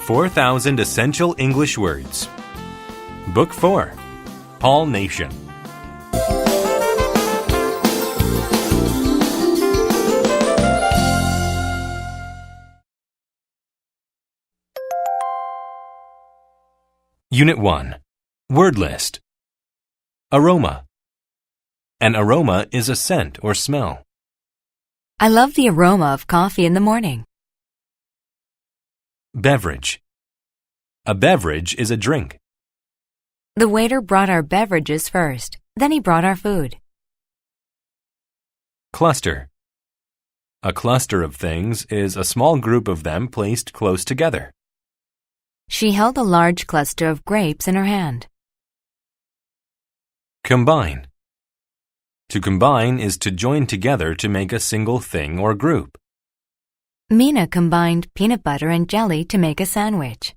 4,000 Essential English Words. Book 4. Paul Nation. Unit 1. Word list. Aroma. An aroma is a scent or smell. I love the aroma of coffee in the morning. Beverage. A beverage is a drink. The waiter brought our beverages first, then he brought our food. Cluster. A cluster of things is a small group of them placed close together. She held a large cluster of grapes in her hand. Combine. To combine is to join together to make a single thing or group. Mina combined peanut butter and jelly to make a sandwich.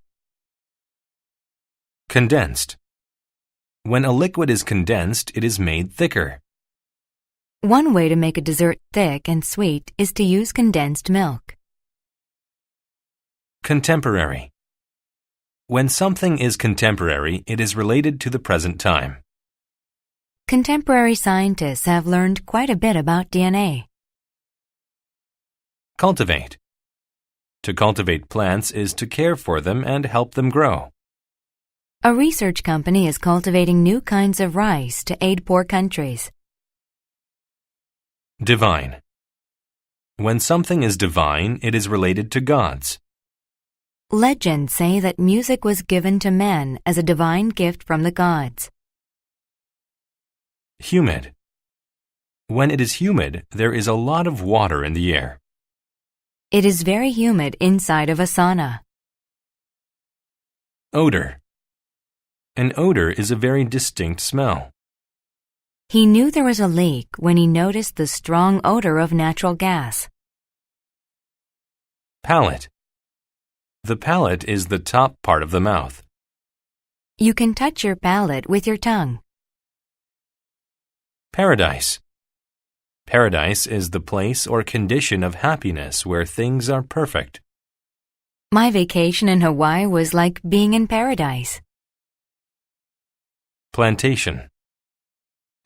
Condensed. When a liquid is condensed, it is made thicker. One way to make a dessert thick and sweet is to use condensed milk. Contemporary. When something is contemporary, it is related to the present time. Contemporary scientists have learned quite a bit about DNA. Cultivate. To cultivate plants is to care for them and help them grow. A research company is cultivating new kinds of rice to aid poor countries. Divine. When something is divine, it is related to gods. Legends say that music was given to men as a divine gift from the gods. Humid. When it is humid, there is a lot of water in the air. It is very humid inside of a sauna. Odor. An odor is a very distinct smell. He knew there was a leak when he noticed the strong odor of natural gas. Palate. The palate is the top part of the mouth. You can touch your palate with your tongue. Paradise. Paradise is the place or condition of happiness where things are perfect. My vacation in Hawaii was like being in paradise. Plantation.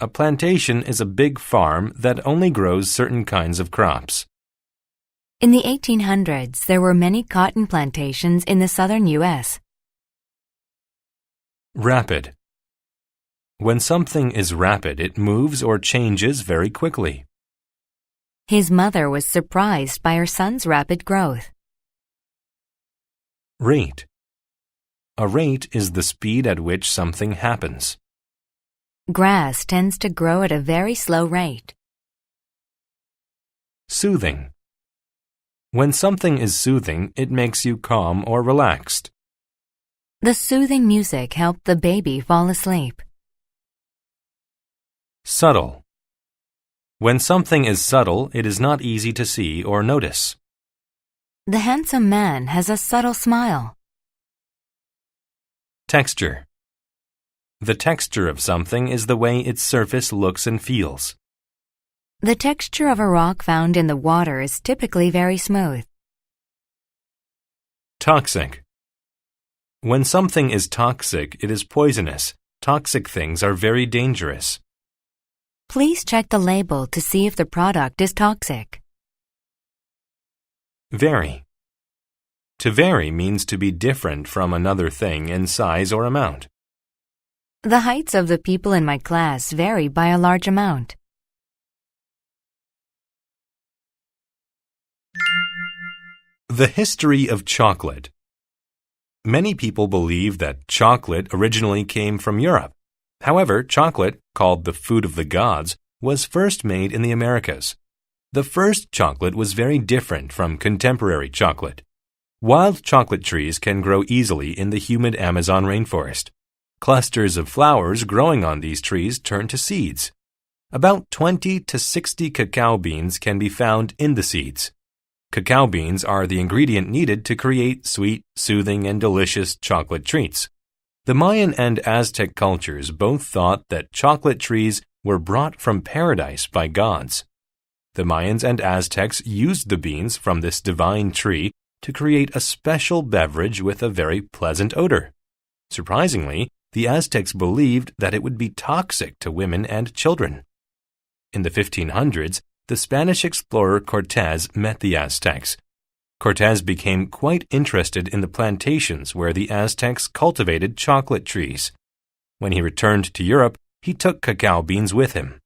A plantation is a big farm that only grows certain kinds of crops. In the 1800s, there were many cotton plantations in the southern U.S. Rapid. When something is rapid, it moves or changes very quickly. His mother was surprised by her son's rapid growth. Rate. A rate is the speed at which something happens. Grass tends to grow at a very slow rate. Soothing. When something is soothing, it makes you calm or relaxed. The soothing music helped the baby fall asleep. Subtle. When something is subtle, it is not easy to see or notice. The handsome man has a subtle smile. Texture. The texture of something is the way its surface looks and feels. The texture of a rock found in the water is typically very smooth. Toxic. When something is toxic, it is poisonous. Toxic things are very dangerous. Please check the label to see if the product is toxic. Vary. To vary means to be different from another thing in size or amount. The heights of the people in my class vary by a large amount. The history of chocolate. Many people believe that chocolate originally came from Europe. However, chocolate, called the food of the gods, was first made in the Americas. The first chocolate was very different from contemporary chocolate. Wild chocolate trees can grow easily in the humid Amazon rainforest. Clusters of flowers growing on these trees turn to seeds. About 20 to 60 cacao beans can be found in the seeds. Cacao beans are the ingredient needed to create sweet, soothing, and delicious chocolate treats. The Mayan and Aztec cultures both thought that chocolate trees were brought from paradise by gods. The Mayans and Aztecs used the beans from this divine tree to create a special beverage with a very pleasant odor. Surprisingly, the Aztecs believed that it would be toxic to women and children. In the 1500s, the Spanish explorer Cortés met the Aztecs. Cortés became quite interested in the plantations where the Aztecs cultivated chocolate trees. When he returned to Europe, he took cacao beans with him.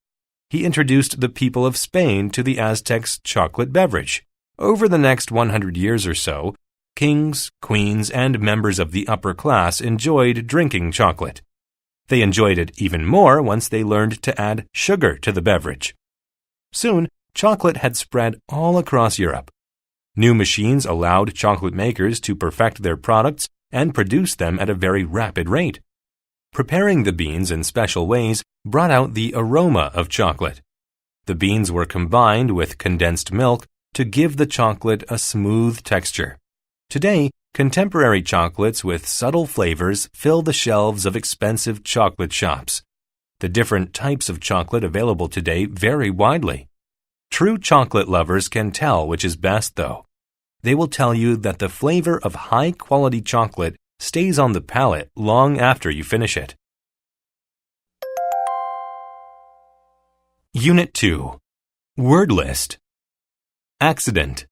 He introduced the people of Spain to the Aztecs' chocolate beverage. Over the next 100 years or so, kings, queens, and members of the upper class enjoyed drinking chocolate. They enjoyed it even more once they learned to add sugar to the beverage. Soon, chocolate had spread all across Europe. New machines allowed chocolate makers to perfect their products and produce them at a very rapid rate. Preparing the beans in special ways brought out the aroma of chocolate. The beans were combined with condensed milk to give the chocolate a smooth texture. Today, contemporary chocolates with subtle flavors fill the shelves of expensive chocolate shops. The different types of chocolate available today vary widely. True chocolate lovers can tell which is best, though. They will tell you that the flavor of high-quality chocolate stays on the palate long after you finish it. Unit 2. Word List. Accident.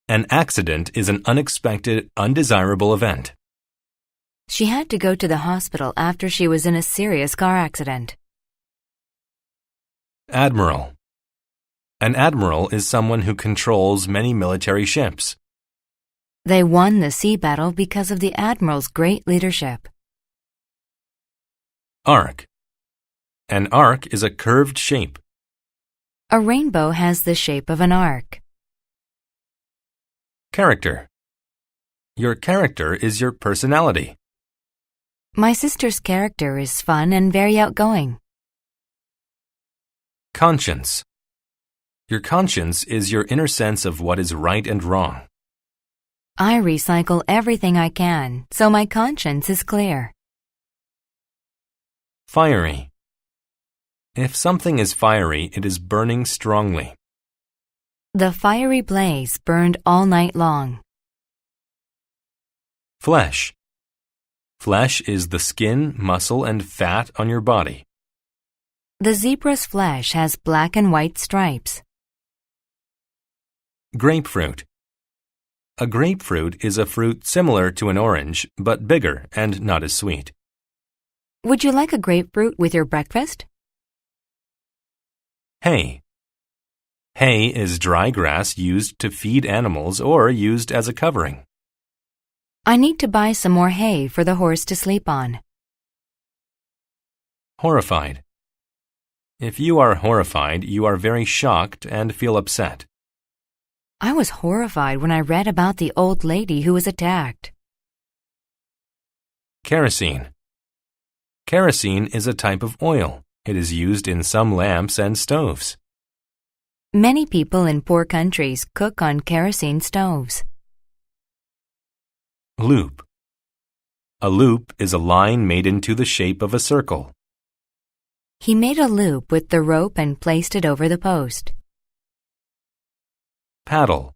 An accident is an unexpected, undesirable event. She had to go to the hospital after she was in a serious car accident. Admiral. An admiral is someone who controls many military ships. They won the sea battle because of the admiral's great leadership. Arc. An arc is a curved shape. A rainbow has the shape of an arc. Character. Your character is your personality. My sister's character is fun and very outgoing. Conscience. Your conscience is your inner sense of what is right and wrong. I recycle everything I can, so my conscience is clear. Fiery. If something is fiery, it is burning strongly. The fiery blaze burned all night long. Flesh. Flesh is the skin, muscle, and fat on your body. The zebra's flesh has black and white stripes. Grapefruit. A grapefruit is a fruit similar to an orange, but bigger and not as sweet. Would you like a grapefruit with your breakfast? Hay. Hay is dry grass used to feed animals or used as a covering. I need to buy some more hay for the horse to sleep on. Horrified. If you are horrified, you are very shocked and feel upset. I was horrified when I read about the old lady who was attacked. Kerosene. Kerosene is a type of oil. It is used in some lamps and stoves. Many people in poor countries cook on kerosene stoves. Loop. A loop is a line made into the shape of a circle. He made a loop with the rope and placed it over the post. Paddle.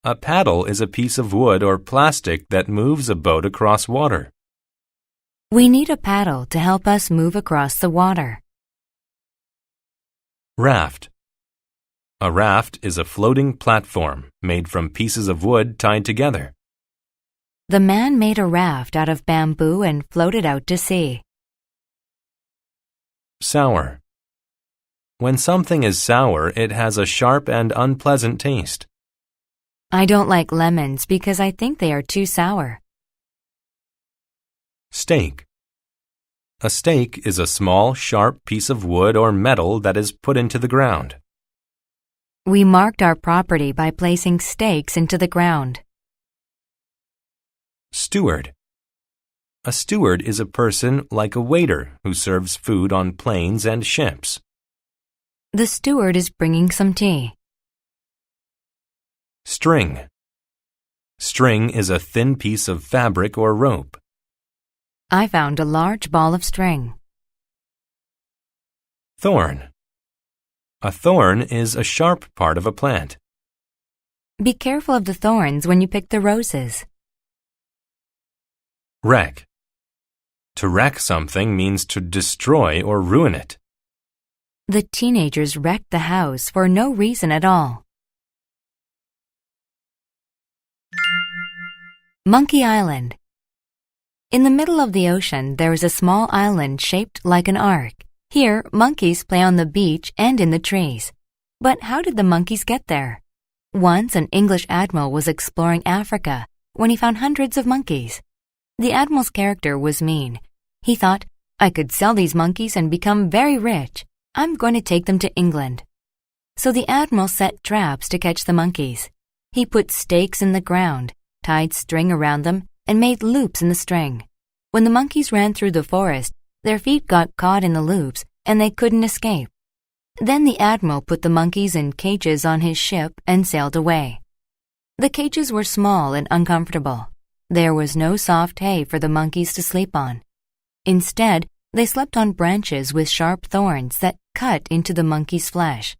A paddle is a piece of wood or plastic that moves a boat across water. We need a paddle to help us move across the water. Raft. A raft is a floating platform made from pieces of wood tied together. The man made a raft out of bamboo and floated out to sea. Sour. When something is sour, it has a sharp and unpleasant taste. I don't like lemons because I think they are too sour. Stake. A stake is a small, sharp piece of wood or metal that is put into the ground. We marked our property by placing stakes into the ground. Steward. A steward is a person like a waiter who serves food on planes and ships. The steward is bringing some tea. String. String is a thin piece of fabric or rope. I found a large ball of string. Thorn. A thorn is a sharp part of a plant. Be careful of the thorns when you pick the roses. Wreck. To wreck something means to destroy or ruin it. The teenagers wrecked the house for no reason at all. Monkey Island. In the middle of the ocean, there is a small island shaped like an arc. Here, monkeys play on the beach and in the trees. But how did the monkeys get there? Once, an English admiral was exploring Africa when he found hundreds of monkeys. The admiral's character was mean. He thought, I could sell these monkeys and become very rich. I'm going to take them to England. So the admiral set traps to catch the monkeys. He put stakes in the ground, tied string around them, and made loops in the string. When the monkeys ran through the forest, their feet got caught in the loops and they couldn't escape. Then the admiral put the monkeys in cages on his ship and sailed away. The cages were small and uncomfortable. There was no soft hay for the monkeys to sleep on. Instead, they slept on branches with sharp thorns that cut into the monkey's flesh.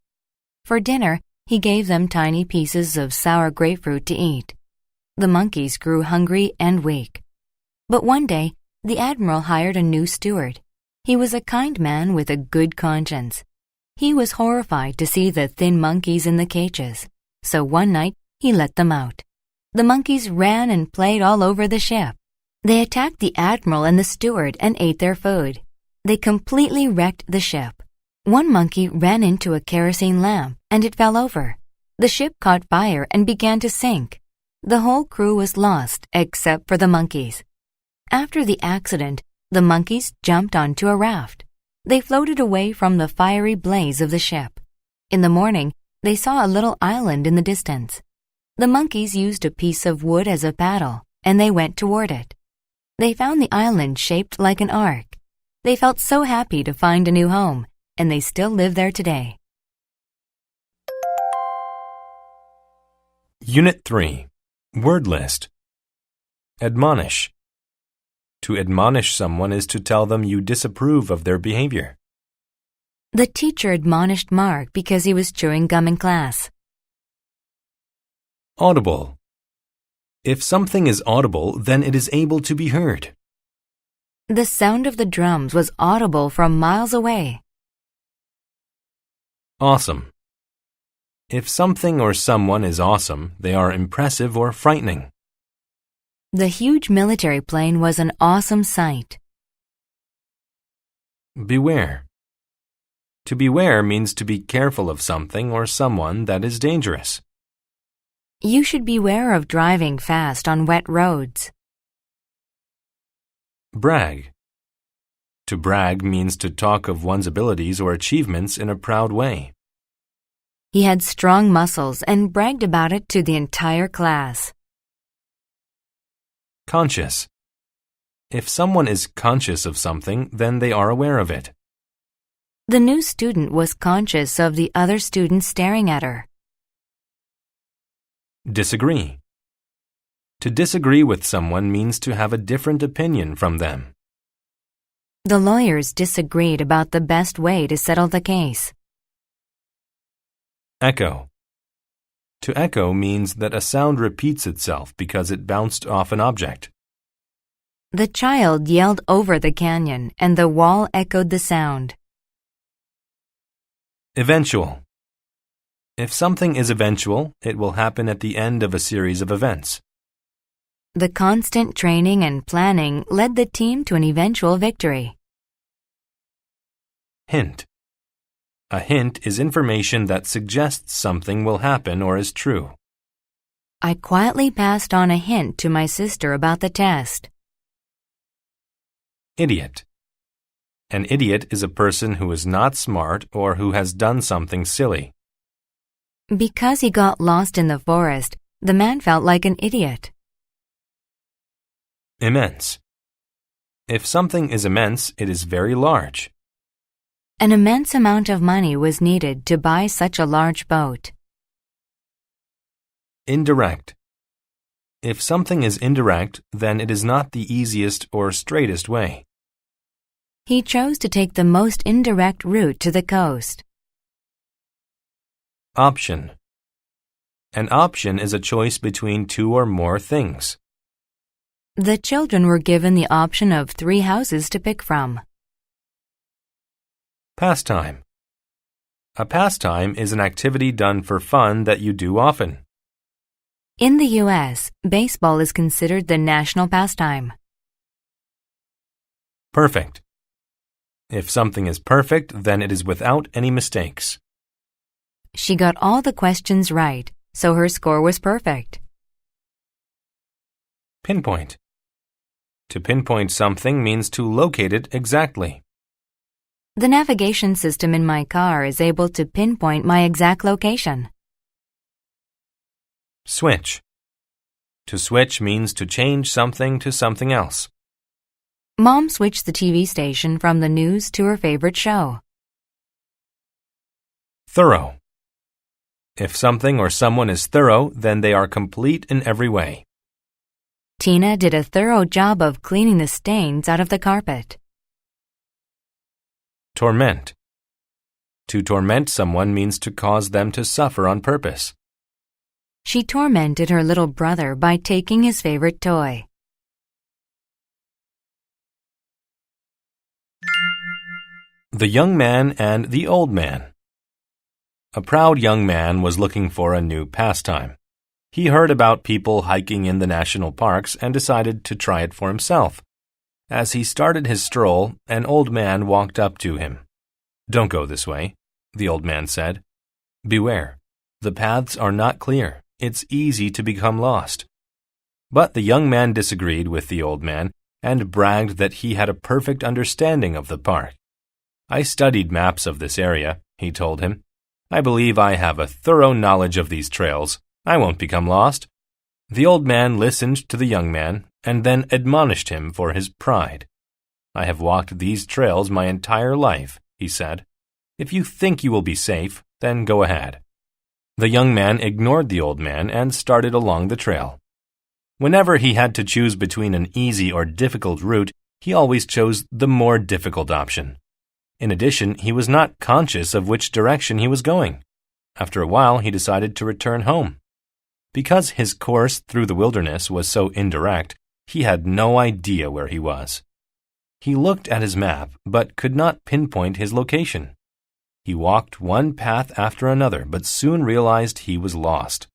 For dinner, he gave them tiny pieces of sour grapefruit to eat. The monkeys grew hungry and weak. But one day, the admiral hired a new steward. He was a kind man with a good conscience. He was horrified to see the thin monkeys in the cages. So one night, he let them out. The monkeys ran and played all over the ship. They attacked the admiral and the steward and ate their food. They completely wrecked the ship. One monkey ran into a kerosene lamp and it fell over. The ship caught fire and began to sink. The whole crew was lost except for the monkeys. After the accident, the monkeys jumped onto a raft. They floated away from the fiery blaze of the ship. In the morning, they saw a little island in the distance. The monkeys used a piece of wood as a paddle, and they went toward it. They found the island shaped like an arc. They felt so happy to find a new home, and they still live there today. Unit 3. Word list. Admonish. To admonish someone is to tell them you disapprove of their behavior. The teacher admonished Mark because he was chewing gum in class. Audible. If something is audible, then it is able to be heard. The sound of the drums was audible from miles away. Awesome. If something or someone is awesome, they are impressive or frightening. The huge military plane was an awesome sight. Beware. To beware means to be careful of something or someone that is dangerous. You should beware of driving fast on wet roads. Brag. To brag means to talk of one's abilities or achievements in a proud way. He had strong muscles and bragged about it to the entire class. Conscious. If someone is conscious of something, then they are aware of it. The new student was conscious of the other students staring at her. Disagree. To disagree with someone means to have a different opinion from them. The lawyers disagreed about the best way to settle the case. Echo. To echo means that a sound repeats itself because it bounced off an object. The child yelled over the canyon and the wall echoed the sound. Eventual. If something is eventual, it will happen at the end of a series of events. The constant training and planning led the team to an eventual victory. Hint. A hint is information that suggests something will happen or is true. I quietly passed on a hint to my sister about the test. Idiot. An idiot is a person who is not smart or who has done something silly. Because he got lost in the forest, the man felt like an idiot. Immense. If something is immense, it is very large. An immense amount of money was needed to buy such a large boat. Indirect. If something is indirect, then it is not the easiest or straightest way. He chose to take the most indirect route to the coast. Option. An option is a choice between two or more things. The children were given the option of 3 houses to pick from. Pastime. A pastime is an activity done for fun that you do often. In the U.S., baseball is considered the national pastime. Perfect. If something is perfect, then it is without any mistakes. She got all the questions right, so her score was perfect. Pinpoint. To pinpoint something means to locate it exactly. The navigation system in my car is able to pinpoint my exact location. Switch. To switch means to change something to something else. Mom switched the TV station from the news to her favorite show. Thorough. If something or someone is thorough, then they are complete in every way. Tina did a thorough job of cleaning the stains out of the carpet. Torment. To torment someone means to cause them to suffer on purpose. She tormented her little brother by taking his favorite toy. The young man and the old man. A proud young man was looking for a new pastime. He heard about people hiking in the national parks and decided to try it for himself. As he started his stroll, an old man walked up to him. "Don't go this way," the old man said. "Beware. The paths are not clear. It's easy to become lost." But the young man disagreed with the old man and bragged that he had a perfect understanding of the park. "I studied maps of this area," he told him. "I believe I have a thorough knowledge of these trails. I won't become lost." The old man listened to the young man and then admonished him for his pride. "I have walked these trails my entire life," he said. "If you think you will be safe, then go ahead." The young man ignored the old man and started along the trail. Whenever he had to choose between an easy or difficult route, he always chose the more difficult option. In addition, he was not conscious of which direction he was going. After a while, he decided to return home. Because his course through the wilderness was so indirect, he had no idea where he was. He looked at his map, but could not pinpoint his location. He walked one path after another, but soon realized he was lost.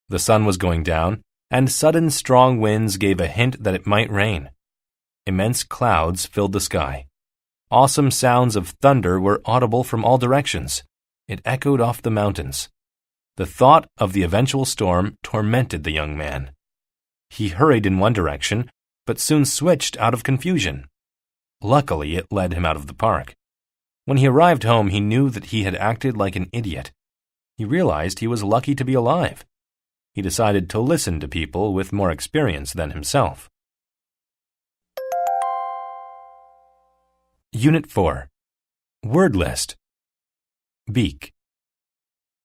The sun was going down, and sudden strong winds gave a hint that it might rain. Immense clouds filled the sky. Awesome sounds of thunder were audible from all directions. It echoed off the mountains. The thought of the eventual storm tormented the young man. He hurried in one direction, but soon switched out of confusion. Luckily, it led him out of the park. When he arrived home, he knew that he had acted like an idiot. He realized he was lucky to be alive. He decided to listen to people with more experience than himself. Unit 4. Word list. Beak.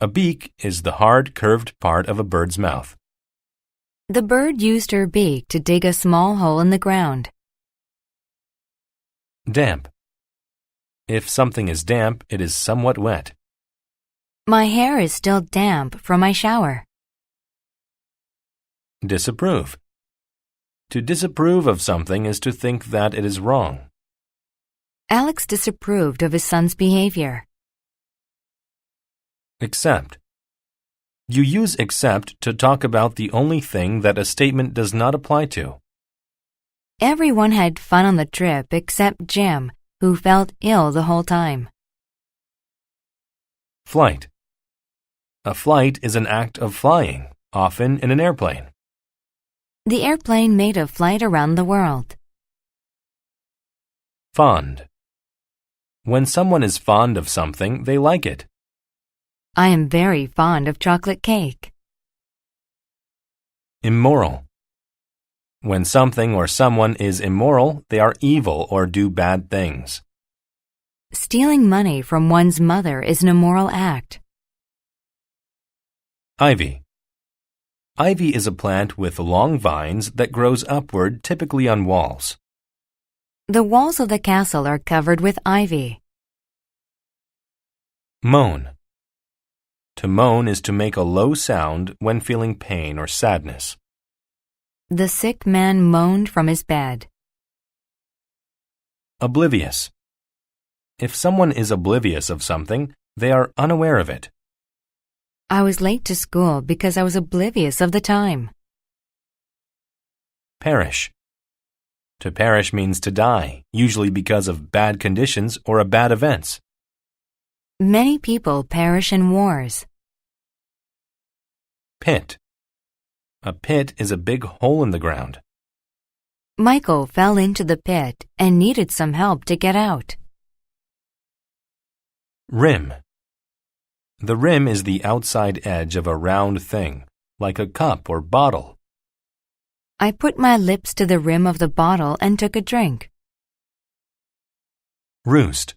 A beak is the hard, curved part of a bird's mouth. The bird used her beak to dig a small hole in the ground. Damp. If something is damp, it is somewhat wet. My hair is still damp from my shower. Disapprove. To disapprove of something is to think that it is wrong. Alex disapproved of his son's behavior. Accept. You use accept to talk about the only thing that a statement does not apply to. Everyone had fun on the trip except Jim, who felt ill the whole time. Flight. A flight is an act of flying, often in an airplane. The airplane made a flight around the world. Fond. When someone is fond of something, they like it. I am very fond of chocolate cake. Immoral. When something or someone is immoral, they are evil or do bad things. Stealing money from one's mother is an immoral act. Ivy. Ivy is a plant with long vines that grows upward, typically on walls. The walls of the castle are covered with ivy. Moan. To moan is to make a low sound when feeling pain or sadness. The sick man moaned from his bed. Oblivious. If someone is oblivious of something, they are unaware of it. I was late to school because I was oblivious of the time. Perish. To perish means to die, usually because of bad conditions or bad events. Many people perish in wars. Pit. A pit is a big hole in the ground. Michael fell into the pit and needed some help to get out. Rim. The rim is the outside edge of a round thing, like a cup or bottle. I put my lips to the rim of the bottle and took a drink. Roost.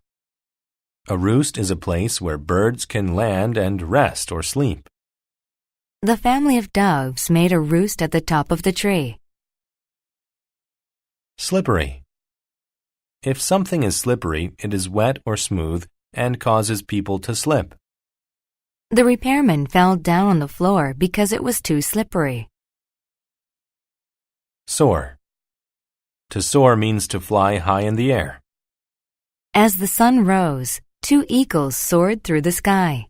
A roost is a place where birds can land and rest or sleep. The family of doves made a roost at the top of the tree. Slippery. If something is slippery, it is wet or smooth and causes people to slip. The repairman fell down on the floor because it was too slippery. Soar. To soar means to fly high in the air. As the sun rose, 2 eagles soared through the sky.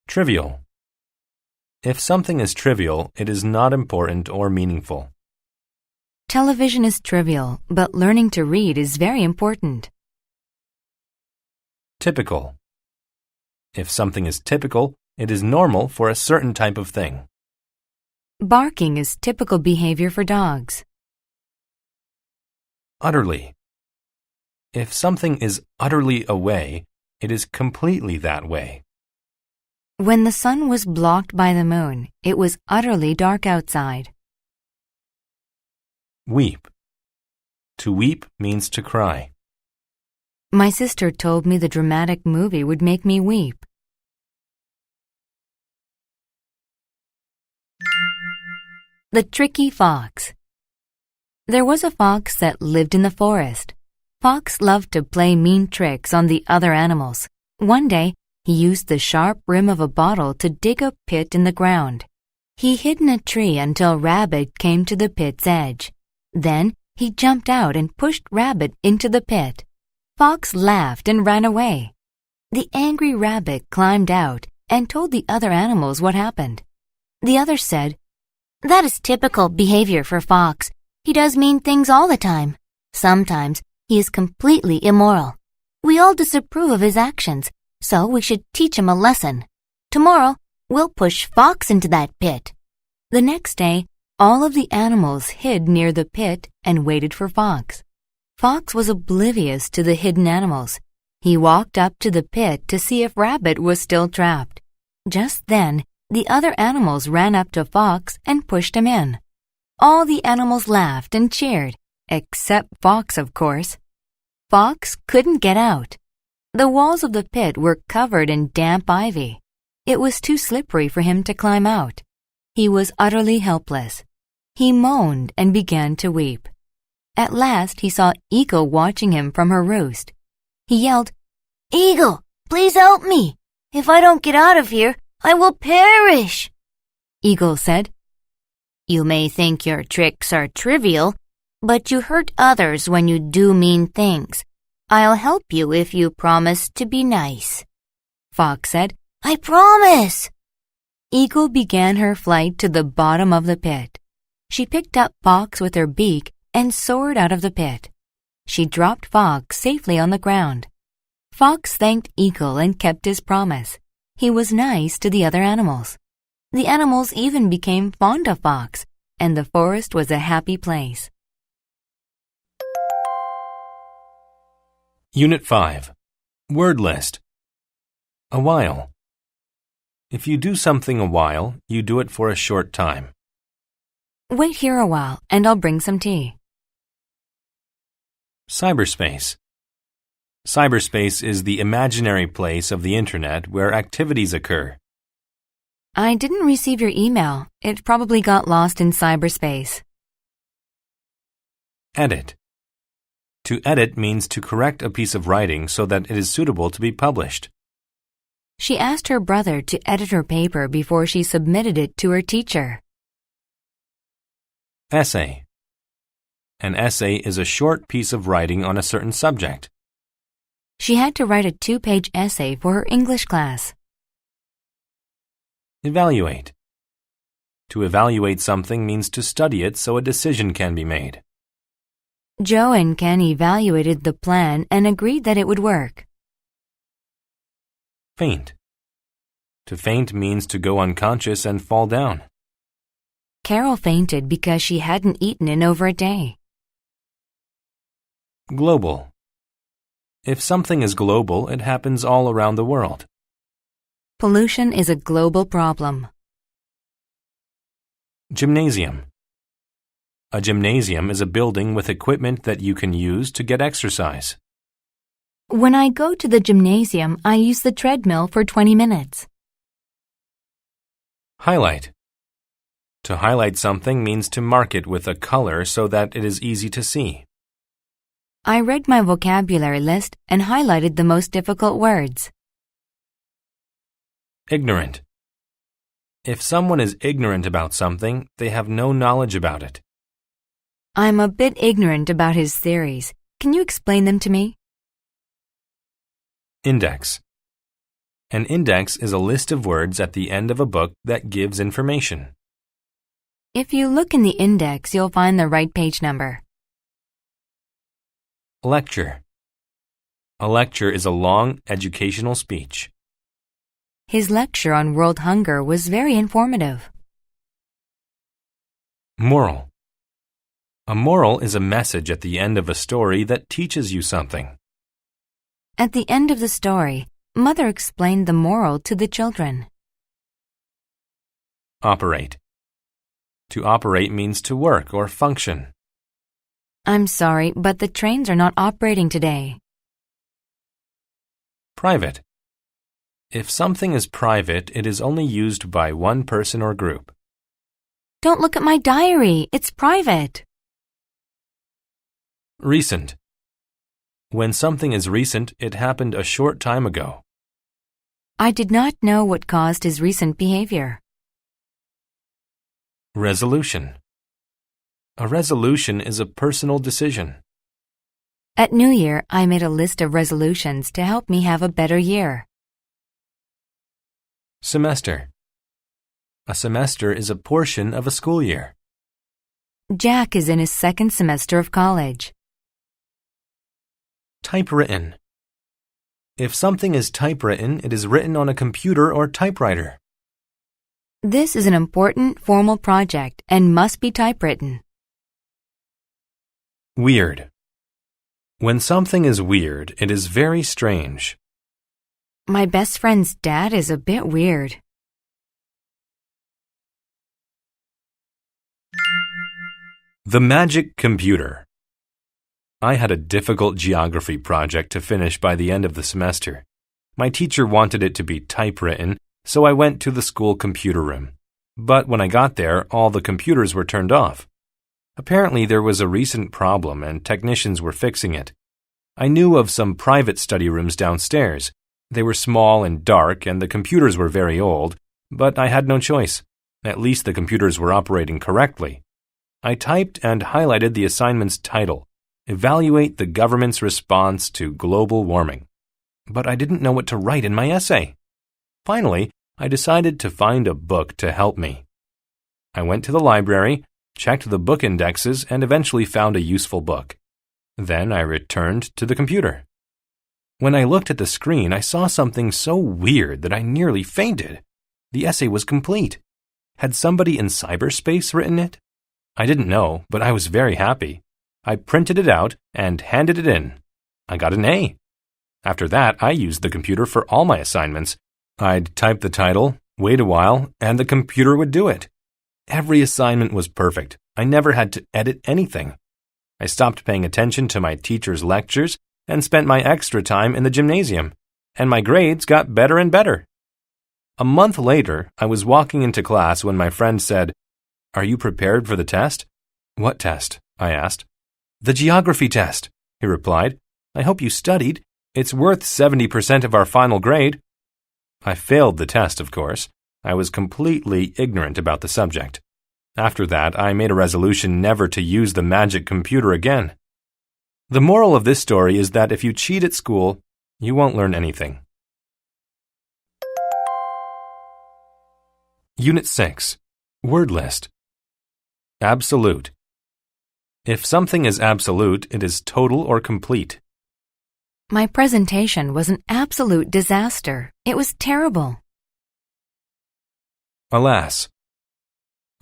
Trivial. If something is trivial, it is not important or meaningful. Television is trivial, but learning to read is very important. Typical. If something is typical, it is normal for a certain type of thing. Barking is typical behavior for dogs. Utterly. If something is utterly away, it is completely that way. When the sun was blocked by the moon, it was utterly dark outside. Weep. To weep means to cry. My sister told me the dramatic movie would make me weep. The Tricky Fox. There was a fox that lived in the forest. Fox loved to play mean tricks on the other animals. One day, he used the sharp rim of a bottle to dig a pit in the ground. He hid in a tree until Rabbit came to the pit's edge. Then, he jumped out and pushed Rabbit into the pit. Fox laughed and ran away. The angry Rabbit climbed out and told the other animals what happened. The others said, "That is typical behavior for Fox. He does mean things all the time. Sometimes he is completely immoral. We all disapprove of his actions, so we should teach him a lesson. Tomorrow, we'll push Fox into that pit." The next day, all of the animals hid near the pit and waited for Fox. Fox was oblivious to the hidden animals. He walked up to the pit to see if Rabbit was still trapped. Just then, the other animals ran up to Fox and pushed him in. All the animals laughed and cheered, except Fox, of course. Fox couldn't get out. The walls of the pit were covered in damp ivy. It was too slippery for him to climb out. He was utterly helpless. He moaned and began to weep. At last he saw Eagle watching him from her roost. He yelled, "Eagle, please help me. If I don't get out of here, I will perish." Eagle said, "You may think your tricks are trivial, but you hurt others when you do mean things. I'll help you if you promise to be nice." Fox said, "I promise." Eagle began her flight to the bottom of the pit. She picked up Fox with her beak and soared out of the pit. She dropped Fox safely on the ground. Fox thanked Eagle and kept his promise. He was nice to the other animals. The animals even became fond of Fox, and the forest was a happy place. Unit 5. Word list. A while. If you do something a while, you do it for a short time. Wait here a while, and I'll bring some tea. Cyberspace. Cyberspace is the imaginary place of the Internet where activities occur. I didn't receive your email. It probably got lost in cyberspace. Edit. To edit means to correct a piece of writing so that it is suitable to be published. She asked her brother to edit her paper before she submitted it to her teacher. Essay. An essay is a short piece of writing on a certain subject. She had to write a 2-page essay for her English class. Evaluate. To evaluate something means to study it so a decision can be made. Joe and Ken evaluated the plan and agreed that it would work. Faint. To faint means to go unconscious and fall down. Carol fainted because she hadn't eaten in over a day. Global. If something is global, it happens all around the world. Pollution is a global problem. Gymnasium. A gymnasium is a building with equipment that you can use to get exercise. When I go to the gymnasium, I use the treadmill for 20 minutes. Highlight. To highlight something means to mark it with a color so that it is easy to see. I read my vocabulary list and highlighted the most difficult words. Ignorant. If someone is ignorant about something, they have no knowledge about it. I'm a bit ignorant about his theories. Can you explain them to me? Index. An index is a list of words at the end of a book that gives information. If you look in the index, you'll find the right page number. Lecture. A lecture is a long educational speech. His lecture on world hunger was very informative. Moral. A moral is a message at the end of a story that teaches you something. At the end of the story, Mother explained the moral to the children. Operate. To operate means to work or function. I'm sorry, but the trains are not operating today. Private. If something is private, it is only used by one person or group. Don't look at my diary. It's private. Recent. When something is recent, it happened a short time ago. I did not know what caused his recent behavior. Resolution. A resolution is a personal decision. At New Year, I made a list of resolutions to help me have a better year. Semester. A semester is a portion of a school year. Jack is in his second semester of college. Typewritten. If something is typewritten, it is written on a computer or typewriter. This is an important formal project and must be typewritten. Weird. When something is weird, it is very strange. My best friend's dad is a bit weird. The magic computer. I had a difficult geography project to finish by the end of the semester. My teacher wanted it to be typewritten, so I went to the school computer room. But when I got there, all the computers were turned off. Apparently, there was a recent problem and technicians were fixing it. I knew of some private study rooms downstairs. They were small and dark, and the computers were very old, but I had no choice. At least the computers were operating correctly. I typed and highlighted the assignment's title, Evaluate the Government's Response to Global Warming. But I didn't know what to write in my essay. Finally, I decided to find a book to help me. I went to the library, checked the book indexes, and eventually found a useful book. Then I returned to the computer. When I looked at the screen, I saw something so weird that I nearly fainted. The essay was complete. Had somebody in cyberspace written it? I didn't know, but I was very happy. I printed it out and handed it in. I got an A. After that, I used the computer for all my assignments. I'd type the title, wait a while, and the computer would do it. Every assignment was perfect. I never had to edit anything. I stopped paying attention to my teacher's lectures and spent my extra time in the gymnasium, and my grades got better and better. A month later, I was walking into class when my friend said, "Are you prepared for the test?" "What test?" I asked. "The geography test," he replied. "I hope you studied. It's worth 70% of our final grade." I failed the test, of course. I was completely ignorant about the subject. After that, I made a resolution never to use the magic computer again. The moral of this story is that if you cheat at school, you won't learn anything. Unit 6. Word list. Absolute. If something is absolute, it is total or complete. My presentation was an absolute disaster. It was terrible. Alas.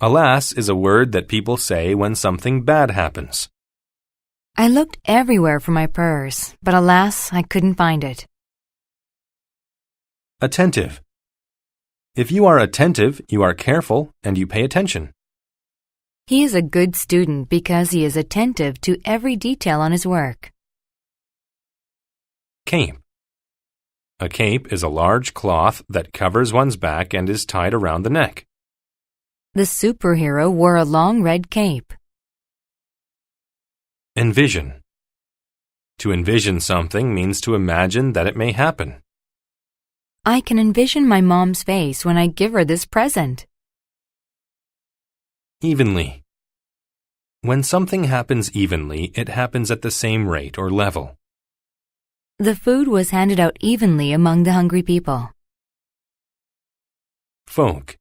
Alas is a word that people say when something bad happens. I looked everywhere for my purse, but alas, I couldn't find it. Attentive. If you are attentive, you are careful and you pay attention. He is a good student because he is attentive to every detail on his work. Cape. A cape is a large cloth that covers one's back and is tied around the neck. The superhero wore a long red cape. Envision. To envision something means to imagine that it may happen. I can envision my mom's face when I give her this present. Evenly. When something happens evenly, it happens at the same rate or level. The food was handed out evenly among the hungry people. Folk.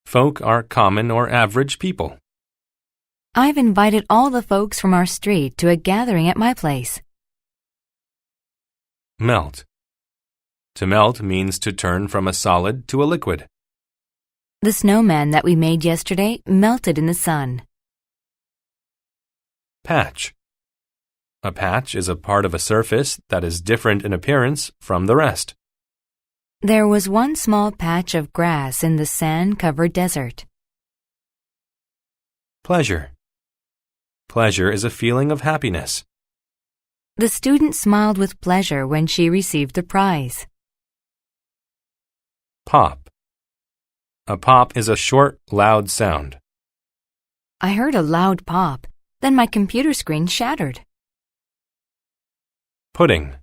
Folk are common or average people. I've invited all the folks from our street to a gathering at my place. Melt. To melt means to turn from a solid to a liquid. The snowman that we made yesterday melted in the sun. Patch. A patch is a part of a surface that is different in appearance from the rest. There was one small patch of grass in the sand-covered desert. Pleasure. Pleasure is a feeling of happiness. The student smiled with pleasure when she received the prize. Pop. A pop is a short, loud sound. I heard a loud pop, then my computer screen shattered. Pudding.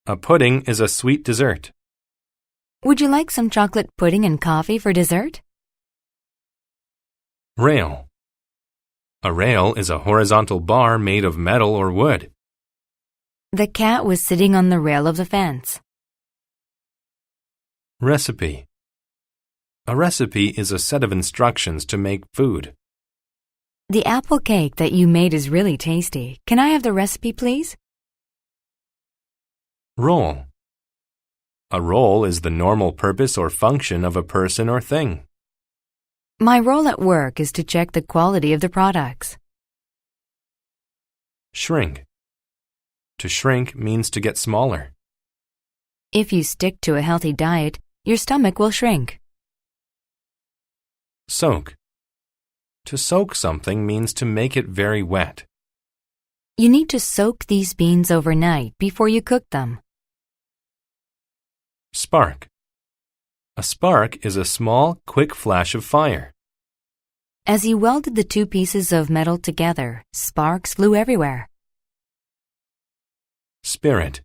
A pudding is a sweet dessert. Would you like some chocolate pudding and coffee for dessert? Rail. A rail is a horizontal bar made of metal or wood. The cat was sitting on the rail of the fence. Recipe. A recipe is a set of instructions to make food. The apple cake that you made is really tasty. Can I have the recipe, please? Role. A role is the normal purpose or function of a person or thing. My role at work is to check the quality of the products. Shrink. To shrink means to get smaller. If you stick to a healthy diet, your stomach will shrink. Soak. To soak something means to make it very wet. You need to soak these beans overnight before you cook them. Spark. A spark is a small, quick flash of fire. As he welded the two pieces of metal together, sparks flew everywhere. Spirit.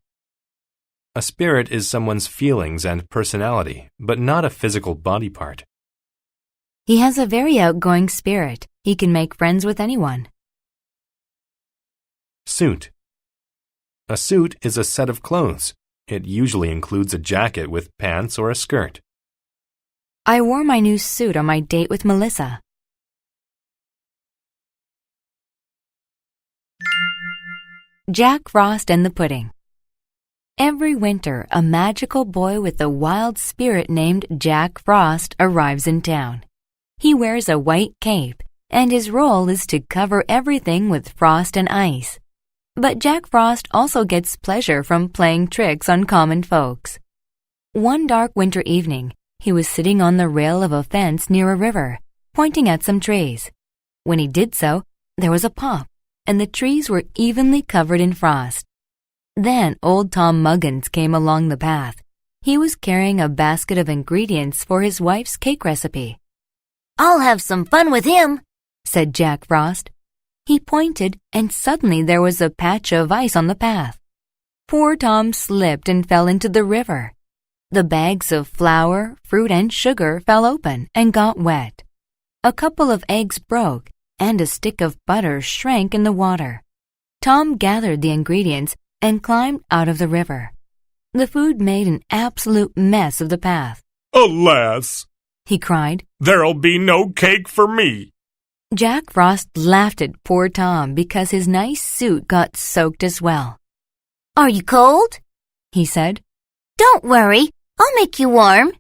A spirit is someone's feelings and personality, but not a physical body part. He has a very outgoing spirit. He can make friends with anyone. Suit. A suit is a set of clothes. It usually includes a jacket with pants or a skirt. I wore my new suit on my date with Melissa. Jack Frost and the Pudding. Every winter, a magical boy with a wild spirit named Jack Frost arrives in town. He wears a white cape, and his role is to cover everything with frost and ice. But Jack Frost also gets pleasure from playing tricks on common folks. One dark winter evening, he was sitting on the rail of a fence near a river, pointing at some trees. When he did so, there was a pop, and the trees were evenly covered in frost. Then old Tom Muggins came along the path. He was carrying a basket of ingredients for his wife's cake recipe. "I'll have some fun with him," said Jack Frost. He pointed, and suddenly there was a patch of ice on the path. Poor Tom slipped and fell into the river. The bags of flour, fruit, and sugar fell open and got wet. A couple of eggs broke, and a stick of butter shrank in the water. Tom gathered the ingredients and climbed out of the river. The food made an absolute mess of the path. "Alas," he cried, "there'll be no cake for me." Jack Frost laughed at poor Tom because his nice suit got soaked as well. "Are you cold?" he said. "Don't worry, I'll make you warm."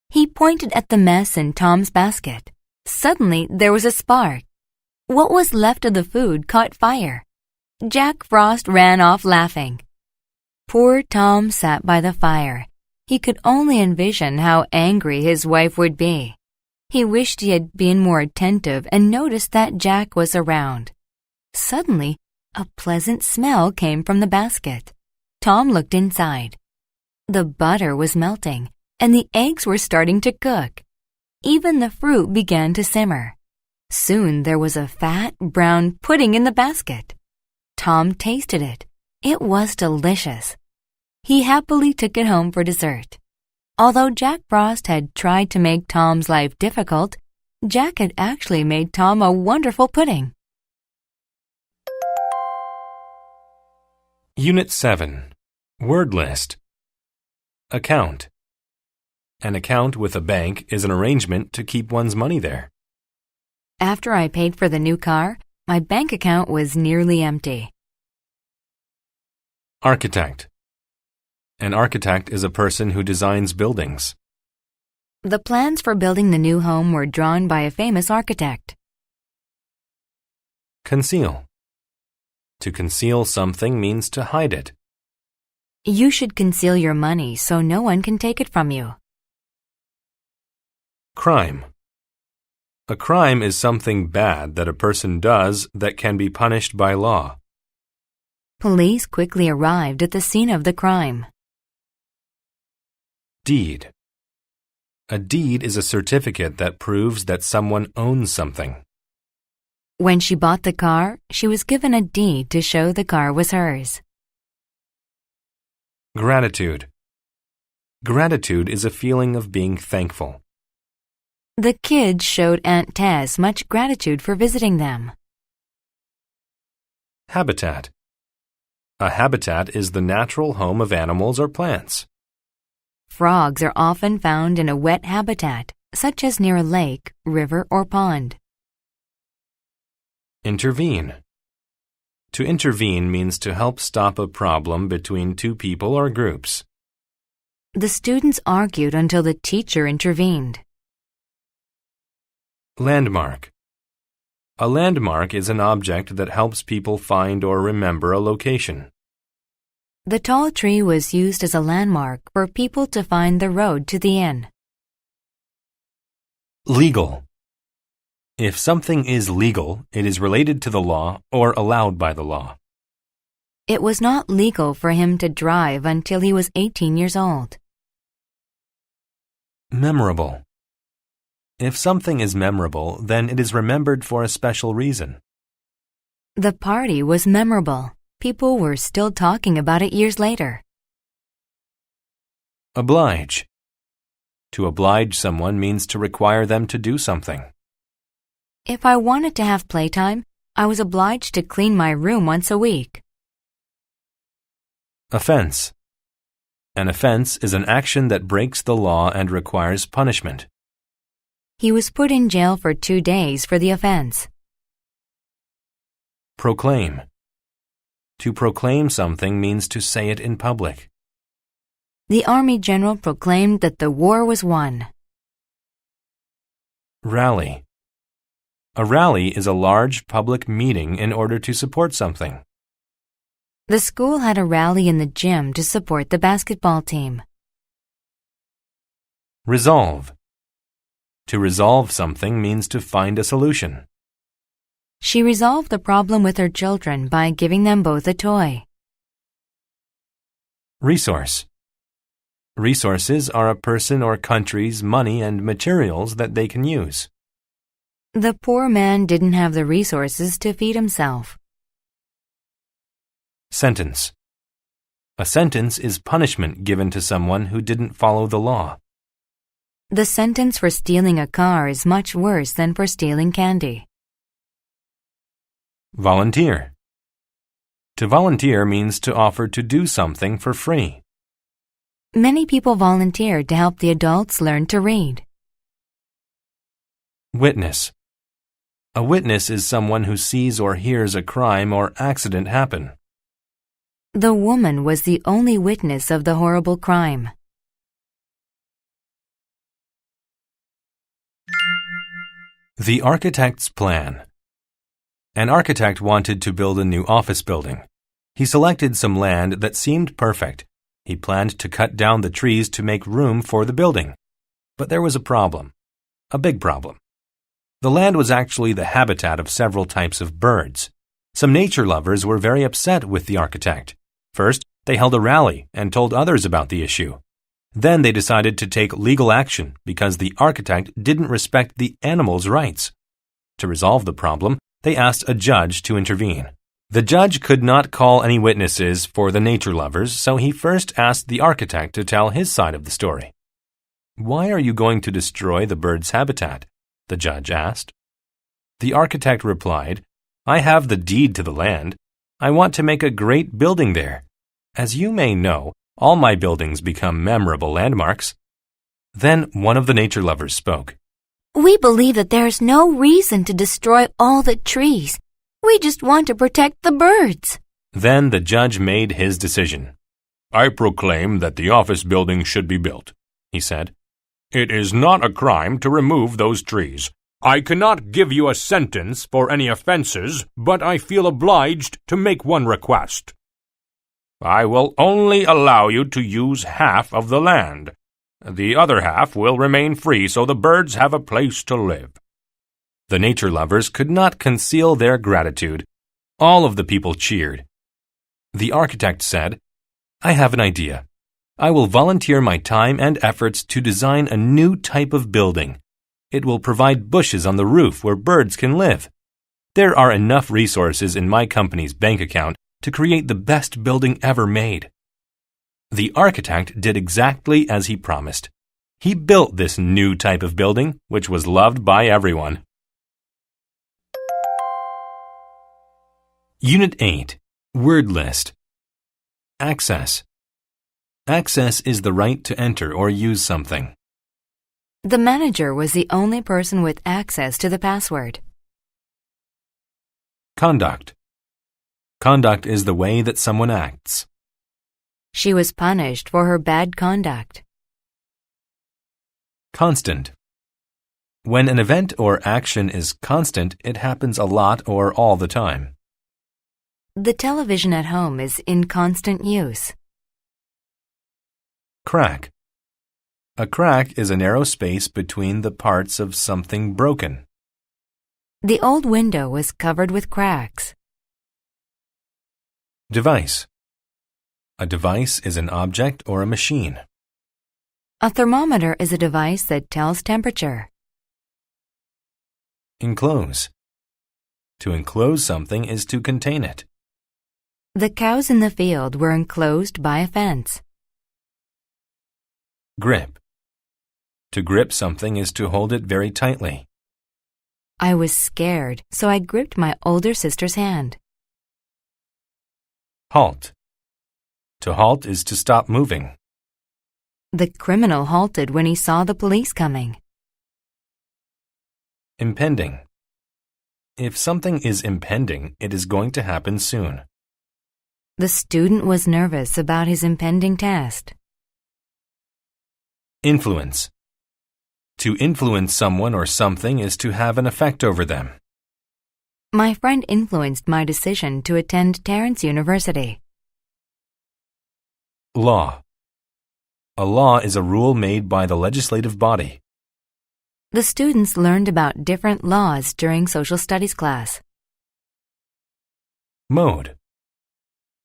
He pointed at the mess in Tom's basket. Suddenly, there was a spark. What was left of the food caught fire. Jack Frost ran off laughing. Poor Tom sat by the fire. He could only envision how angry his wife would be. He wished he had been more attentive and noticed that Jack was around. Suddenly, a pleasant smell came from the basket. Tom looked inside. The butter was melting, and the eggs were starting to cook. Even the fruit began to simmer. Soon there was a fat, brown pudding in the basket. Tom tasted it. It was delicious. He happily took it home for dessert. Although Jack Frost had tried to make Tom's life difficult, Jack had actually made Tom a wonderful pudding. Unit 7. Word list. Account. An account with a bank is an arrangement to keep one's money there. After I paid for the new car, my bank account was nearly empty. Architect. An architect is a person who designs buildings. The plans for building the new home were drawn by a famous architect. Conceal. To conceal something means to hide it. You should conceal your money so no one can take it from you. Crime. A crime is something bad that a person does that can be punished by law. Police quickly arrived at the scene of the crime. Deed. A deed is a certificate that proves that someone owns something. When she bought the car, she was given a deed to show the car was hers. Gratitude. Gratitude is a feeling of being thankful. The kids showed Aunt Tess much gratitude for visiting them. Habitat. A habitat is the natural home of animals or plants. Frogs are often found in a wet habitat, such as near a lake, river, or pond. Intervene. To intervene means to help stop a problem between two people or groups. The students argued until the teacher intervened. Landmark. A landmark is an object that helps people find or remember a location. The tall tree was used as a landmark for people to find the road to the inn. Legal. If something is legal, it is related to the law or allowed by the law. It was not legal for him to drive until he was 18 years old. Memorable. If something is memorable, then it is remembered for a special reason. The party was memorable. People were still talking about it years later. Oblige. To oblige someone means to require them to do something. If I wanted to have playtime, I was obliged to clean my room once a week. Offense. An offense is an action that breaks the law and requires punishment. He was put in jail for 2 days for the offense. Proclaim. To proclaim something means to say it in public. The Army general proclaimed that the war was won. Rally. A rally is a large public meeting in order to support something. The school had a rally in the gym to support the basketball team. Resolve. To resolve something means to find a solution. She resolved the problem with her children by giving them both a toy. Resource. Resources are a person or country's money and materials that they can use. The poor man didn't have the resources to feed himself. Sentence. A sentence is punishment given to someone who didn't follow the law. The sentence for stealing a car is much worse than for stealing candy. Volunteer. To volunteer means to offer to do something for free. Many people volunteered to help the adults learn to read. Witness. A witness is someone who sees or hears a crime or accident happen. The woman was the only witness of the horrible crime. The architect's plan. An architect wanted to build a new office building. He selected some land that seemed perfect. He planned to cut down the trees to make room for the building. But there was a problem. A big problem. The land was actually the habitat of several types of birds. Some nature lovers were very upset with the architect. First, they held a rally and told others about the issue. Then they decided to take legal action because the architect didn't respect the animals' rights. To resolve the problem, they asked a judge to intervene. The judge could not call any witnesses for the nature lovers, so he first asked the architect to tell his side of the story. "Why are you going to destroy the bird's habitat?" the judge asked. The architect replied, "I have the deed to the land. I want to make a great building there. As you may know, all my buildings become memorable landmarks." Then one of the nature lovers spoke. We believe that there is no reason to destroy all the trees. We just want to protect the birds. Then the judge made his decision. "I proclaim that the office building should be built," he said. "It is not a crime to remove those trees. I cannot give you a sentence for any offenses, but I feel obliged to make one request. I will only allow you to use half of the land. The other half will remain free so the birds have a place to live." The nature lovers could not conceal their gratitude. All of the people cheered. The architect said, "I have an idea. I will volunteer my time and efforts to design a new type of building. It will provide bushes on the roof where birds can live. There are enough resources in my company's bank account to create the best building ever made." The architect did exactly as he promised. He built this new type of building, which was loved by everyone. Unit 8. Word List. Access. Access is the right to enter or use something. The manager was the only person with access to the password. Conduct. Conduct is the way that someone acts. She was punished for her bad conduct. Constant. When an event or action is constant, it happens a lot or all the time. The television at home is in constant use. Crack. A crack is a narrow space between the parts of something broken. The old window was covered with cracks. Device. A device is an object or a machine. A thermometer is a device that tells temperature. Enclose. To enclose something is to contain it. The cows in the field were enclosed by a fence. Grip. To grip something is to hold it very tightly. I was scared, so I gripped my older sister's hand. Halt. To halt is to stop moving. The criminal halted when he saw the police coming. Impending. If something is impending, it is going to happen soon. The student was nervous about his impending test. Influence. To influence someone or something is to have an effect over them. My friend influenced my decision to attend Terrence University. Law. A law is a rule made by the legislative body. The students learned about different laws during social studies class. Mode.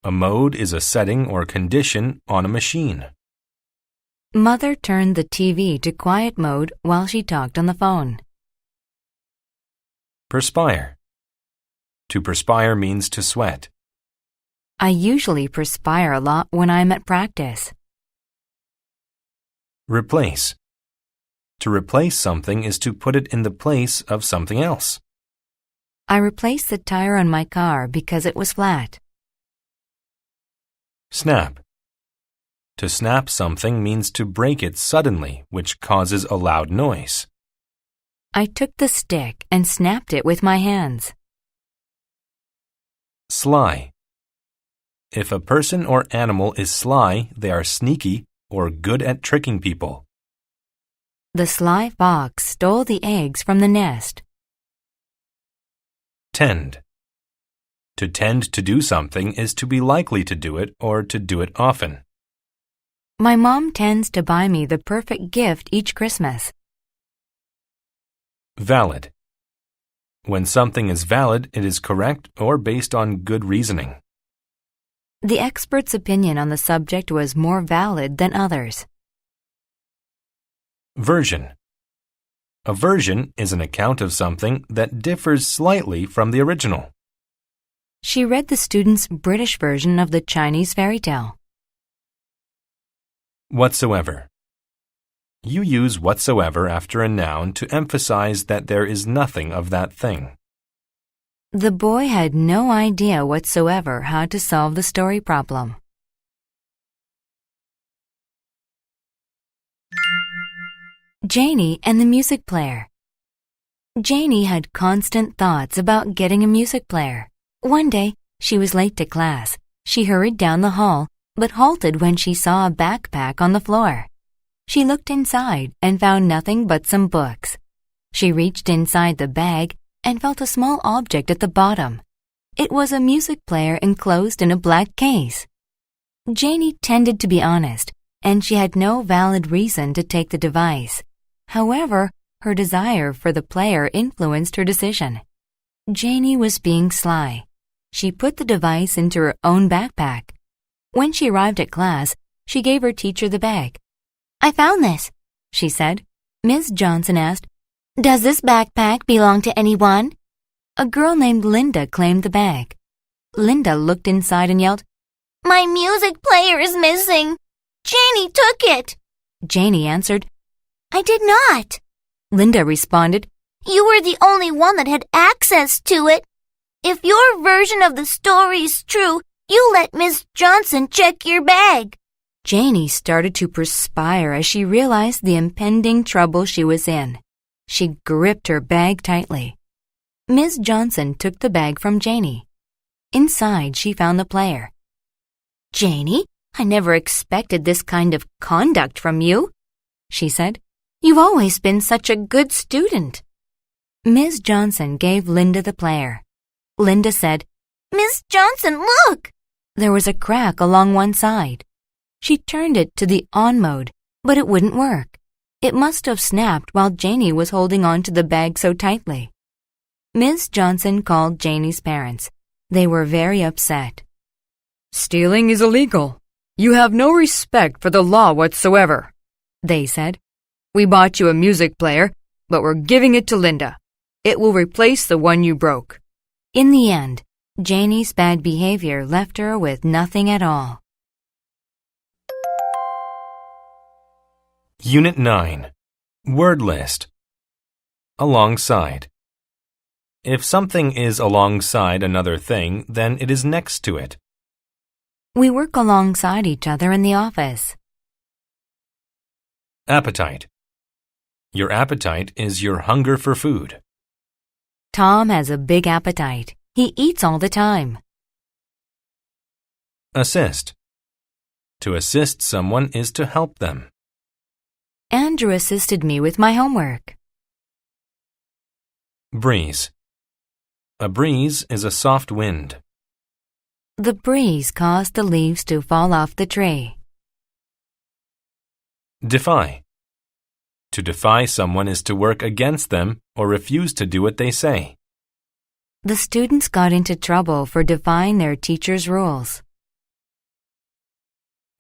A mode is a setting or condition on a machine. Mother turned the TV to quiet mode while she talked on the phone. Perspire. To perspire means to sweat. I usually perspire a lot when I'm at practice. Replace. To replace something is to put it in the place of something else. I replaced the tire on my car because it was flat. Snap. To snap something means to break it suddenly, which causes a loud noise. I took the stick and snapped it with my hands. Sly. If a person or animal is sly, they are sneaky or good at tricking people. The sly fox stole the eggs from the nest. Tend. To tend to do something is to be likely to do it or to do it often. My mom tends to buy me the perfect gift each Christmas. Valid. When something is valid, it is correct or based on good reasoning. The expert's opinion on the subject was more valid than others. Version. A version is an account of something that differs slightly from the original. She read the student's British version of the Chinese fairy tale. Whatsoever. You use whatsoever after a noun to emphasize that there is nothing of that thing. The boy had no idea whatsoever how to solve the story problem. Janie and the music player. Janie had constant thoughts about getting a music player. One day, she was late to class. She hurried down the hall, but halted when she saw a backpack on the floor. She looked inside and found nothing but some books. She reached inside the bag and felt a small object at the bottom. It was a music player enclosed in a black case. Janie tended to be honest, and she had no valid reason to take the device. However, her desire for the player influenced her decision. Janie was being sly. She put the device into her own backpack. When she arrived at class, she gave her teacher the bag. I found this, she said. Ms. Johnson asked, Does this backpack belong to anyone? A girl named Linda claimed the bag. Linda looked inside and yelled, My music player is missing. Janie took it. Janie answered, I did not. Linda responded, You were the only one that had access to it. If your version of the story is true, you let Miss Johnson check your bag. Janie started to perspire as she realized the impending trouble she was in. She gripped her bag tightly. Ms. Johnson took the bag from Janie. Inside, she found the player. Janie, I never expected this kind of conduct from you, she said. You've always been such a good student. Ms. Johnson gave Linda the player. Linda said, Miss Johnson, look! There was a crack along one side. She turned it to the on mode, but it wouldn't work. It must have snapped while Janie was holding on to the bag so tightly. Ms. Johnson called Janie's parents. They were very upset. Stealing is illegal. You have no respect for the law whatsoever, they said. We bought you a music player, but we're giving it to Linda. It will replace the one you broke. In the end, Janie's bad behavior left her with nothing at all. Unit 9. Word list. Alongside. If something is alongside another thing, then it is next to it. We work alongside each other in the office. Appetite. Your appetite is your hunger for food. Tom has a big appetite. He eats all the time. Assist. To assist someone is to help them. Andrew assisted me with my homework. Breeze. A breeze is a soft wind. The breeze caused the leaves to fall off the tree. Defy. To defy someone is to work against them or refuse to do what they say. The students got into trouble for defying their teacher's rules.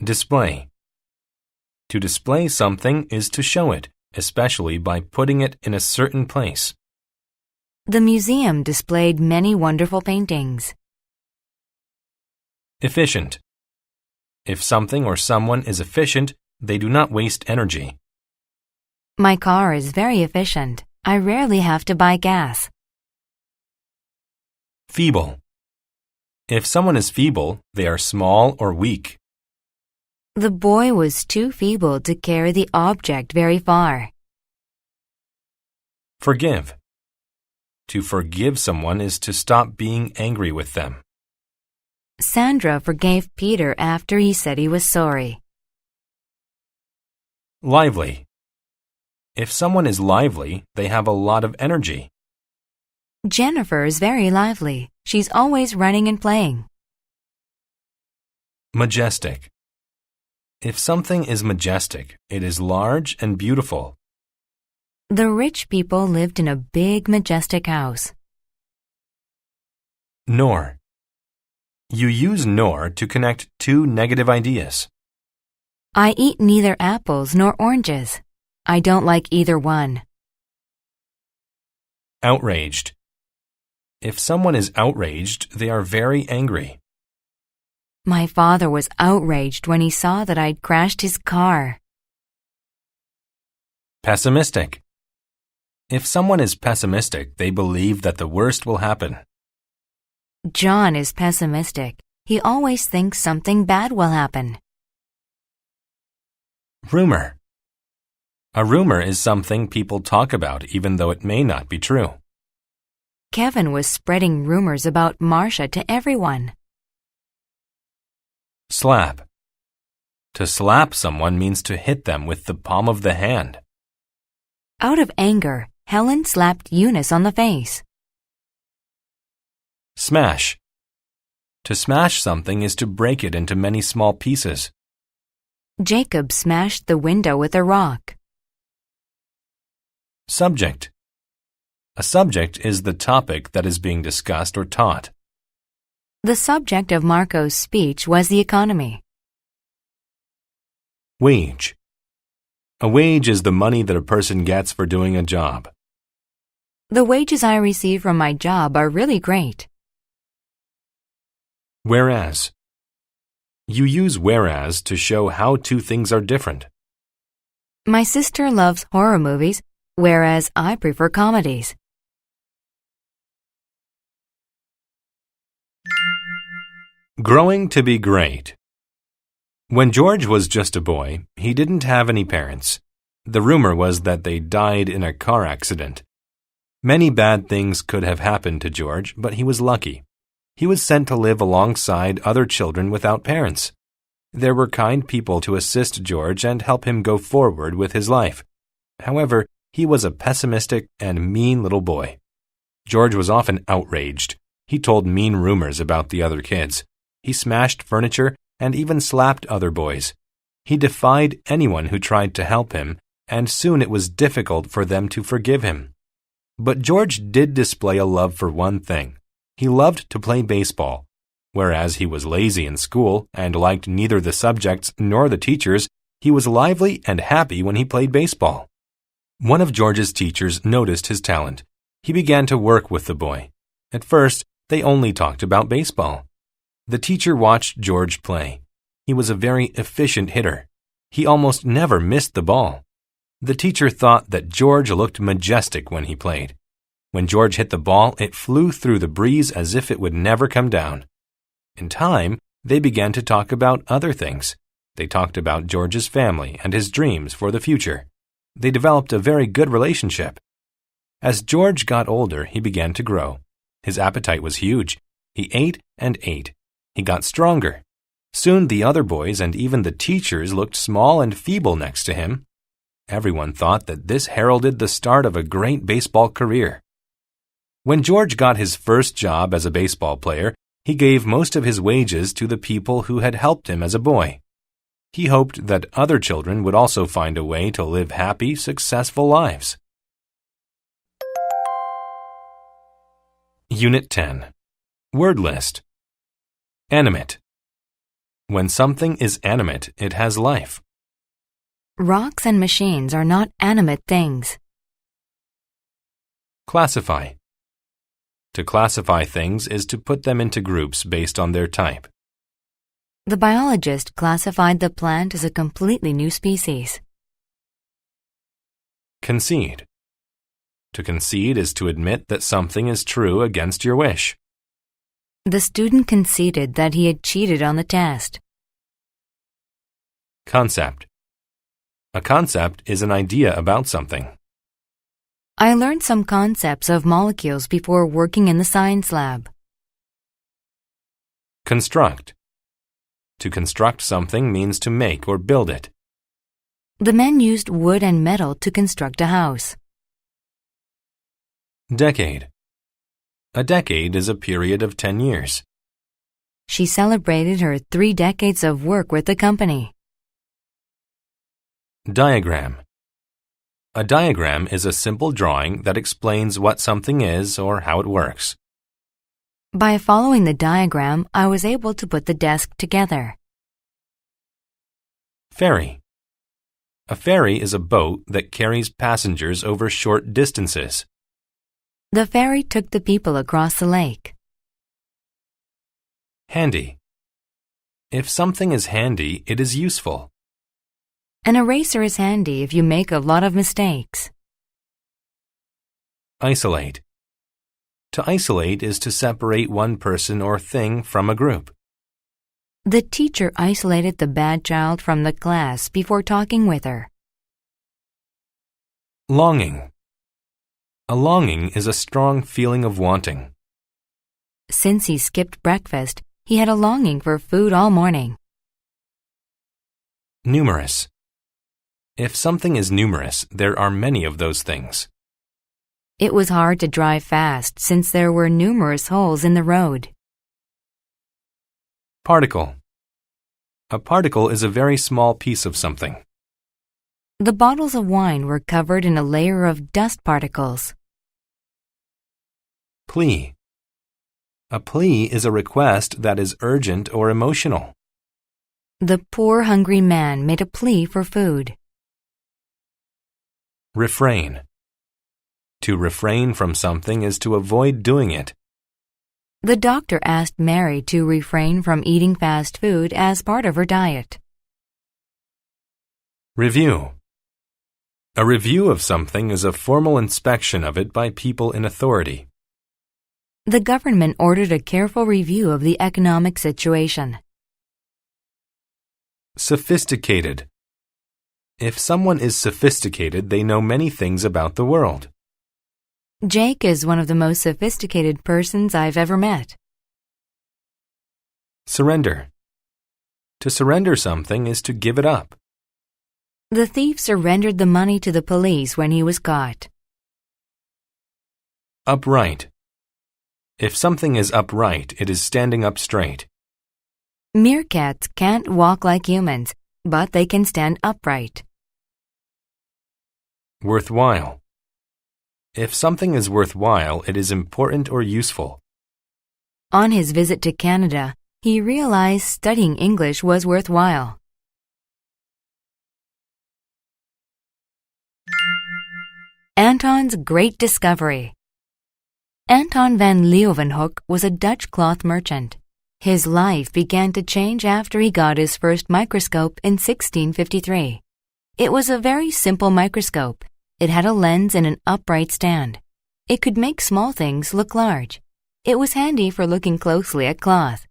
Display. To display something is to show it, especially by putting it in a certain place. The museum displayed many wonderful paintings. Efficient. If something or someone is efficient, they do not waste energy. My car is very efficient. I rarely have to buy gas. Feeble. If someone is feeble, they are small or weak. The boy was too feeble to carry the object very far. Forgive. To forgive someone is to stop being angry with them. Sandra forgave Peter after he said he was sorry. Lively. If someone is lively, they have a lot of energy. Jennifer is very lively. She's always running and playing. Majestic. If something is majestic, it is large and beautiful. The rich people lived in a big, majestic house. Nor. You use nor to connect two negative ideas. I eat neither apples nor oranges. I don't like either one. Outraged. If someone is outraged, they are very angry. My father was outraged when he saw that I'd crashed his car. Pessimistic. If someone is pessimistic, they believe that the worst will happen. John is pessimistic. He always thinks something bad will happen. Rumor. A rumor is something people talk about even though it may not be true. Kevin was spreading rumors about Marcia to everyone. Slap. To slap someone means to hit them with the palm of the hand. Out of anger, Helen slapped Eunice on the face. Smash. To smash something is to break it into many small pieces. Jacob smashed the window with a rock. Subject. A subject is the topic that is being discussed or taught. The subject of Marco's speech was the economy. Wage. A wage is the money that a person gets for doing a job. The wages I receive from my job are really great. Whereas. You use whereas to show how two things are different. My sister loves horror movies, whereas I prefer comedies. Growing to be great. When George was just a boy, he didn't have any parents. The rumor was that they died in a car accident. Many bad things could have happened to George, but he was lucky. He was sent to live alongside other children without parents. There were kind people to assist George and help him go forward with his life. However, he was a pessimistic and mean little boy. George was often outraged. He told mean rumors about the other kids. He smashed furniture and even slapped other boys. He defied anyone who tried to help him, and soon it was difficult for them to forgive him. But George did display a love for one thing. He loved to play baseball. Whereas he was lazy in school and liked neither the subjects nor the teachers, he was lively and happy when he played baseball. One of George's teachers noticed his talent. He began to work with the boy. At first, they only talked about baseball. The teacher watched George play. He was a very efficient hitter. He almost never missed the ball. The teacher thought that George looked majestic when he played. When George hit the ball, it flew through the breeze as if it would never come down. In time, they began to talk about other things. They talked about George's family and his dreams for the future. They developed a very good relationship. As George got older, he began to grow. His appetite was huge. He ate and ate. He got stronger. Soon the other boys and even the teachers looked small and feeble next to him. Everyone thought that this heralded the start of a great baseball career. When George got his first job as a baseball player, he gave most of his wages to the people who had helped him as a boy. He hoped that other children would also find a way to live happy, successful lives. Unit 10. Word list. Animate. When something is animate, it has life. Rocks and machines are not animate things. Classify. To classify things is to put them into groups based on their type. The biologist classified the plant as a completely new species. Concede. To concede is to admit that something is true against your wish. The student conceded that he had cheated on the test. Concept. A concept is an idea about something. I learned some concepts of molecules before working in the science lab. Construct. To construct something means to make or build it. The men used wood and metal to construct a house. Decade. A decade is a period of 10 years. She celebrated her 3 decades of work with the company. Diagram. A diagram is a simple drawing that explains what something is or how it works. By following the diagram, I was able to put the desk together. Ferry. A ferry is a boat that carries passengers over short distances. The ferry took the people across the lake. Handy. If something is handy, it is useful. An eraser is handy if you make a lot of mistakes. Isolate. To isolate is to separate one person or thing from a group. The teacher isolated the bad child from the class before talking with her. Longing. A longing is a strong feeling of wanting. Since he skipped breakfast, he had a longing for food all morning. Numerous. If something is numerous, there are many of those things. It was hard to drive fast since there were numerous holes in the road. Particle. A particle is a very small piece of something. The bottles of wine were covered in a layer of dust particles. Plea. A plea is a request that is urgent or emotional. The poor hungry man made a plea for food. Refrain. To refrain from something is to avoid doing it. The doctor asked Mary to refrain from eating fast food as part of her diet. Review. A review of something is a formal inspection of it by people in authority. The government ordered a careful review of the economic situation. Sophisticated. If someone is sophisticated, they know many things about the world. Jake is one of the most sophisticated persons I've ever met. Surrender. To surrender something is to give it up. The thief surrendered the money to the police when he was caught. Upright. If something is upright, it is standing up straight. Meerkats can't walk like humans, but they can stand upright. Worthwhile. If something is worthwhile, it is important or useful. On his visit to Canada, he realized studying English was worthwhile. Anton's Great Discovery. Anton van Leeuwenhoek was a Dutch cloth merchant. His life began to change after he got his first microscope in 1653. It was a very simple microscope. It had a lens and an upright stand. It could make small things look large. It was handy for looking closely at cloth.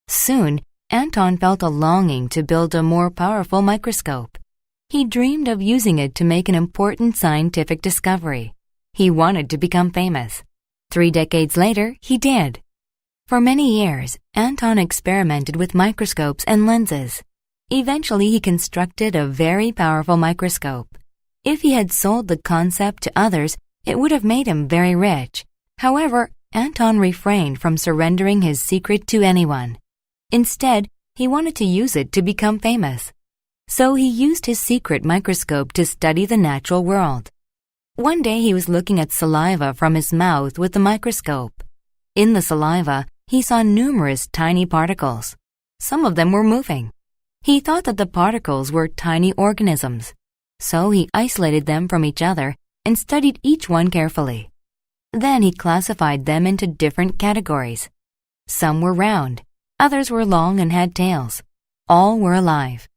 Soon, Anton felt a longing to build a more powerful microscope. He dreamed of using it to make an important scientific discovery. He wanted to become famous. 3 decades later, he did. For many years, Anton experimented with microscopes and lenses. Eventually, he constructed a very powerful microscope. If he had sold the concept to others, it would have made him very rich. However, Anton refrained from surrendering his secret to anyone. Instead, he wanted to use it to become famous. So he used his secret microscope to study the natural world. One day he was looking at saliva from his mouth with the microscope. In the saliva, he saw numerous tiny particles. Some of them were moving. He thought that the particles were tiny organisms. So he isolated them from each other and studied each one carefully. Then he classified them into different categories. Some were round, others were long and had tails. all were alive.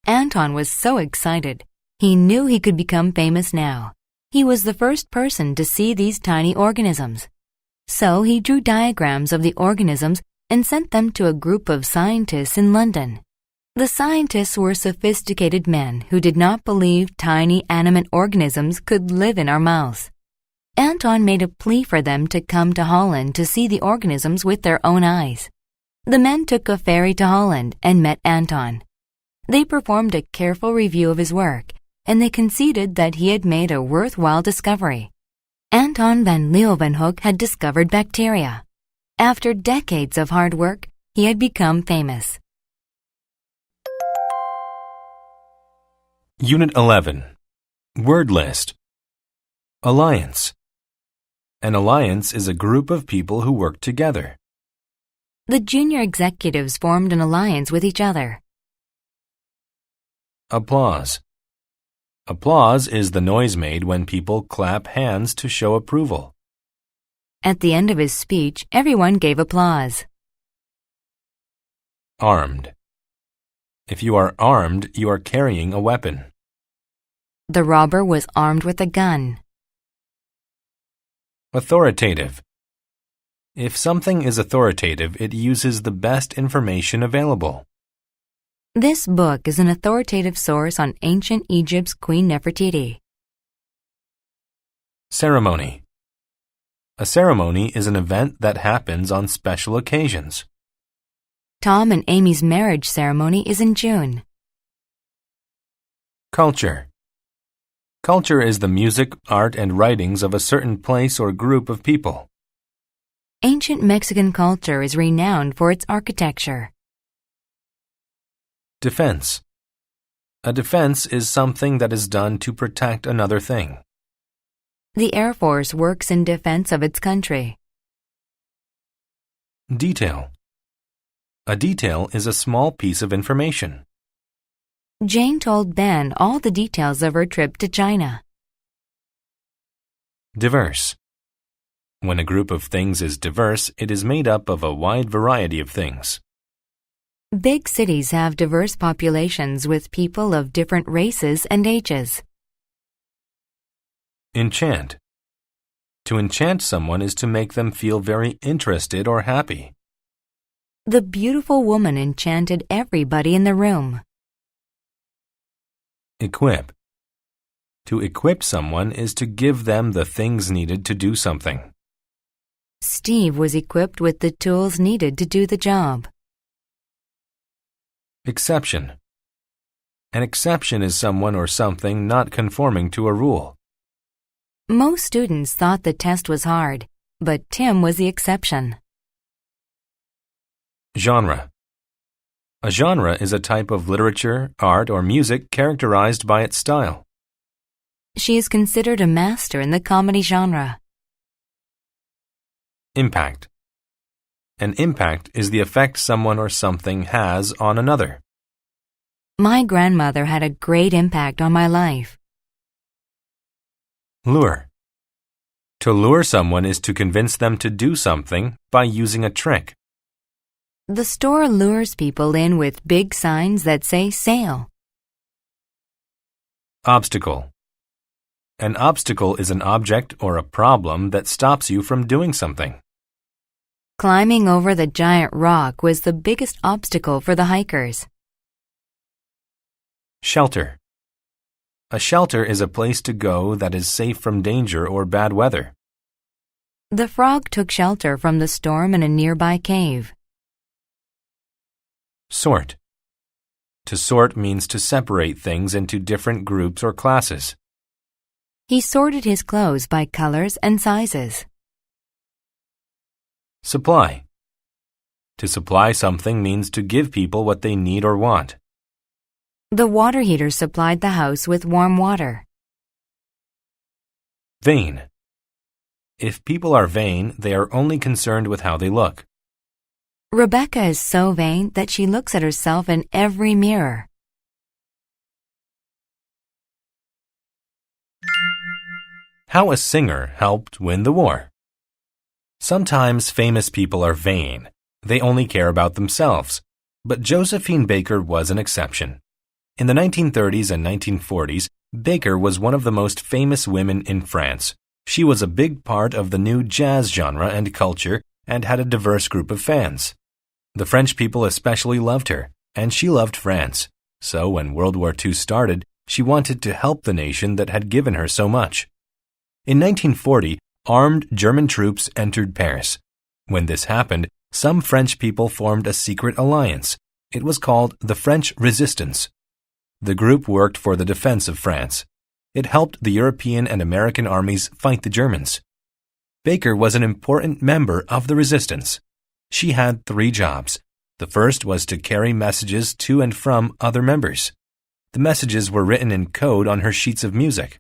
Anton was so excited. He knew he could become famous now. He was the first person to see these tiny organisms. So he drew diagrams of the organisms and sent them to a group of scientists in London. The scientists were sophisticated men who did not believe tiny animate organisms could live in our mouths. Anton made a plea for them to come to Holland to see the organisms with their own eyes. The men took a ferry to Holland and met Anton. They performed a careful review of his work, and they conceded that he had made a worthwhile discovery. Anton van Leeuwenhoek had discovered bacteria. After decades of hard work, he had become famous. Unit 11. Word list. Alliance. An alliance is a group of people who work together. The junior executives formed an alliance with each other. Applause. Applause is the noise made when people clap hands to show approval. At the end of his speech, everyone gave applause. Armed. If you are armed, you are carrying a weapon. The robber was armed with a gun. Authoritative. If something is authoritative, it uses the best information available. This book is an authoritative source on ancient Egypt's Queen Nefertiti. Ceremony. A ceremony is an event that happens on special occasions. Tom and Amy's marriage ceremony is in June. Culture. Culture is the music, art, and writings of a certain place or group of people. Ancient Mexican culture is renowned for its architecture. Defense. A defense is something that is done to protect another thing. The Air Force works in defense of its country. Detail. A detail is a small piece of information. Jane told Ben all the details of her trip to China. Diverse. When a group of things is diverse, it is made up of a wide variety of things. Big cities have diverse populations with people of different races and ages. Enchant. To enchant someone is to make them feel very interested or happy. The beautiful woman enchanted everybody in the room. Equip. To equip someone is to give them the things needed to do something. Steve was equipped with the tools needed to do the job. Exception. An exception is someone or something not conforming to a rule. Most students thought the test was hard, but Tim was the exception. Genre. A genre is a type of literature, art, or music characterized by its style. She is considered a master in the comedy genre. Impact. An impact is the effect someone or something has on another. My grandmother had a great impact on my life. Lure. To lure someone is to convince them to do something by using a trick. The store lures people in with big signs that say sale. Obstacle. An obstacle is an object or a problem that stops you from doing something. Climbing over the giant rock was the biggest obstacle for the hikers. Shelter. A shelter is a place to go that is safe from danger or bad weather. The frog took shelter from the storm in a nearby cave. Sort. To sort means to separate things into different groups or classes. He sorted his clothes by colors and sizes. Supply. To supply something means to give people what they need or want. The water heater supplied the house with warm water. Vain. If people are vain, they are only concerned with how they look. Rebecca is so vain that she looks at herself in every mirror. How a singer helped win the war. Sometimes famous people are vain. They only care about themselves. But Josephine Baker was an exception. In the 1930s and 1940s, Baker was one of the most famous women in France. She was a big part of the new jazz genre and culture and had a diverse group of fans. The French people especially loved her, and she loved France. So when World War II started, she wanted to help the nation that had given her so much. In 1940, armed German troops entered Paris. When this happened, some French people formed a secret alliance. It was called the French Resistance. The group worked for the defense of France. It helped the European and American armies fight the Germans. Baker was an important member of the resistance. She had 3 jobs. The first was to carry messages to and from other members. The messages were written in code on her sheets of music.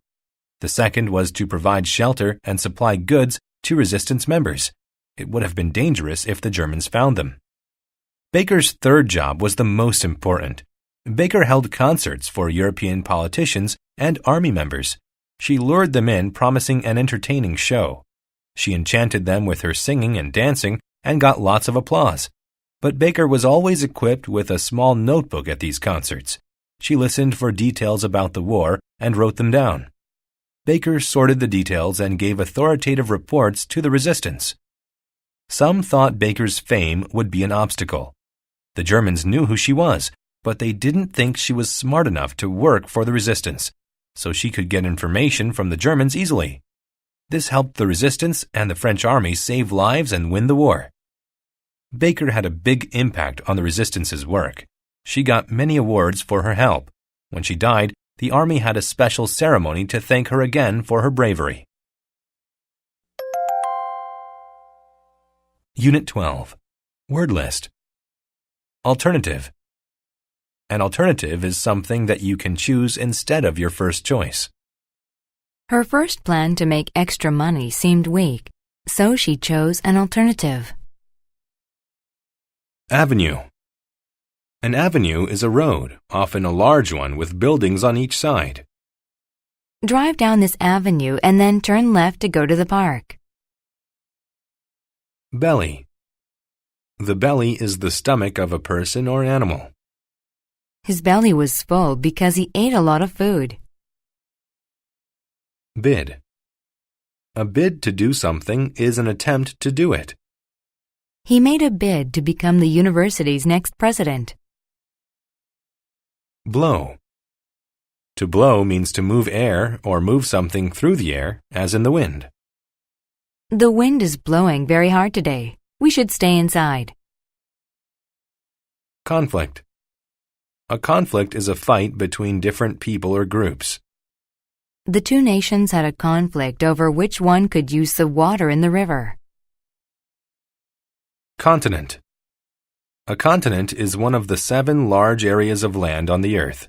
The second was to provide shelter and supply goods to resistance members. It would have been dangerous if the Germans found them. Baker's third job was the most important. Baker held concerts for European politicians and army members. She lured them in, promising an entertaining show. She enchanted them with her singing and dancing and got lots of applause. But Baker was always equipped with a small notebook at these concerts. She listened for details about the war and wrote them down. Baker sorted the details and gave authoritative reports to the resistance. Some thought Baker's fame would be an obstacle. The Germans knew who she was, but they didn't think she was smart enough to work for the resistance, so she could get information from the Germans easily. This helped the resistance and the French army save lives and win the war. Baker had a big impact on the resistance's work. She got many awards for her help. When she died, the army had a special ceremony to thank her again for her bravery. Unit 12. Word list. Alternative. An alternative is something that you can choose instead of your first choice. Her first plan to make extra money seemed weak, so she chose an alternative. Avenue. An avenue is a road, often a large one with buildings on each side. Drive down this avenue and then turn left to go to the park. Belly. The belly is the stomach of a person or animal. His belly was full because he ate a lot of food. Bid. A bid to do something is an attempt to do it. He made a bid to become the university's next president. Blow. To blow means to move air or move something through the air, as in the wind. The wind is blowing very hard today. We should stay inside. Conflict. A conflict is a fight between different people or groups. The 2 nations had a conflict over which one could use the water in the river. Continent. A continent is one of the 7 large areas of land on the earth.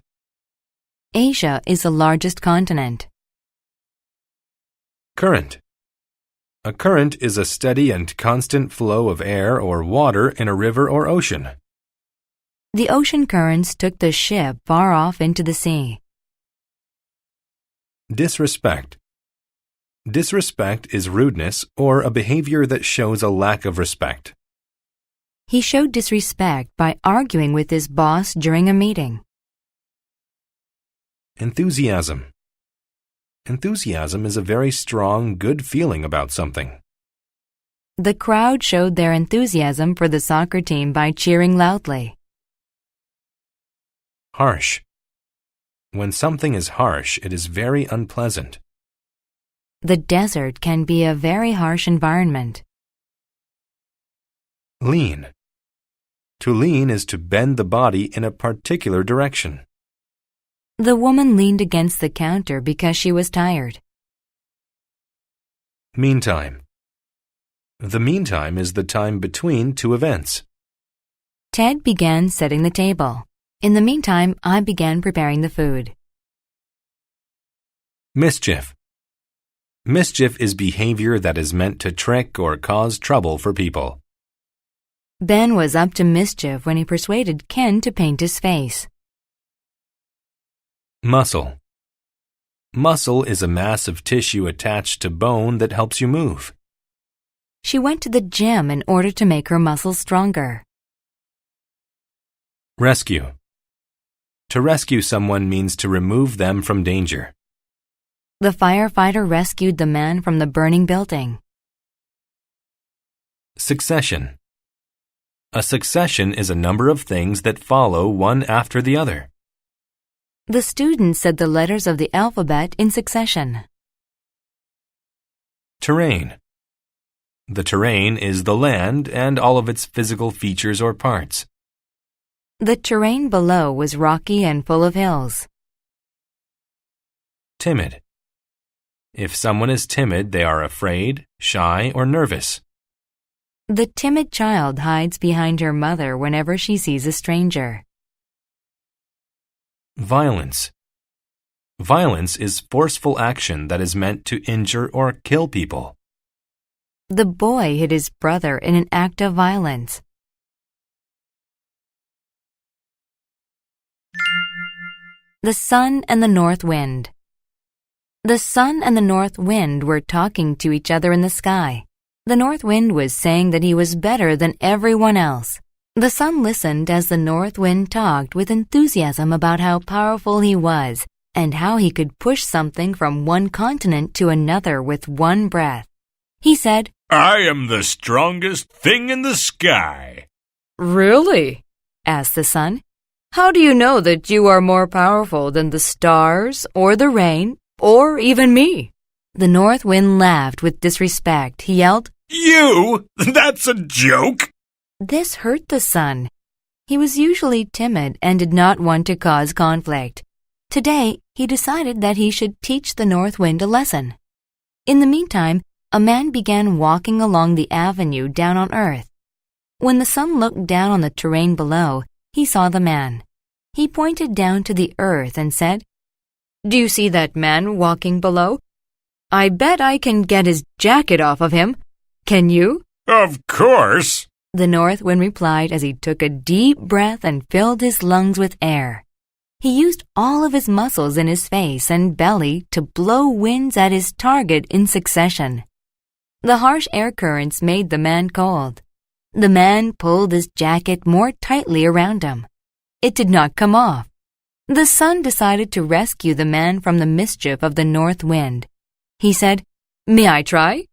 Asia is the largest continent. Current. A current is a steady and constant flow of air or water in a river or ocean. The ocean currents took the ship far off into the sea. Disrespect. Disrespect is rudeness or a behavior that shows a lack of respect. He showed disrespect by arguing with his boss during a meeting. Enthusiasm. Enthusiasm is a very strong, good feeling about something. The crowd showed their enthusiasm for the soccer team by cheering loudly. Harsh. When something is harsh, it is very unpleasant. The desert can be a very harsh environment. Lean. To lean is to bend the body in a particular direction. The woman leaned against the counter because she was tired. Meantime. The meantime is the time between 2 events. Ted began setting the table. In the meantime, I began preparing the food. Mischief. Mischief is behavior that is meant to trick or cause trouble for people. Ben was up to mischief when he persuaded Ken to paint his face. Muscle. Muscle is a mass of tissue attached to bone that helps you move. She went to the gym in order to make her muscles stronger. Rescue. To rescue someone means to remove them from danger. The firefighter rescued the man from the burning building. Succession. A succession is a number of things that follow one after the other. The student said the letters of the alphabet in succession. Terrain. The terrain is the land and all of its physical features or parts. The terrain below was rocky and full of hills. Timid. If someone is timid, they are afraid, shy, or nervous. The timid child hides behind her mother whenever she sees a stranger. Violence. Violence is forceful action that is meant to injure or kill people. The boy hit his brother in an act of violence. The sun and the north wind. The sun and the north wind were talking to each other in the sky. The north wind was saying that he was better than everyone else. The sun listened as the north wind talked with enthusiasm about how powerful he was and how he could push something from one continent to another with one breath. He said, I am the strongest thing in the sky. Really? asked the sun. How do you know that you are more powerful than the stars or the rain or even me? The north wind laughed with disrespect. He yelled, You? That's a joke. This hurt the sun. He was usually timid and did not want to cause conflict. Today, he decided that he should teach the north wind a lesson. In the meantime, a man began walking along the avenue down on earth. When the sun looked down on the terrain below, he saw the man. He pointed down to the earth and said, Do you see that man walking below? I bet I can get his jacket off of him. Can you? Of course. The north wind replied as he took a deep breath and filled his lungs with air. He used all of his muscles in his face and belly to blow winds at his target in succession. The harsh air currents made the man cold. The man pulled his jacket more tightly around him. It did not come off. The sun decided to rescue the man from the mischief of the north wind. He said, May I try?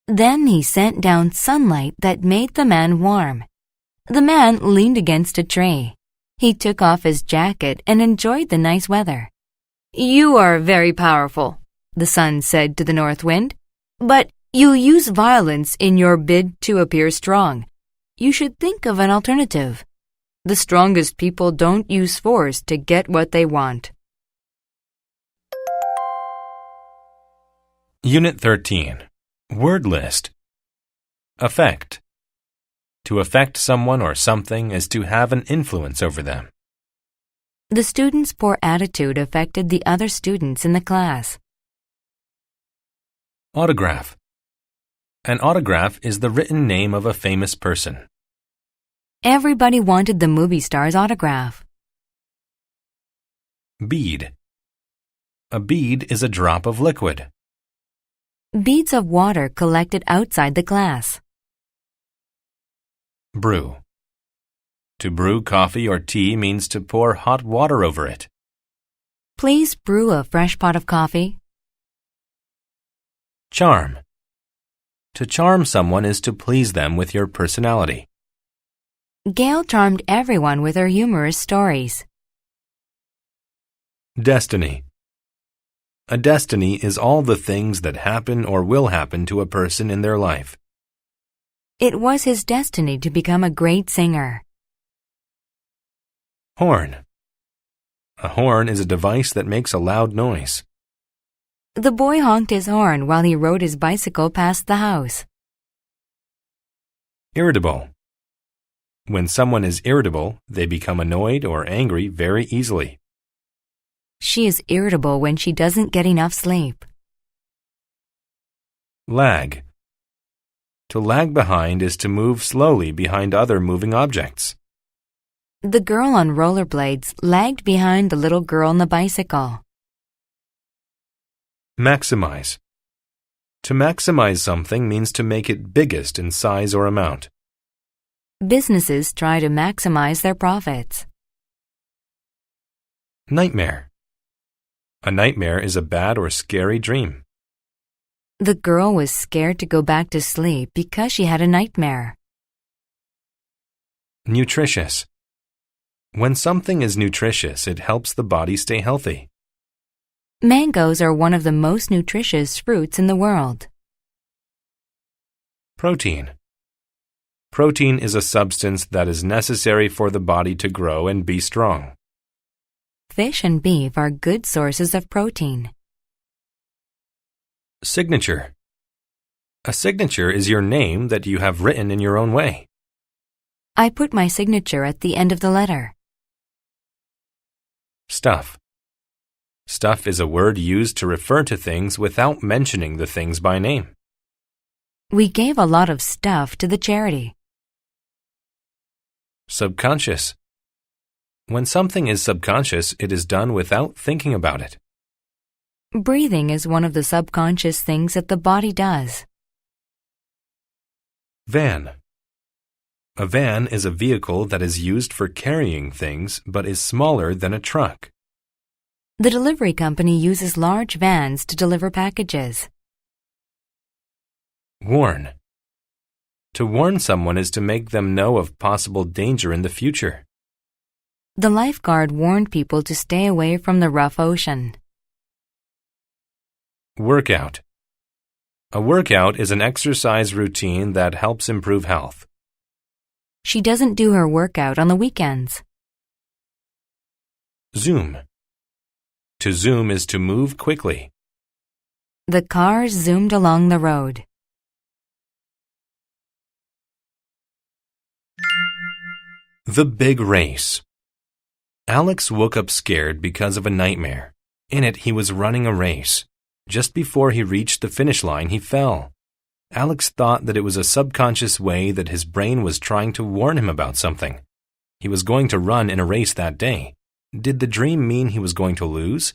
Then he sent down sunlight that made the man warm. The man leaned against a tree. He took off his jacket and enjoyed the nice weather. You are very powerful, the sun said to the north wind, but you use violence in your bid to appear strong. You should think of an alternative. The strongest people don't use force to get what they want. Unit 13. Word list. Affect. To affect someone or something is to have an influence over them. The student's poor attitude affected the other students in the class. Autograph. An autograph is the written name of a famous person. Everybody wanted the movie star's autograph. Bead. A bead is a drop of liquid. Beads of water collected outside the glass. Brew. To brew coffee or tea means to pour hot water over it. Please brew a fresh pot of coffee. Charm. To charm someone is to please them with your personality. Gail charmed everyone with her humorous stories. Destiny. A destiny is all the things that happen or will happen to a person in their life. It was his destiny to become a great singer. Horn. A horn is a device that makes a loud noise. The boy honked his horn while he rode his bicycle past the house. Irritable. When someone is irritable, they become annoyed or angry very easily. She is irritable when she doesn't get enough sleep. Lag. To lag behind is to move slowly behind other moving objects. The girl on rollerblades lagged behind the little girl on the bicycle. Maximize. To maximize something means to make it biggest in size or amount. Businesses try to maximize their profits. Nightmare. A nightmare is a bad or scary dream. The girl was scared to go back to sleep because she had a nightmare. Nutritious. When something is nutritious, it helps the body stay healthy. Mangoes are one of the most nutritious fruits in the world. Protein. Protein is a substance that is necessary for the body to grow and be strong. Fish and beef are good sources of protein. Signature. A signature is your name that you have written in your own way. I put my signature at the end of the letter. Stuff. Stuff is a word used to refer to things without mentioning the things by name. We gave a lot of stuff to the charity. Subconscious. When something is subconscious, it is done without thinking about it. Breathing is one of the subconscious things that the body does. Van. A van is a vehicle that is used for carrying things but is smaller than a truck. The delivery company uses large vans to deliver packages. Warn. To warn someone is to make them know of possible danger in the future. The lifeguard warned people to stay away from the rough ocean. Workout. A workout is an exercise routine that helps improve health. She doesn't do her workout on the weekends. Zoom. To zoom is to move quickly. The cars zoomed along the road. The big race. Alex woke up scared because of a nightmare. In it, he was running a race. Just before he reached the finish line, he fell. Alex thought that it was a subconscious way that his brain was trying to warn him about something. He was going to run in a race that day. Did the dream mean he was going to lose?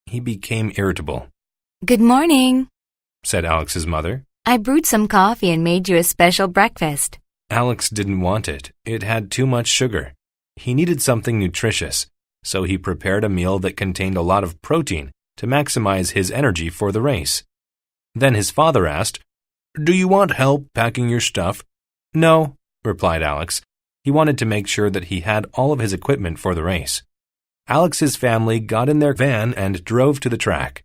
He became irritable. Good morning, said Alex's mother. I brewed some coffee and made you a special breakfast. Alex didn't want it. It had too much sugar. He needed something nutritious, so he prepared a meal that contained a lot of protein to maximize his energy for the race. Then his father asked, "Do you want help packing your stuff?" "No," replied Alex. He wanted to make sure that he had all of his equipment for the race. Alex's family got in their van and drove to the track.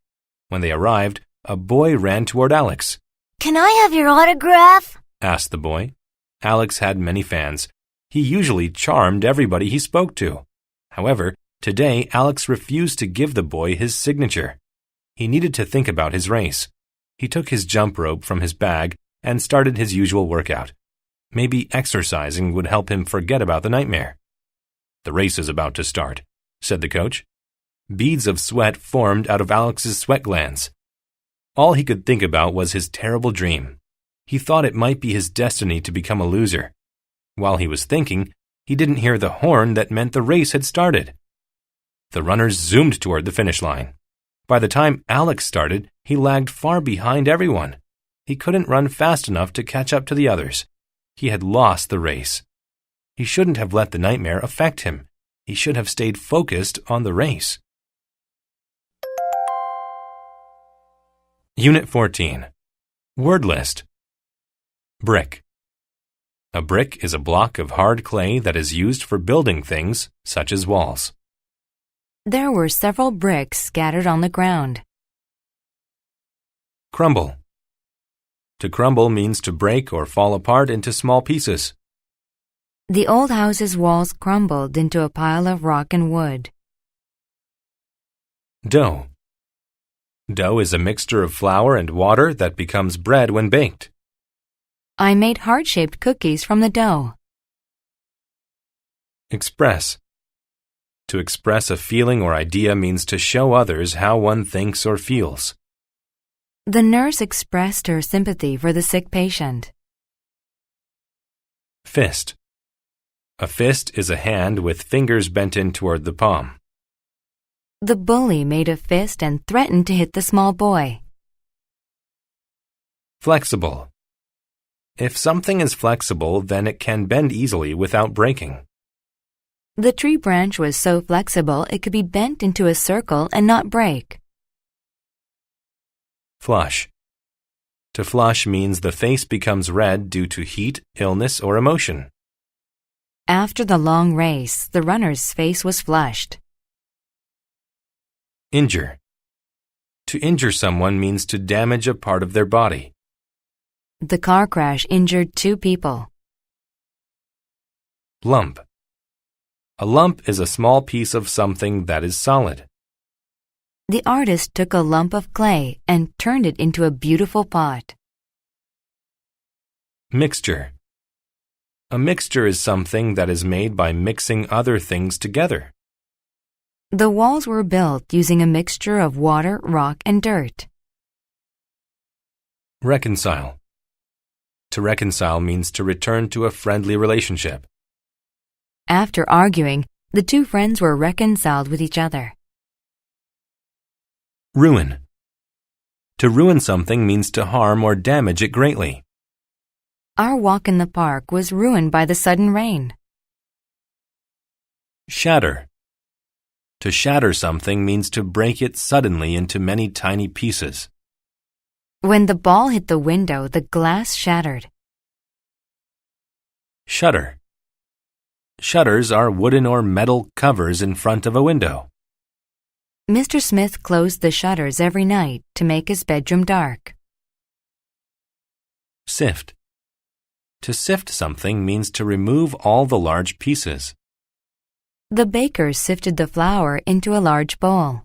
When they arrived, a boy ran toward Alex. Can I have your autograph? Asked the boy. Alex had many fans. He usually charmed everybody he spoke to. However, today Alex refused to give the boy his signature. He needed to think about his race. He took his jump rope from his bag and started his usual workout. Maybe exercising would help him forget about the nightmare. "The race is about to start," said the coach. Beads of sweat formed out of Alex's sweat glands. All he could think about was his terrible dream. He thought it might be his destiny to become a loser. While he was thinking, he didn't hear the horn that meant the race had started. The runners zoomed toward the finish line. By the time Alex started, he lagged far behind everyone. He couldn't run fast enough to catch up to the others. He had lost the race. He shouldn't have let the nightmare affect him. He should have stayed focused on the race. Unit 14. Word list. Brick. A brick is a block of hard clay that is used for building things, such as walls. There were several bricks scattered on the ground. Crumble. To crumble means to break or fall apart into small pieces. The old house's walls crumbled into a pile of rock and wood. Dough. Dough is a mixture of flour and water that becomes bread when baked. I made heart-shaped cookies from the dough. Express. To express a feeling or idea means to show others how one thinks or feels. The nurse expressed her sympathy for the sick patient. Fist. A fist is a hand with fingers bent in toward the palm. The bully made a fist and threatened to hit the small boy. Flexible. If something is flexible, then it can bend easily without breaking. The tree branch was so flexible it could be bent into a circle and not break. Flush. To flush means the face becomes red due to heat, illness, or emotion. After the long race, the runner's face was flushed. Injure. To injure someone means to damage a part of their body. The car crash injured 2 people. Lump. A lump is a small piece of something that is solid. The artist took a lump of clay and turned it into a beautiful pot. Mixture. A mixture is something that is made by mixing other things together. The walls were built using a mixture of water, rock, and dirt. Reconcile. To reconcile means to return to a friendly relationship. After arguing, the 2 friends were reconciled with each other. Ruin. To ruin something means to harm or damage it greatly. Our walk in the park was ruined by the sudden rain. Shatter. To shatter something means to break it suddenly into many tiny pieces. When the ball hit the window, the glass shattered. Shutter. Shutters are wooden or metal covers in front of a window. Mr. Smith closed the shutters every night to make his bedroom dark. Sift. To sift something means to remove all the large pieces. The baker sifted the flour into a large bowl.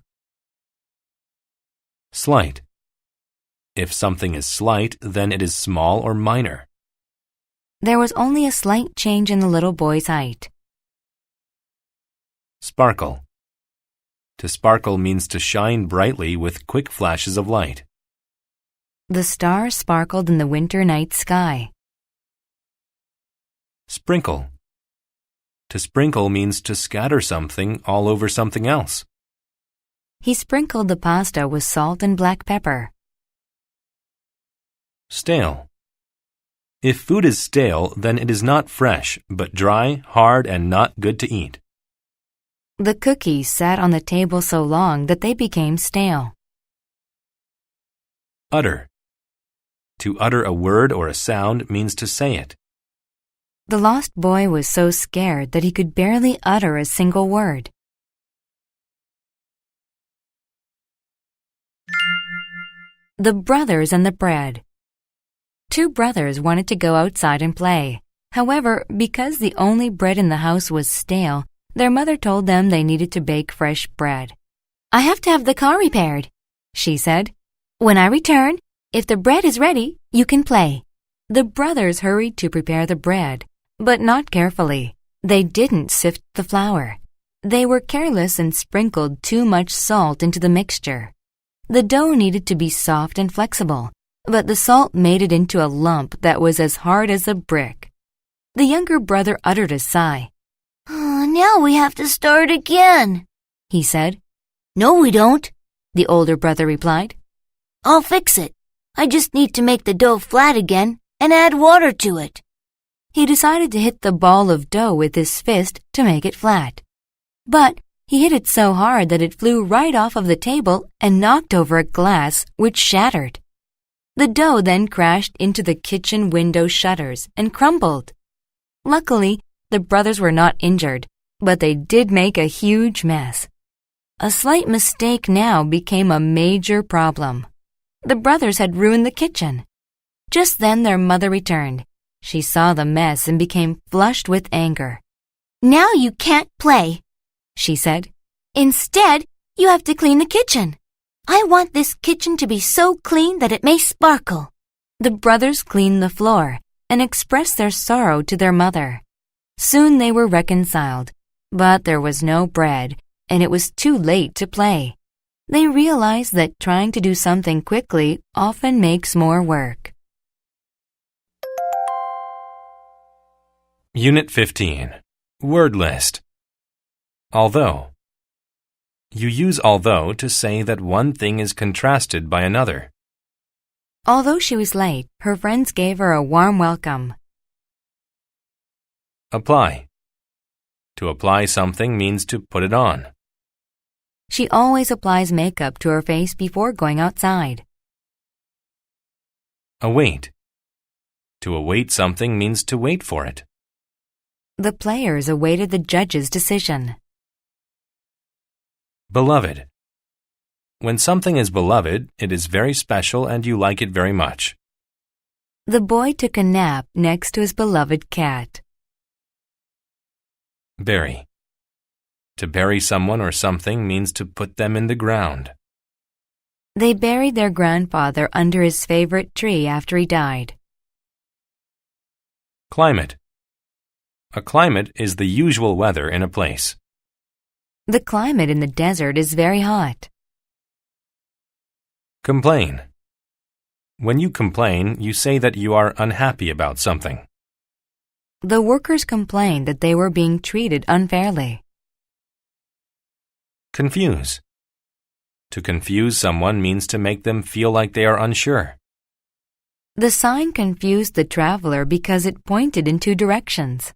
Slight. If something is slight, then it is small or minor. There was only a slight change in the little boy's height. Sparkle. To sparkle means to shine brightly with quick flashes of light. The stars sparkled in the winter night sky. Sprinkle. To sprinkle means to scatter something all over something else. He sprinkled the pasta with salt and black pepper. Stale. If food is stale, then it is not fresh, but dry, hard, and not good to eat. The cookies sat on the table so long that they became stale. Utter. To utter a word or a sound means to say it. The lost boy was so scared that he could barely utter a single word. The brothers and the bread. 2 brothers wanted to go outside and play. However, because the only bread in the house was stale, their mother told them they needed to bake fresh bread. "I have to have the car repaired," she said. "When I return, if the bread is ready, you can play." The brothers hurried to prepare the bread, but not carefully. They didn't sift the flour. They were careless and sprinkled too much salt into the mixture. The dough needed to be soft and flexible, but the salt made it into a lump that was as hard as a brick. The younger brother uttered a sigh. "Oh, now we have to start again," He said. "No, we don't," The older brother replied. "I'll fix it. I just need to make the dough flat again and add water to it." He decided to hit the ball of dough with his fist to make it flat. But he hit it so hard that it flew right off of the table and knocked over a glass, which shattered. The dough then crashed into the kitchen window shutters and crumbled. Luckily, the brothers were not injured, but they did make a huge mess. A slight mistake now became a major problem. The brothers had ruined the kitchen. Just then their mother returned. She saw the mess and became flushed with anger. "Now you can't play," she said. "Instead, you have to clean the kitchen. I want this kitchen to be so clean that it may sparkle." The brothers cleaned the floor and expressed their sorrow to their mother. Soon they were reconciled, but there was no bread, and it was too late to play. They realized that trying to do something quickly often makes more work. Unit 15. Word list. Although. You use although to say that one thing is contrasted by another. Although she was late, her friends gave her a warm welcome. Apply. To apply something means to put it on. She always applies makeup to her face before going outside. Await. To await something means to wait for it. The players awaited the judge's decision. Beloved. When something is beloved, it is very special and you like it very much. The boy took a nap next to his beloved cat. Bury. To bury someone or something means to put them in the ground. They buried their grandfather under his favorite tree after he died. Climate. A climate is the usual weather in a place. The climate in the desert is very hot. Complain. When you complain, you say that you are unhappy about something. The workers complained that they were being treated unfairly. Confuse. To confuse someone means to make them feel like they are unsure. The sign confused the traveler because it pointed in two directions.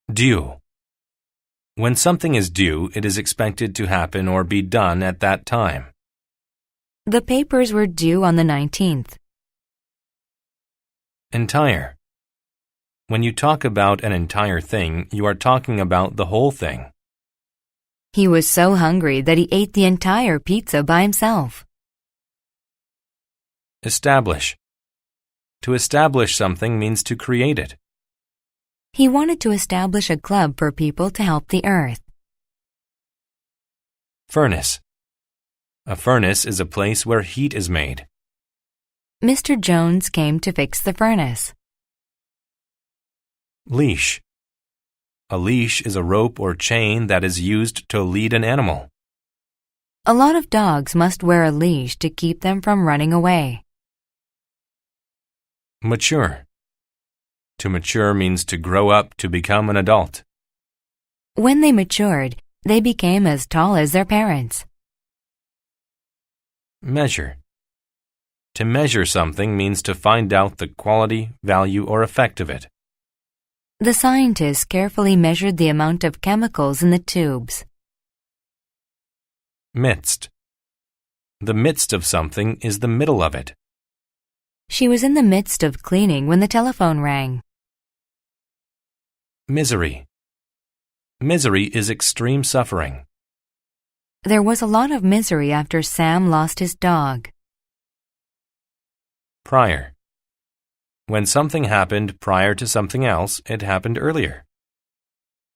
Due. When something is due, it is expected to happen or be done at that time. The papers were due on the 19th. Entire. When you talk about an entire thing, you are talking about the whole thing. He was so hungry that he ate the entire pizza by himself. Establish. To establish something means to create it. He wanted to establish a club for people to help the earth. Furnace. A furnace is a place where heat is made. Mr. Jones came to fix the furnace. Leash. A leash is a rope or chain that is used to lead an animal. A lot of dogs must wear a leash to keep them from running away. Mature. To mature means to grow up to become an adult. When they matured, they became as tall as their parents. Measure. To measure something means to find out the quality, value, or effect of it. The scientists carefully measured the amount of chemicals in the tubes. Midst. The midst of something is the middle of it. She was in the midst of cleaning when the telephone rang. Misery. Misery is extreme suffering. There was a lot of misery after Sam lost his dog. Prior. When something happened prior to something else, it happened earlier.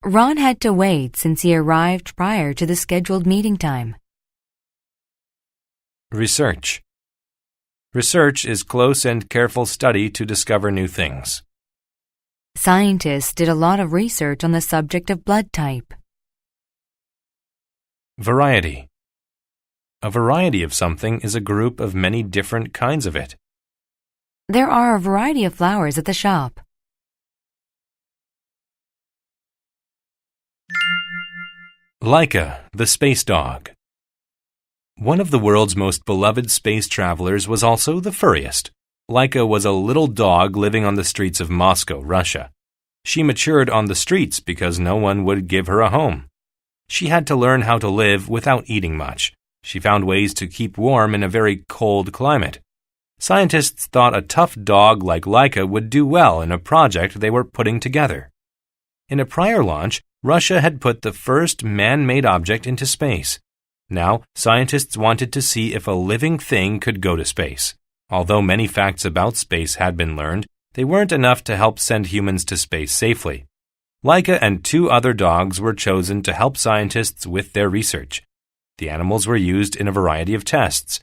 Ron had to wait since he arrived prior to the scheduled meeting time. Research. Research is close and careful study to discover new things. Scientists did a lot of research on the subject of blood type. Variety. A variety of something is a group of many different kinds of it. There are a variety of flowers at the shop. Laika, the space dog. One of the world's most beloved space travelers was also the furriest. Laika was a little dog living on the streets of Moscow, Russia. She matured on the streets because no one would give her a home. She had to learn how to live without eating much. She found ways to keep warm in a very cold climate. Scientists thought a tough dog like Laika would do well in a project they were putting together. In a prior launch, Russia had put the first man-made object into space. Now, scientists wanted to see if a living thing could go to space. Although many facts about space had been learned, they weren't enough to help send humans to space safely. Laika and 2 other dogs were chosen to help scientists with their research. The animals were used in a variety of tests.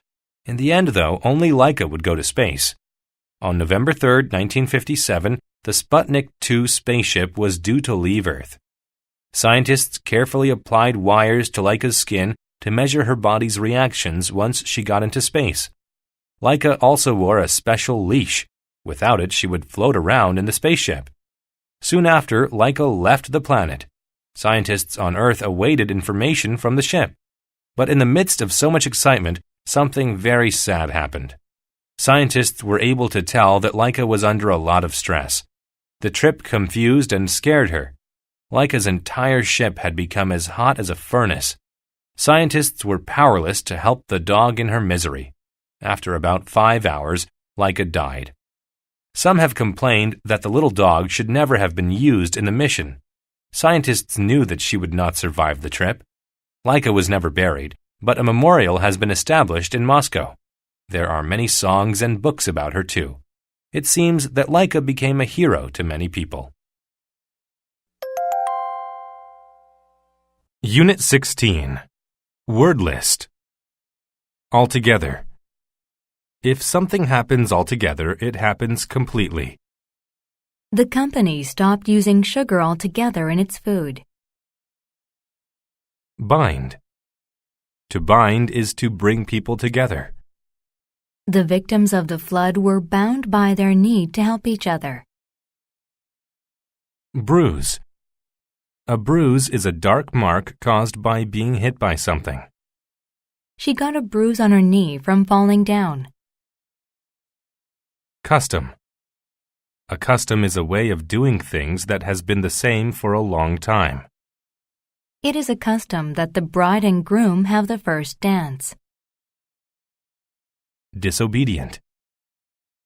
In the end, though, only Laika would go to space. On November 3, 1957, the Sputnik 2 spaceship was due to leave Earth. Scientists carefully applied wires to Laika's skin to measure her body's reactions once she got into space. Laika also wore a special leash. Without it, she would float around in the spaceship. Soon after, Laika left the planet. Scientists on Earth awaited information from the ship. But in the midst of so much excitement, something very sad happened. Scientists were able to tell that Laika was under a lot of stress. The trip confused and scared her. Laika's entire ship had become as hot as a furnace. Scientists were powerless to help the dog in her misery. After about 5 hours, Laika died. Some have complained that the little dog should never have been used in the mission. Scientists knew that she would not survive the trip. Laika was never buried, but a memorial has been established in Moscow. There are many songs and books about her too. It seems that Laika became a hero to many people. Unit 16. Word list. Altogether. If something happens altogether, it happens completely. The company stopped using sugar altogether in its food. Bind. To bind is to bring people together. The victims of the flood were bound by their need to help each other. Bruise. A bruise is a dark mark caused by being hit by something. She got a bruise on her knee from falling down. Custom. A custom is a way of doing things that has been the same for a long time. It is a custom that the bride and groom have the first dance. Disobedient.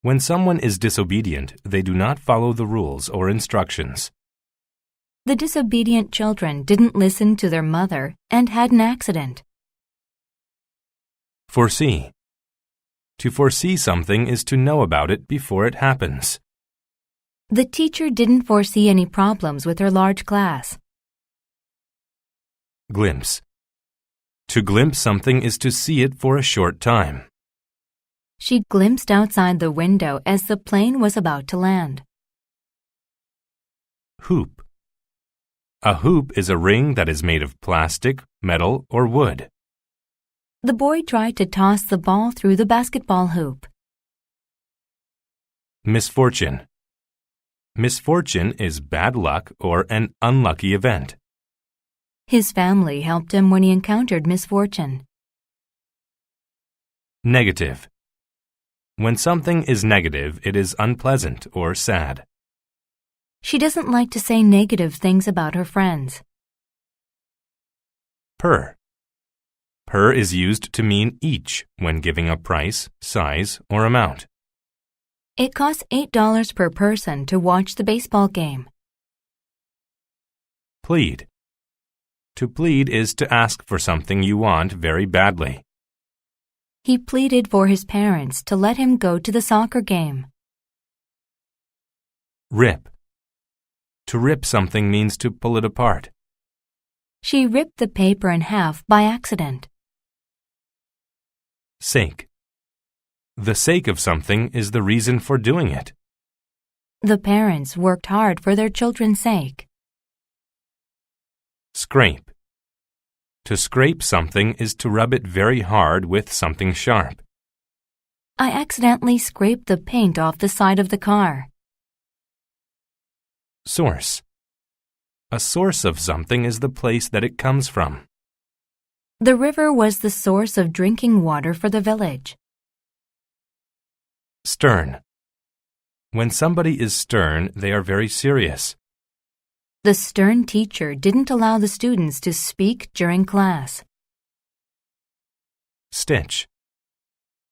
When someone is disobedient, they do not follow the rules or instructions. The disobedient children didn't listen to their mother and had an accident. Foresee. To foresee something is to know about it before it happens. The teacher didn't foresee any problems with her large class. Glimpse. To glimpse something is to see it for a short time. She glimpsed outside the window as the plane was about to land. Hoop. A hoop is a ring that is made of plastic, metal, or wood. The boy tried to toss the ball through the basketball hoop. Misfortune. Misfortune is bad luck or an unlucky event. His family helped him when he encountered misfortune. Negative. When something is negative, it is unpleasant or sad. She doesn't like to say negative things about her friends. Per. Per is used to mean each when giving a price, size, or amount. It costs $8 per person to watch the baseball game. Plead. To plead is to ask for something you want very badly. He pleaded for his parents to let him go to the soccer game. Rip. To rip something means to pull it apart. She ripped the paper in half by accident. Sake. The sake of something is the reason for doing it. The parents worked hard for their children's sake. Scrape. To scrape something is to rub it very hard with something sharp. I accidentally scraped the paint off the side of the car. Source. A source of something is the place that it comes from. The river was the source of drinking water for the village. Stern. When somebody is stern, they are very serious. The stern teacher didn't allow the students to speak during class. Stitch.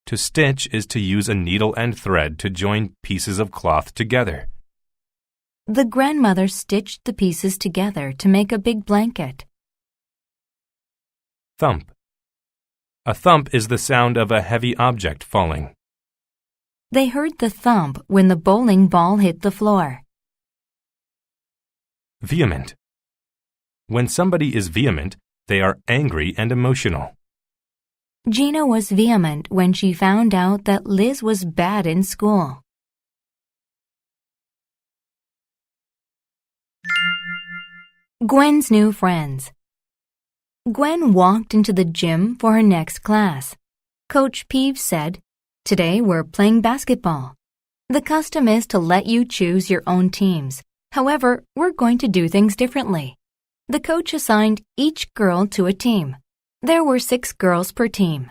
To stitch is to use a needle and thread to join pieces of cloth together. The grandmother stitched the pieces together to make a big blanket. Thump. A thump is the sound of a heavy object falling. They heard the thump when the bowling ball hit the floor. Vehement. When somebody is vehement, they are angry and emotional. Gina was vehement when she found out that Liz was bad in school. Gwen's new friends. Gwen walked into the gym for her next class. Coach Peeves said, "Today we're playing basketball. The custom is to let you choose your own teams. However, we're going to do things differently." The coach assigned each girl to a team. There were 6 girls per team.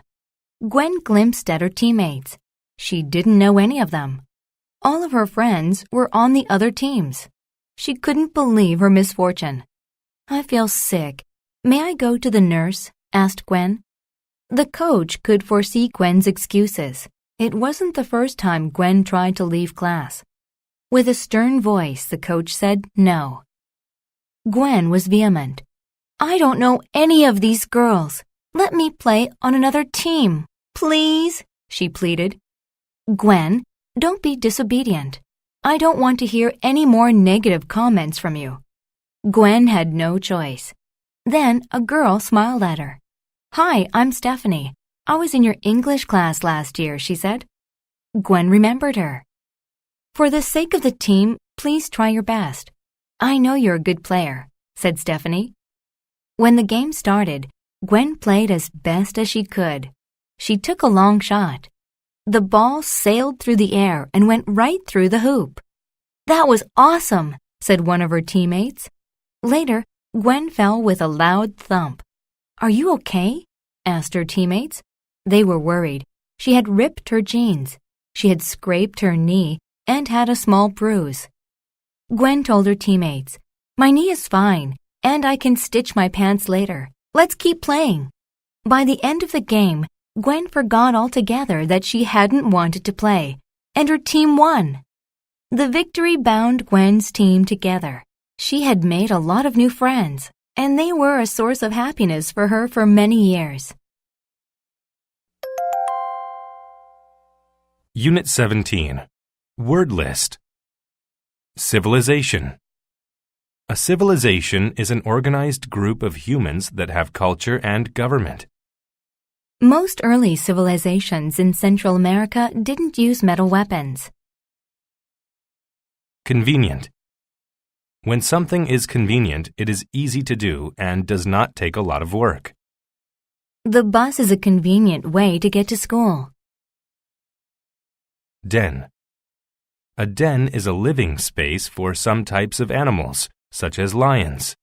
Gwen glimpsed at her teammates. She didn't know any of them. All of her friends were on the other teams. She couldn't believe her misfortune. I feel sick. May I go to the nurse? Asked Gwen. The coach could foresee Gwen's excuses. It wasn't the first time Gwen tried to leave class. With a stern voice, the coach said no. Gwen was vehement. I don't know any of these girls. Let me play on another team, please, she pleaded. Gwen, don't be disobedient. I don't want to hear any more negative comments from you. Gwen had no choice. Then a girl smiled at her. Hi, I'm Stephanie. I was in your English class last year, she said. Gwen remembered her. For the sake of the team, please try your best. I know you're a good player, said Stephanie. When the game started, Gwen played as best as she could. She took a long shot. The ball sailed through the air and went right through the hoop. That was awesome, said one of her teammates. Later, Gwen fell with a loud thump. Are you okay? Asked her teammates. They were worried. She had ripped her jeans. She had scraped her knee and had a small bruise. Gwen told her teammates, My knee is fine, and I can stitch my pants later. Let's keep playing. By the end of the game, Gwen forgot altogether that she hadn't wanted to play, and her team won. The victory bound Gwen's team together. She had made a lot of new friends, and they were a source of happiness for her for many years. Unit 17. Word list. Civilization. A civilization is an organized group of humans that have culture and government. Most early civilizations in Central America didn't use metal weapons. Convenient. When something is convenient, it is easy to do and does not take a lot of work. The bus is a convenient way to get to school. Den. A den is a living space for some types of animals, such as lions.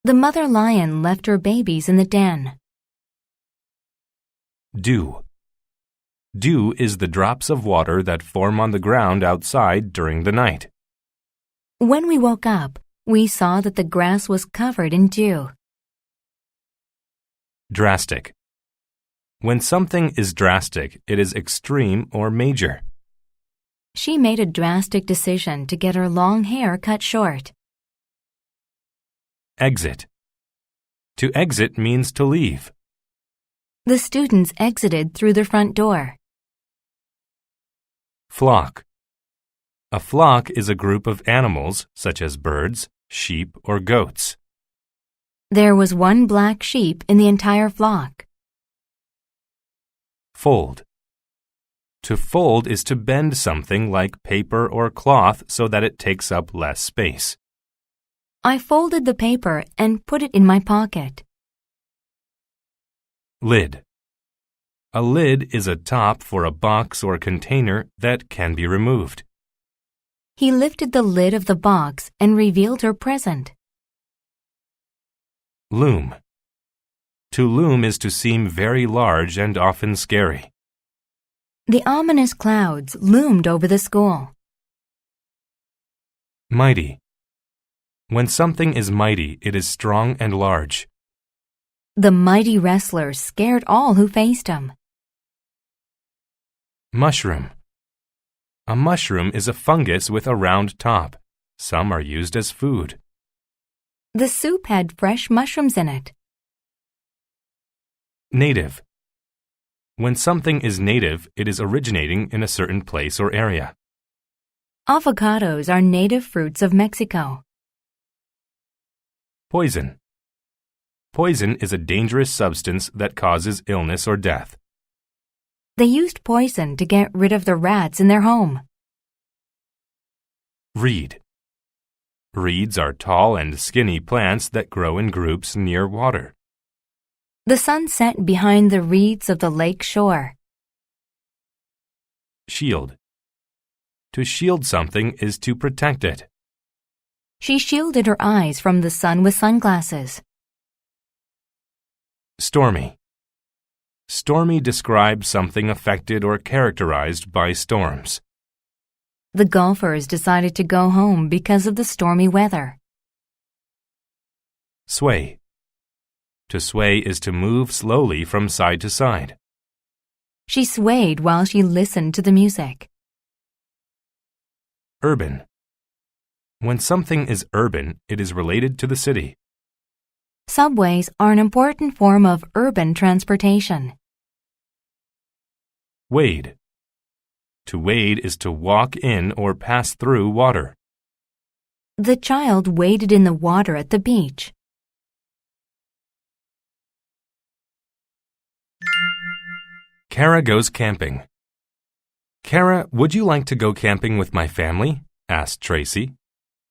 The mother lion left her babies in the den. Dew. Dew is the drops of water that form on the ground outside during the night. When we woke up, we saw that the grass was covered in dew. Drastic. When something is drastic, it is extreme or major. She made a drastic decision to get her long hair cut short. Exit. To exit means to leave. The students exited through the front door. Flock. A flock is a group of animals, such as birds, sheep, or goats. There was one black sheep in the entire flock. Fold. To fold is to bend something like paper or cloth so that it takes up less space. I folded the paper and put it in my pocket. Lid. A lid is a top for a box or container that can be removed. He lifted the lid of the box and revealed her present. Loom. To loom is to seem very large and often scary. The ominous clouds loomed over the school. Mighty. When something is mighty, it is strong and large. The mighty wrestler scared all who faced him. Mushroom. A mushroom is a fungus with a round top. Some are used as food. The soup had fresh mushrooms in it. Native. When something is native, it is originating in a certain place or area. Avocados are native fruits of Mexico. Poison. Poison is a dangerous substance that causes illness or death. They used poison to get rid of the rats in their home. Reed. Reeds are tall and skinny plants that grow in groups near water. The sun set behind the reeds of the lake shore. Shield. To shield something is to protect it. She shielded her eyes from the sun with sunglasses. Stormy. Stormy describes something affected or characterized by storms. The golfers decided to go home because of the stormy weather. Sway. To sway is to move slowly from side to side. She swayed while she listened to the music. Urban. When something is urban, it is related to the city. Subways are an important form of urban transportation. Wade. To wade is to walk in or pass through water. The child waded in the water at the beach. Kara goes camping. Kara, would you like to go camping with my family? Asked Tracy.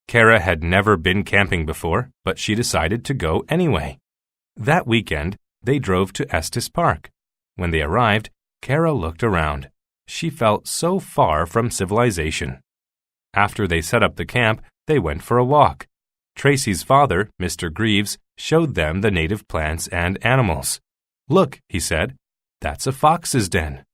Kara had never been camping before, but she decided to go anyway. That weekend, they drove to Estes Park. When they arrived, Kara looked around. She felt so far from civilization. After they set up the camp, they went for a walk. Tracy's father, Mr. Greaves, showed them the native plants and animals. Look, he said, that's a fox's den.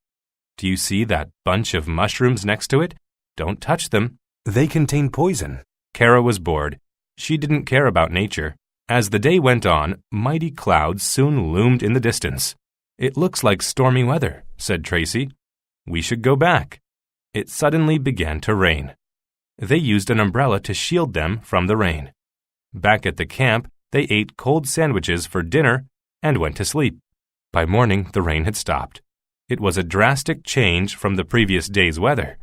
Do you see that bunch of mushrooms next to it? Don't touch them. They contain poison. Kara was bored. She didn't care about nature. As the day went on, mighty clouds soon loomed in the distance. It looks like stormy weather, said Tracy. We should go back. It suddenly began to rain. They used an umbrella to shield them from the rain. Back at the camp, they ate cold sandwiches for dinner and went to sleep. By morning, the rain had stopped. It was a drastic change from the previous day's weather.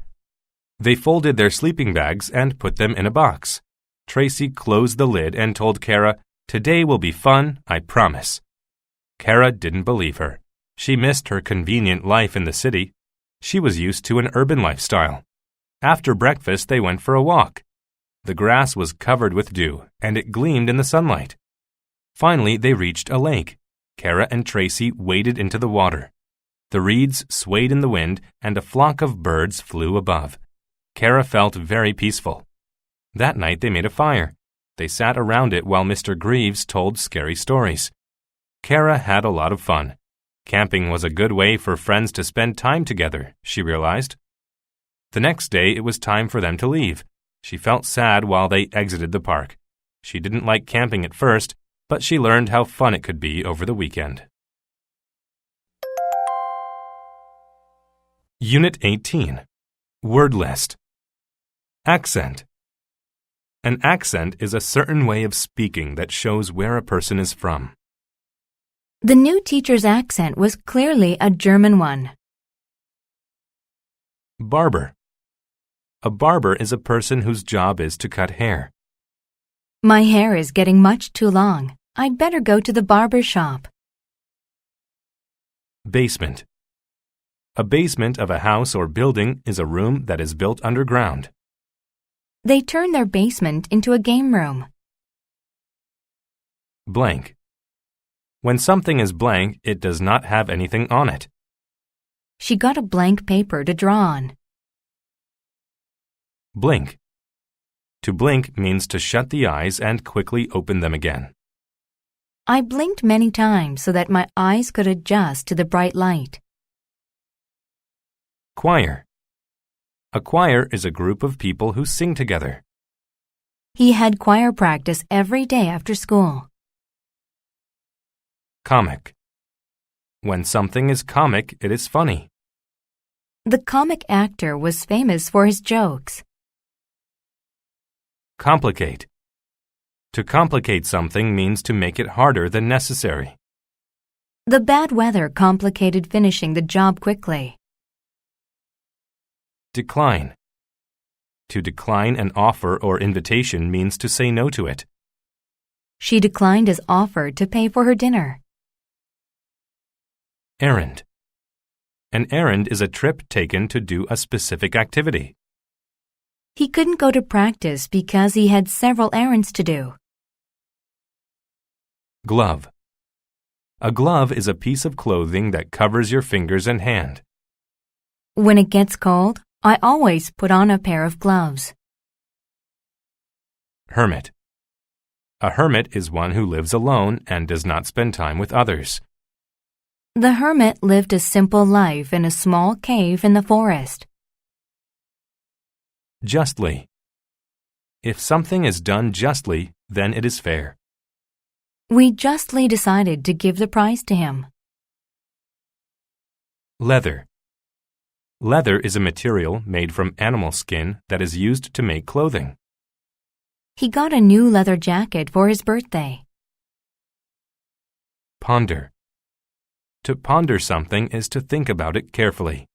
They folded their sleeping bags and put them in a box. Tracy closed the lid and told Kara, "Today will be fun, I promise." Kara didn't believe her. She missed her convenient life in the city. She was used to an urban lifestyle. After breakfast, they went for a walk. The grass was covered with dew, and it gleamed in the sunlight. Finally, they reached a lake. Kara and Tracy waded into the water. The reeds swayed in the wind, and a flock of birds flew above. Kara felt very peaceful. That night, they made a fire. They sat around it while Mr. Greaves told scary stories. Kara had a lot of fun. Camping was a good way for friends to spend time together, she realized. The next day, it was time for them to leave. She felt sad while they exited the park. She didn't like camping at first, but she learned how fun it could be over the weekend. Unit 18. Word List. Accent. An accent is a certain way of speaking that shows where a person is from. The new teacher's accent was clearly a German one. Barber. A barber is a person whose job is to cut hair. My hair is getting much too long. I'd better go to the barber shop. Basement. A basement of a house or building is a room that is built underground. They turned their basement into a game room. Blank. When something is blank, it does not have anything on it. She got a blank paper to draw on. Blink. To blink means to shut the eyes and quickly open them again. I blinked many times so that my eyes could adjust to the bright light. Choir. A choir is a group of people who sing together. He had choir practice every day after school. Comic. When something is comic, it is funny. The comic actor was famous for his jokes. Complicate. To complicate something means to make it harder than necessary. The bad weather complicated finishing the job quickly. Decline. To decline an offer or invitation means to say no to it. She declined his offer to pay for her dinner. Errand. An errand is a trip taken to do a specific activity. He couldn't go to practice because he had several errands to do. Glove. A glove is a piece of clothing that covers your fingers and hand. When it gets cold, I always put on a pair of gloves. Hermit. A hermit is one who lives alone and does not spend time with others. The hermit lived a simple life in a small cave in the forest. Justly. If something is done justly, then it is fair. We justly decided to give the prize to him. Leather. Leather is a material made from animal skin that is used to make clothing. He got a new leather jacket for his birthday. Ponder. To ponder something is to think about it carefully.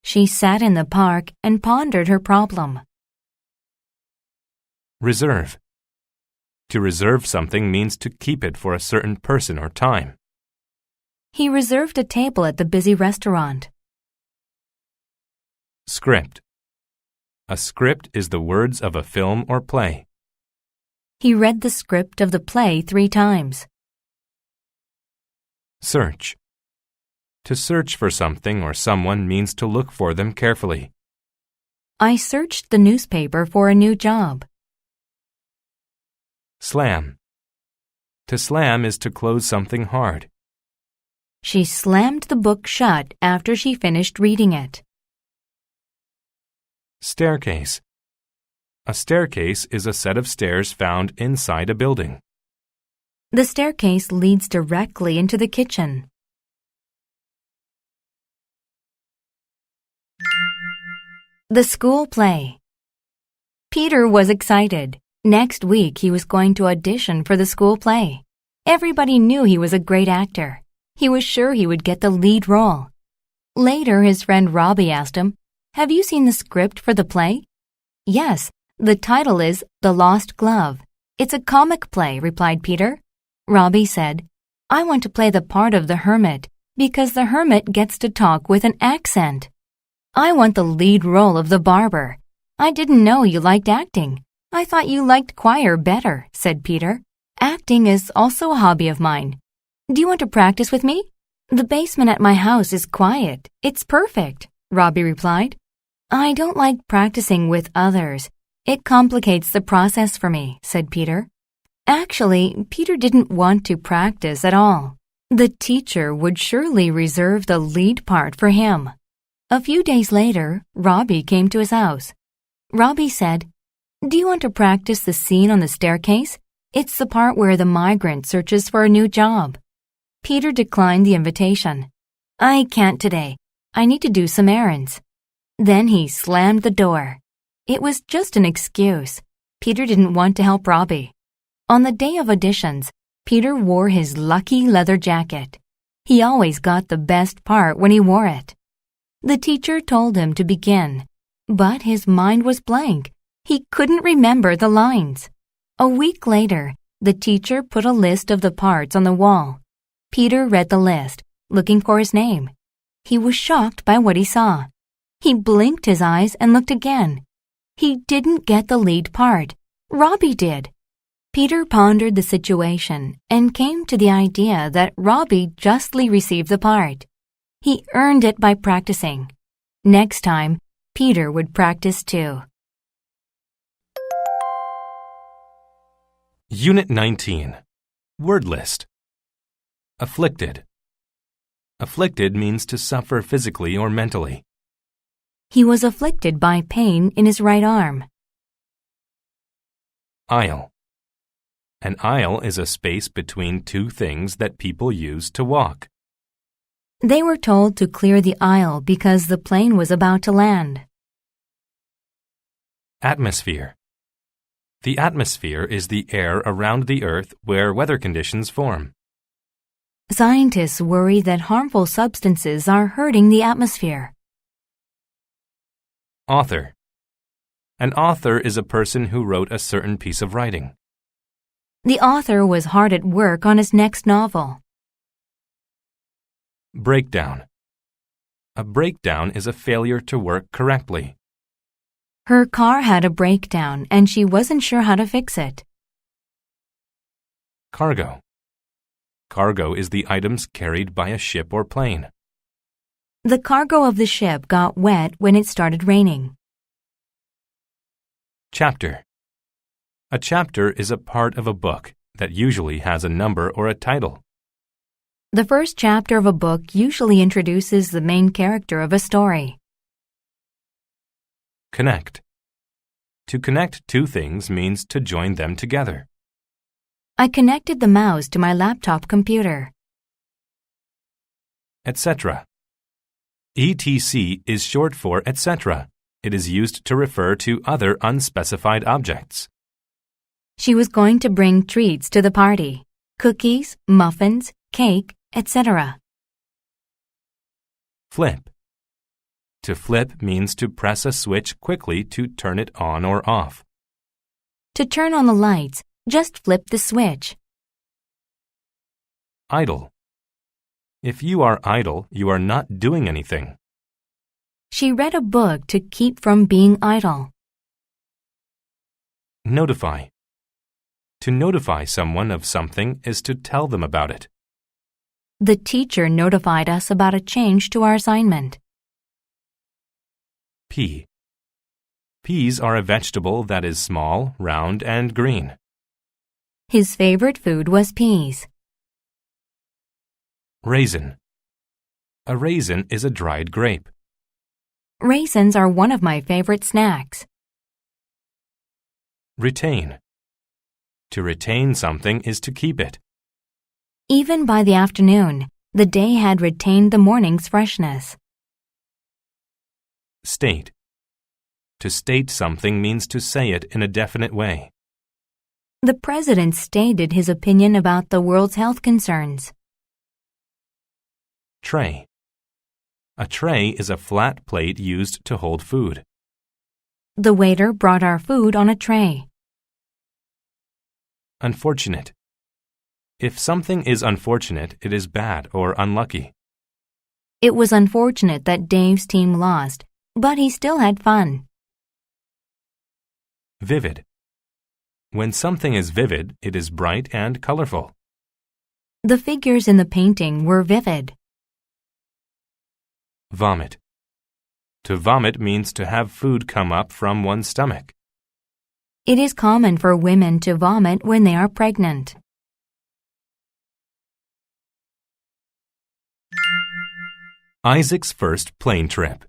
She sat in the park and pondered her problem. Reserve. To reserve something means to keep it for a certain person or time. He reserved a table at the busy restaurant. Script. A script is the words of a film or play. He read the script of the play 3 times. Search. To search for something or someone means to look for them carefully. I searched the newspaper for a new job. Slam. To slam is to close something hard. She slammed the book shut after she finished reading it. Staircase. A staircase is a set of stairs found inside a building. The staircase leads directly into the kitchen. The school play. Peter was excited. Next week he was going to audition for the school play. Everybody knew he was a great actor. He was sure he would get the lead role. Later, his friend Robbie asked him, "Have you seen the script for the play?" "Yes, the title is The Lost Glove. It's a comic play," replied Peter. Robbie said, "I want to play the part of the hermit because the hermit gets to talk with an accent." "I want the lead role of the barber. I didn't know you liked acting. I thought you liked choir better," said Peter. "Acting is also a hobby of mine. Do you want to practice with me?" "The basement at my house is quiet. It's perfect," Robbie replied. "I don't like practicing with others. It complicates the process for me," said Peter. Actually, Peter didn't want to practice at all. The teacher would surely reserve the lead part for him. A few days later, Robbie came to his house. Robbie said, "Do you want to practice the scene on the staircase? It's the part where the migrant searches for a new job." Peter declined the invitation. "I can't today. I need to do some errands." Then he slammed the door. It was just an excuse. Peter didn't want to help Robbie. On the day of auditions, Peter wore his lucky leather jacket. He always got the best part when he wore it. The teacher told him to begin, but his mind was blank. He couldn't remember the lines. A week later, the teacher put a list of the parts on the wall. Peter read the list, looking for his name. He was shocked by what he saw. He blinked his eyes and looked again. He didn't get the lead part. Robbie did. Peter pondered the situation and came to the idea that Robbie justly received the part. He earned it by practicing. Next time, Peter would practice too. Unit 19. Word list. Afflicted. Afflicted means to suffer physically or mentally. He was afflicted by pain in his right arm. Aisle. An aisle is a space between two things that people use to walk. They were told to clear the aisle because the plane was about to land. Atmosphere. The atmosphere is the air around the Earth where weather conditions form. Scientists worry that harmful substances are hurting the atmosphere. Author. An author is a person who wrote a certain piece of writing. The author was hard at work on his next novel. Breakdown. A breakdown is a failure to work correctly. Her car had a breakdown and she wasn't sure how to fix it. Cargo. Cargo is the items carried by a ship or plane. The cargo of the ship got wet when it started raining. Chapter. A chapter is a part of a book that usually has a number or a title. The first chapter of a book usually introduces the main character of a story. Connect. To connect two things means to join them together. I connected the mouse to my laptop computer. etc. etc. is short for etc. It is used to refer to other unspecified objects. She was going to bring treats to the party. Cookies, muffins, cake, etc. Flip. To flip means to press a switch quickly to turn it on or off. To turn on the lights, just flip the switch. Idle. If you are idle, you are not doing anything. She read a book to keep from being idle. Notify. To notify someone of something is to tell them about it. The teacher notified us about a change to our assignment. Pea. Peas are a vegetable that is small, round, and green. His favorite food was peas. Raisin. A raisin is a dried grape. Raisins are one of my favorite snacks. Retain. To retain something is to keep it. Even by the afternoon, the day had retained the morning's freshness. State. To state something means to say it in a definite way. The president stated his opinion about the world's health concerns. Tray. A tray is a flat plate used to hold food. The waiter brought our food on a tray. Unfortunate. If something is unfortunate, it is bad or unlucky. It was unfortunate that Dave's team lost, but he still had fun. Vivid. When something is vivid, it is bright and colorful. The figures in the painting were vivid. Vomit. To vomit means to have food come up from one's stomach. It is common for women to vomit when they are pregnant. Isaac's first plane trip.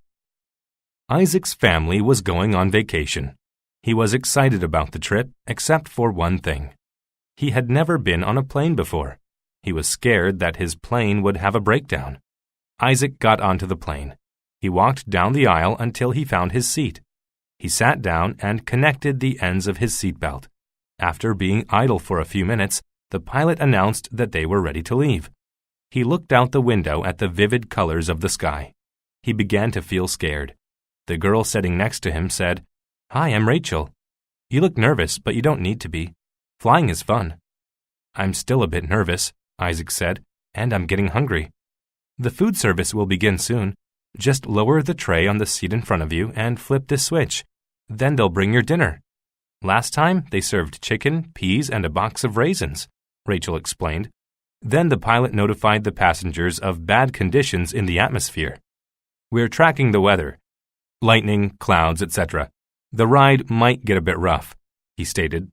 Isaac's family was going on vacation. He was excited about the trip, except for one thing. He had never been on a plane before. He was scared that his plane would have a breakdown. Isaac got onto the plane. He walked down the aisle until he found his seat. He sat down and connected the ends of his seatbelt. After being idle for a few minutes, the pilot announced that they were ready to leave. He looked out the window at the vivid colors of the sky. He began to feel scared. The girl sitting next to him said, "Hi, I'm Rachel. You look nervous, but you don't need to be. Flying is fun." "I'm still a bit nervous," Isaac said, "and I'm getting hungry. The food service will begin soon. Just lower the tray on the seat in front of you and flip this switch. Then they'll bring your dinner. Last time, they served chicken, peas, and a box of raisins," Rachel explained. Then the pilot notified the passengers of bad conditions in the atmosphere. "We're tracking the weather. Lightning, clouds, etc. The ride might get a bit rough," he stated.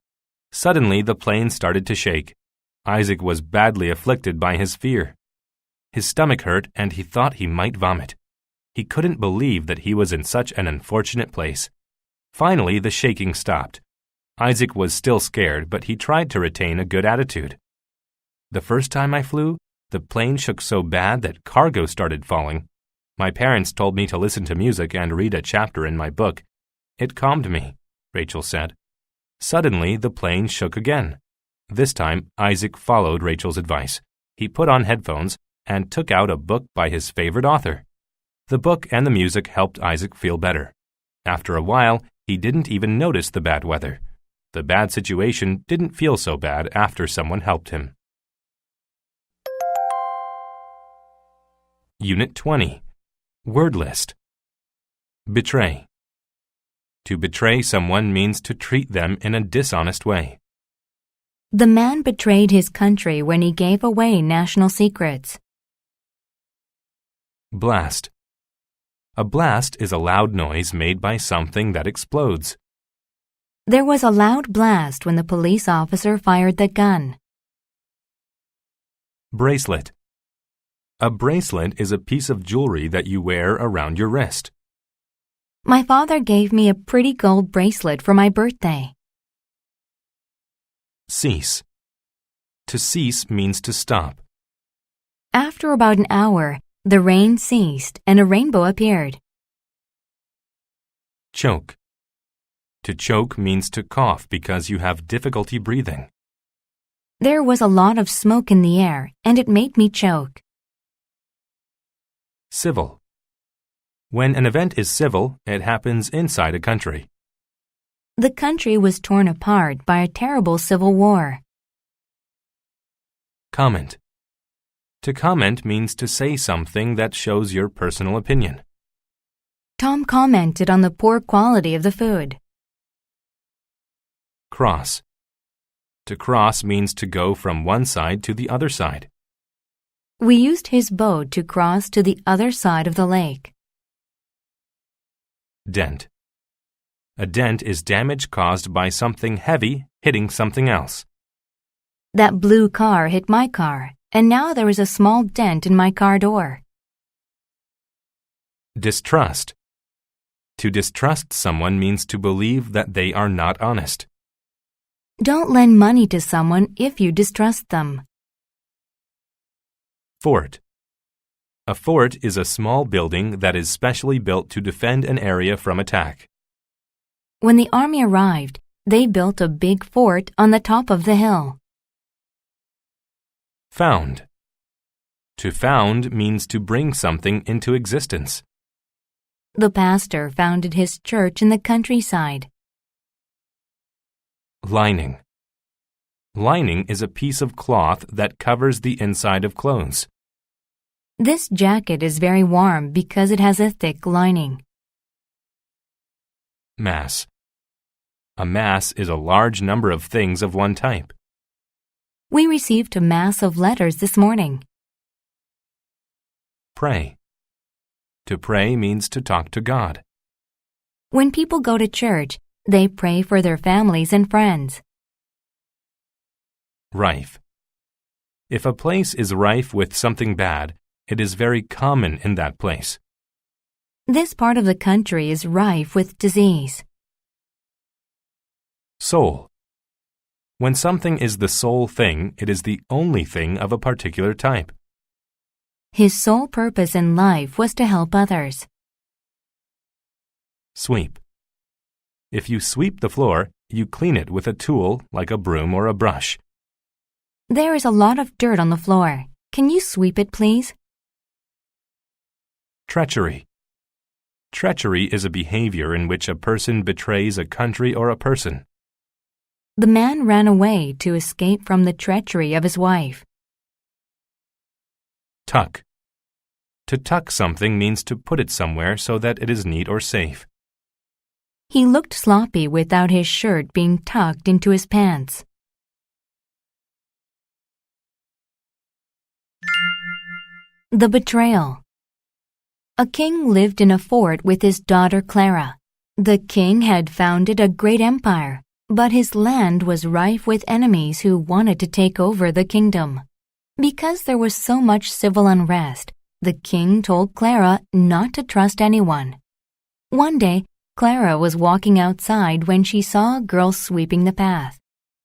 Suddenly, the plane started to shake. Isaac was badly afflicted by his fear. His stomach hurt and he thought he might vomit. He couldn't believe that he was in such an unfortunate place. Finally, the shaking stopped. Isaac was still scared, but he tried to retain a good attitude. "The first time I flew, the plane shook so bad that cargo started falling. My parents told me to listen to music and read a chapter in my book. It calmed me," Rachel said. Suddenly, the plane shook again. This time, Isaac followed Rachel's advice. He put on headphones and took out a book by his favorite author. The book and the music helped Isaac feel better. After a while, he didn't even notice the bad weather. The bad situation didn't feel so bad after someone helped him. Unit 20. Word list. Betray. To betray someone means to treat them in a dishonest way. The man betrayed his country when he gave away national secrets. Blast. A blast is a loud noise made by something that explodes. There was a loud blast when the police officer fired the gun. Bracelet. A bracelet is a piece of jewelry that you wear around your wrist. My father gave me a pretty gold bracelet for my birthday. Cease. To cease means to stop. After about an hour, the rain ceased and a rainbow appeared. Choke. To choke means to cough because you have difficulty breathing. There was a lot of smoke in the air, and it made me choke. Civil. When an event is civil, it happens inside a country. The country was torn apart by a terrible civil war. Comment. To comment means to say something that shows your personal opinion. Tom commented on the poor quality of the food. Cross. To cross means to go from one side to the other side. We used his boat to cross to the other side of the lake. Dent. A dent is damage caused by something heavy hitting something else. That blue car hit my car, and now there is a small dent in my car door. Distrust. To distrust someone means to believe that they are not honest. Don't lend money to someone if you distrust them. Fort. A fort is a small building that is specially built to defend an area from attack. When the army arrived, they built a big fort on the top of the hill. Found. To found means to bring something into existence. The pastor founded his church in the countryside. Lining. Lining is a piece of cloth that covers the inside of clothes. This jacket is very warm because it has a thick lining. Mass. A mass is a large number of things of one type. We received a mass of letters this morning. Pray. To pray means to talk to God. When people go to church, they pray for their families and friends. Rife. If a place is rife with something bad, it is very common in that place. This part of the country is rife with disease. Sole. When something is the sole thing, it is the only thing of a particular type. His sole purpose in life was to help others. Sweep. If you sweep the floor, you clean it with a tool like a broom or a brush. There is a lot of dirt on the floor. Can you sweep it, please? Treachery. Treachery is a behavior in which a person betrays a country or a person. The man ran away to escape from the treachery of his wife. Tuck. To tuck something means to put it somewhere so that it is neat or safe. He looked sloppy without his shirt being tucked into his pants. The betrayal. A king lived in a fort with his daughter Clara. The king had founded a great empire, but his land was rife with enemies who wanted to take over the kingdom. Because there was so much civil unrest, the king told Clara not to trust anyone. One day, Clara was walking outside when she saw a girl sweeping the path.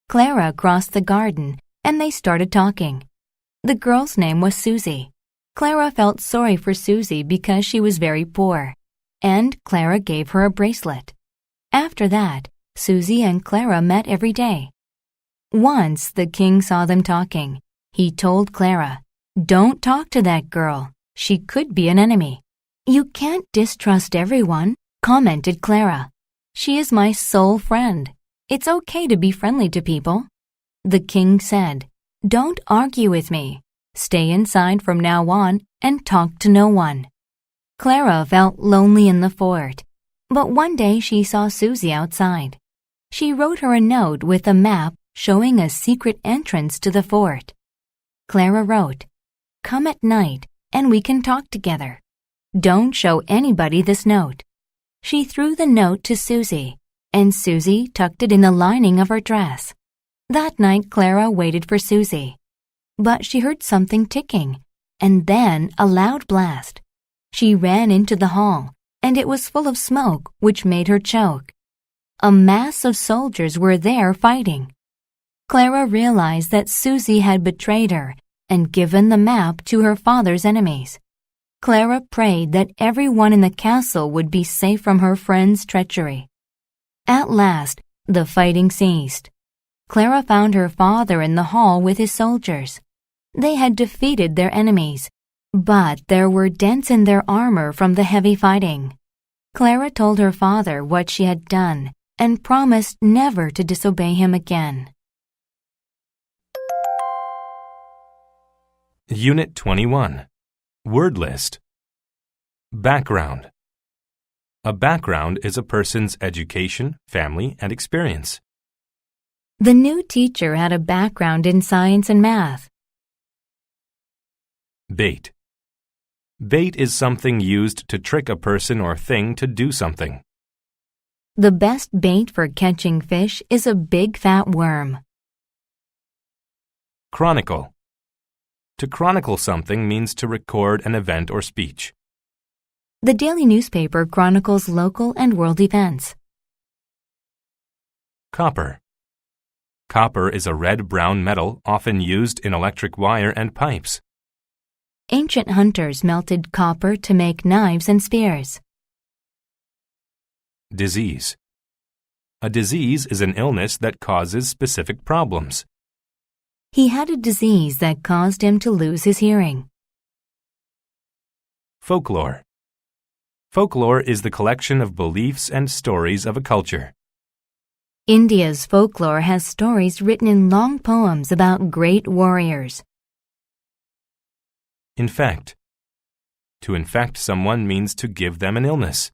Clara crossed the garden, and they started talking. The girl's name was Susie. Clara felt sorry for Susie because she was very poor, and Clara gave her a bracelet. After that, Susie and Clara met every day. Once the king saw them talking. He told Clara, "Don't talk to that girl. She could be an enemy." "You can't distrust everyone," commented Clara. "She is my sole friend. It's okay to be friendly to people." The king said, "Don't argue with me. Stay inside from now on and talk to no one." Clara felt lonely in the fort, but one day she saw Susie outside. She wrote her a note with a map showing a secret entrance to the fort. Clara wrote, "Come at night and we can talk together. Don't show anybody this note." She threw the note to Susie, and Susie tucked it in the lining of her dress. That night Clara waited for Susie. But she heard something ticking, and then a loud blast. She ran into the hall, and it was full of smoke, which made her choke. A mass of soldiers were there fighting. Clara realized that Susie had betrayed her and given the map to her father's enemies. Clara prayed that everyone in the castle would be safe from her friend's treachery. At last, the fighting ceased. Clara found her father in the hall with his soldiers. They had defeated their enemies, but there were dents in their armor from the heavy fighting. Clara told her father what she had done and promised never to disobey him again. Unit 21. Word list. Background. A background is a person's education, family, and experience. The new teacher had a background in science and math. Bait. Bait is something used to trick a person or thing to do something. The best bait for catching fish is a big fat worm. Chronicle. To chronicle something means to record an event or speech. The daily newspaper chronicles local and world events. Copper. Copper is a red-brown metal often used in electric wire and pipes. Ancient hunters melted copper to make knives and spears. Disease. A disease is an illness that causes specific problems. He had a disease that caused him to lose his hearing. Folklore. Folklore is the collection of beliefs and stories of a culture. India's folklore has stories written in long poems about great warriors. Infect. To infect someone means to give them an illness.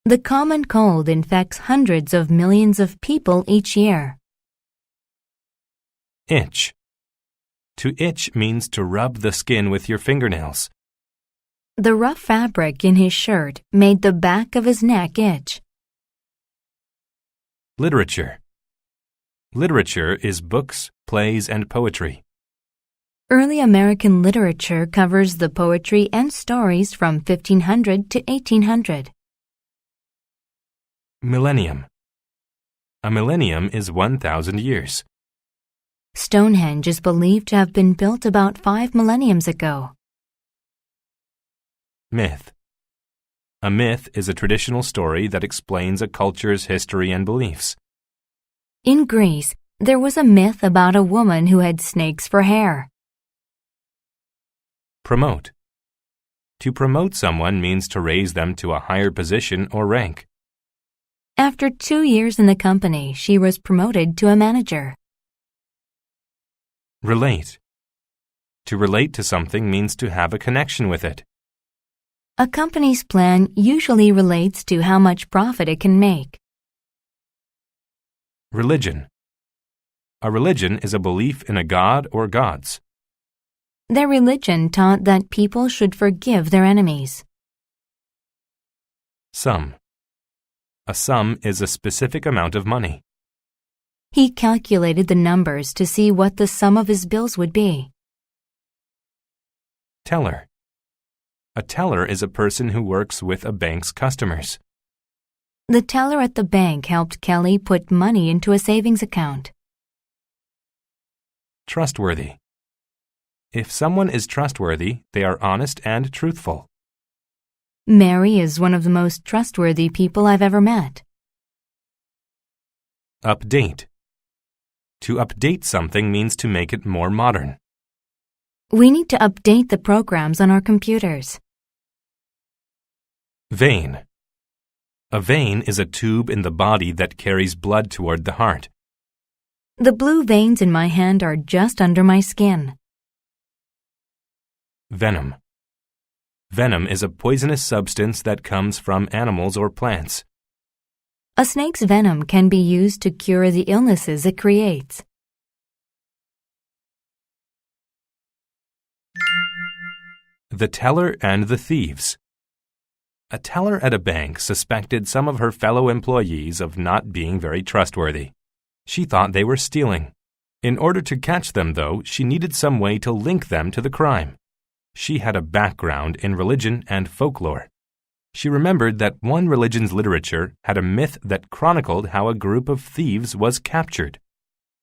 The common cold infects hundreds of millions of people each year. Itch. To itch means to rub the skin with your fingernails. The rough fabric in his shirt made the back of his neck itch. Literature. Literature is books, plays, and poetry. Early American literature covers the poetry and stories from 1500 to 1800. Millennium. A millennium is 1,000 years. Stonehenge is believed to have been built about 5 millenniums ago. Myth. A myth is a traditional story that explains a culture's history and beliefs. In Greece, there was a myth about a woman who had snakes for hair. Promote. To promote someone means to raise them to a higher position or rank. After 2 years in the company, she was promoted to a manager. Relate. To relate to something means to have a connection with it. A company's plan usually relates to how much profit it can make. Religion. A religion is a belief in a god or gods. Their religion taught that people should forgive their enemies. Sum. A sum is a specific amount of money. He calculated the numbers to see what the sum of his bills would be. Teller. A teller is a person who works with a bank's customers. The teller at the bank helped Kelly put money into a savings account. Trustworthy. If someone is trustworthy, they are honest and truthful. Mary is one of the most trustworthy people I've ever met. Update. To update something means to make it more modern. We need to update the programs on our computers. Vein. A vein is a tube in the body that carries blood toward the heart. The blue veins in my hand are just under my skin. Venom. Venom is a poisonous substance that comes from animals or plants. A snake's venom can be used to cure the illnesses it creates. The teller and the thieves. A teller at a bank suspected some of her fellow employees of not being very trustworthy. She thought they were stealing. In order to catch them, though, she needed some way to link them to the crime. She had a background in religion and folklore. She remembered that one religion's literature had a myth that chronicled how a group of thieves was captured.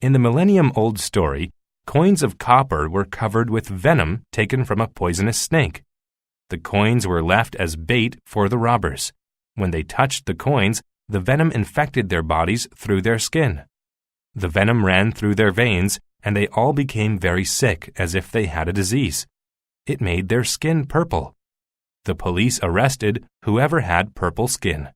In the millennium-old story, coins of copper were covered with venom taken from a poisonous snake. The coins were left as bait for the robbers. When they touched the coins, the venom infected their bodies through their skin. The venom ran through their veins, and they all became very sick as if they had a disease. It made their skin purple. The police arrested whoever had purple skin.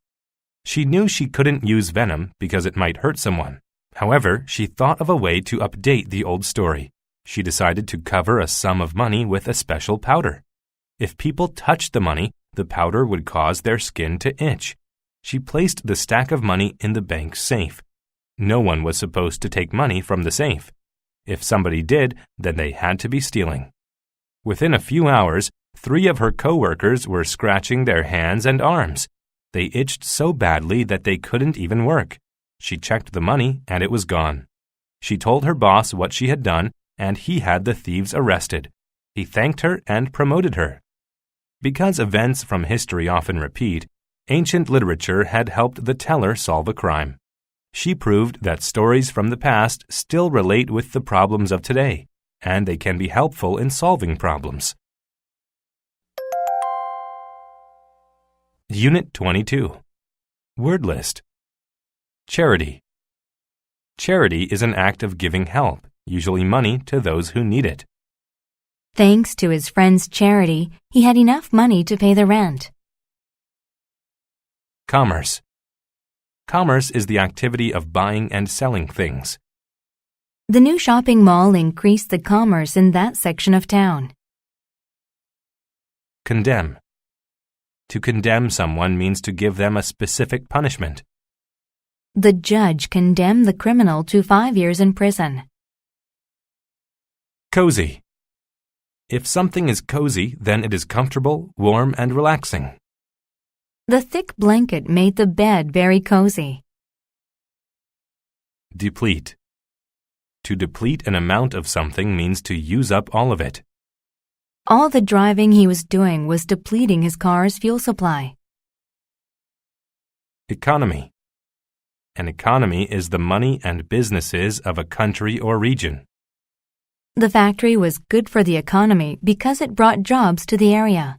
She knew she couldn't use venom because it might hurt someone. However, she thought of a way to update the old story. She decided to cover a sum of money with a special powder. If people touched the money, the powder would cause their skin to itch. She placed the stack of money in the bank safe. No one was supposed to take money from the safe. If somebody did, then they had to be stealing. Within a few hours, 3 of her co-workers were scratching their hands and arms. They itched so badly that they couldn't even work. She checked the money and it was gone. She told her boss what she had done and he had the thieves arrested. He thanked her and promoted her. Because events from history often repeat, ancient literature had helped the teller solve a crime. She proved that stories from the past still relate with the problems of today, and they can be helpful in solving problems. Unit 22. Word list. Charity. Charity is an act of giving help, usually money, to those who need it. Thanks to his friend's charity, he had enough money to pay the rent. Commerce. Commerce is the activity of buying and selling things. The new shopping mall increased the commerce in that section of town. Condemn. To condemn someone means to give them a specific punishment. The judge condemned the criminal to 5 years in prison. Cozy. If something is cozy, then it is comfortable, warm, and relaxing. The thick blanket made the bed very cozy. Deplete. To deplete an amount of something means to use up all of it. All the driving he was doing was depleting his car's fuel supply. Economy. An economy is the money and businesses of a country or region. The factory was good for the economy because it brought jobs to the area.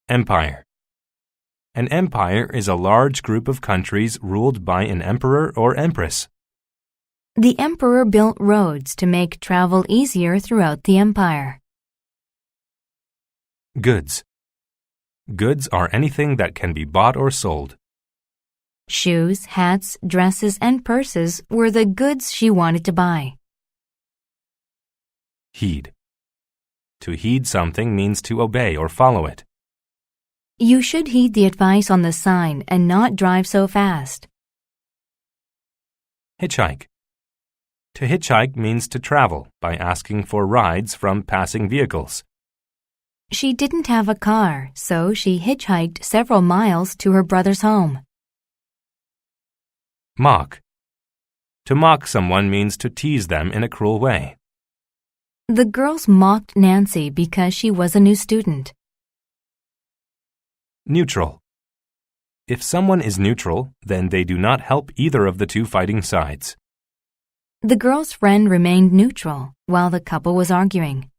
Empire. An empire is a large group of countries ruled by an emperor or empress. The emperor built roads to make travel easier throughout the empire. Goods. Goods are anything that can be bought or sold. Shoes, hats, dresses, and purses were the goods she wanted to buy. Heed. To heed something means to obey or follow it. You should heed the advice on the sign and not drive so fast. Hitchhike. To hitchhike means to travel by asking for rides from passing vehicles. She didn't have a car, so she hitchhiked several miles to her brother's home. Mock. To mock someone means to tease them in a cruel way. The girls mocked Nancy because she was a new student. Neutral. If someone is neutral, then they do not help either of the two fighting sides. The girl's friend remained neutral while the couple was arguing.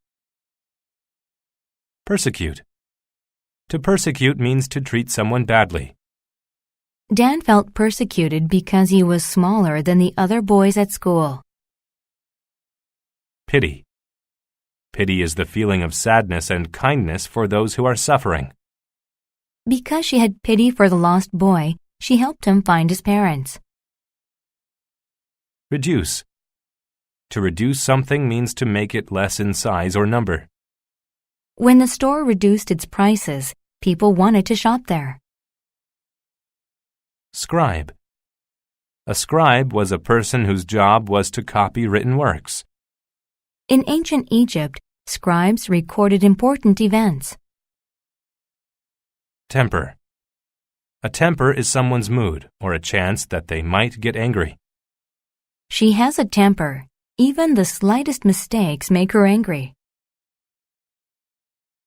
Persecute. To persecute means to treat someone badly. Dan felt persecuted because he was smaller than the other boys at school. Pity. Pity is the feeling of sadness and kindness for those who are suffering. Because she had pity for the lost boy, she helped him find his parents. Reduce. To reduce something means to make it less in size or number. When the store reduced its prices, people wanted to shop there. Scribe. A scribe was a person whose job was to copy written works. In ancient Egypt, scribes recorded important events. Temper. A temper is someone's mood or a chance that they might get angry. She has a temper. Even the slightest mistakes make her angry.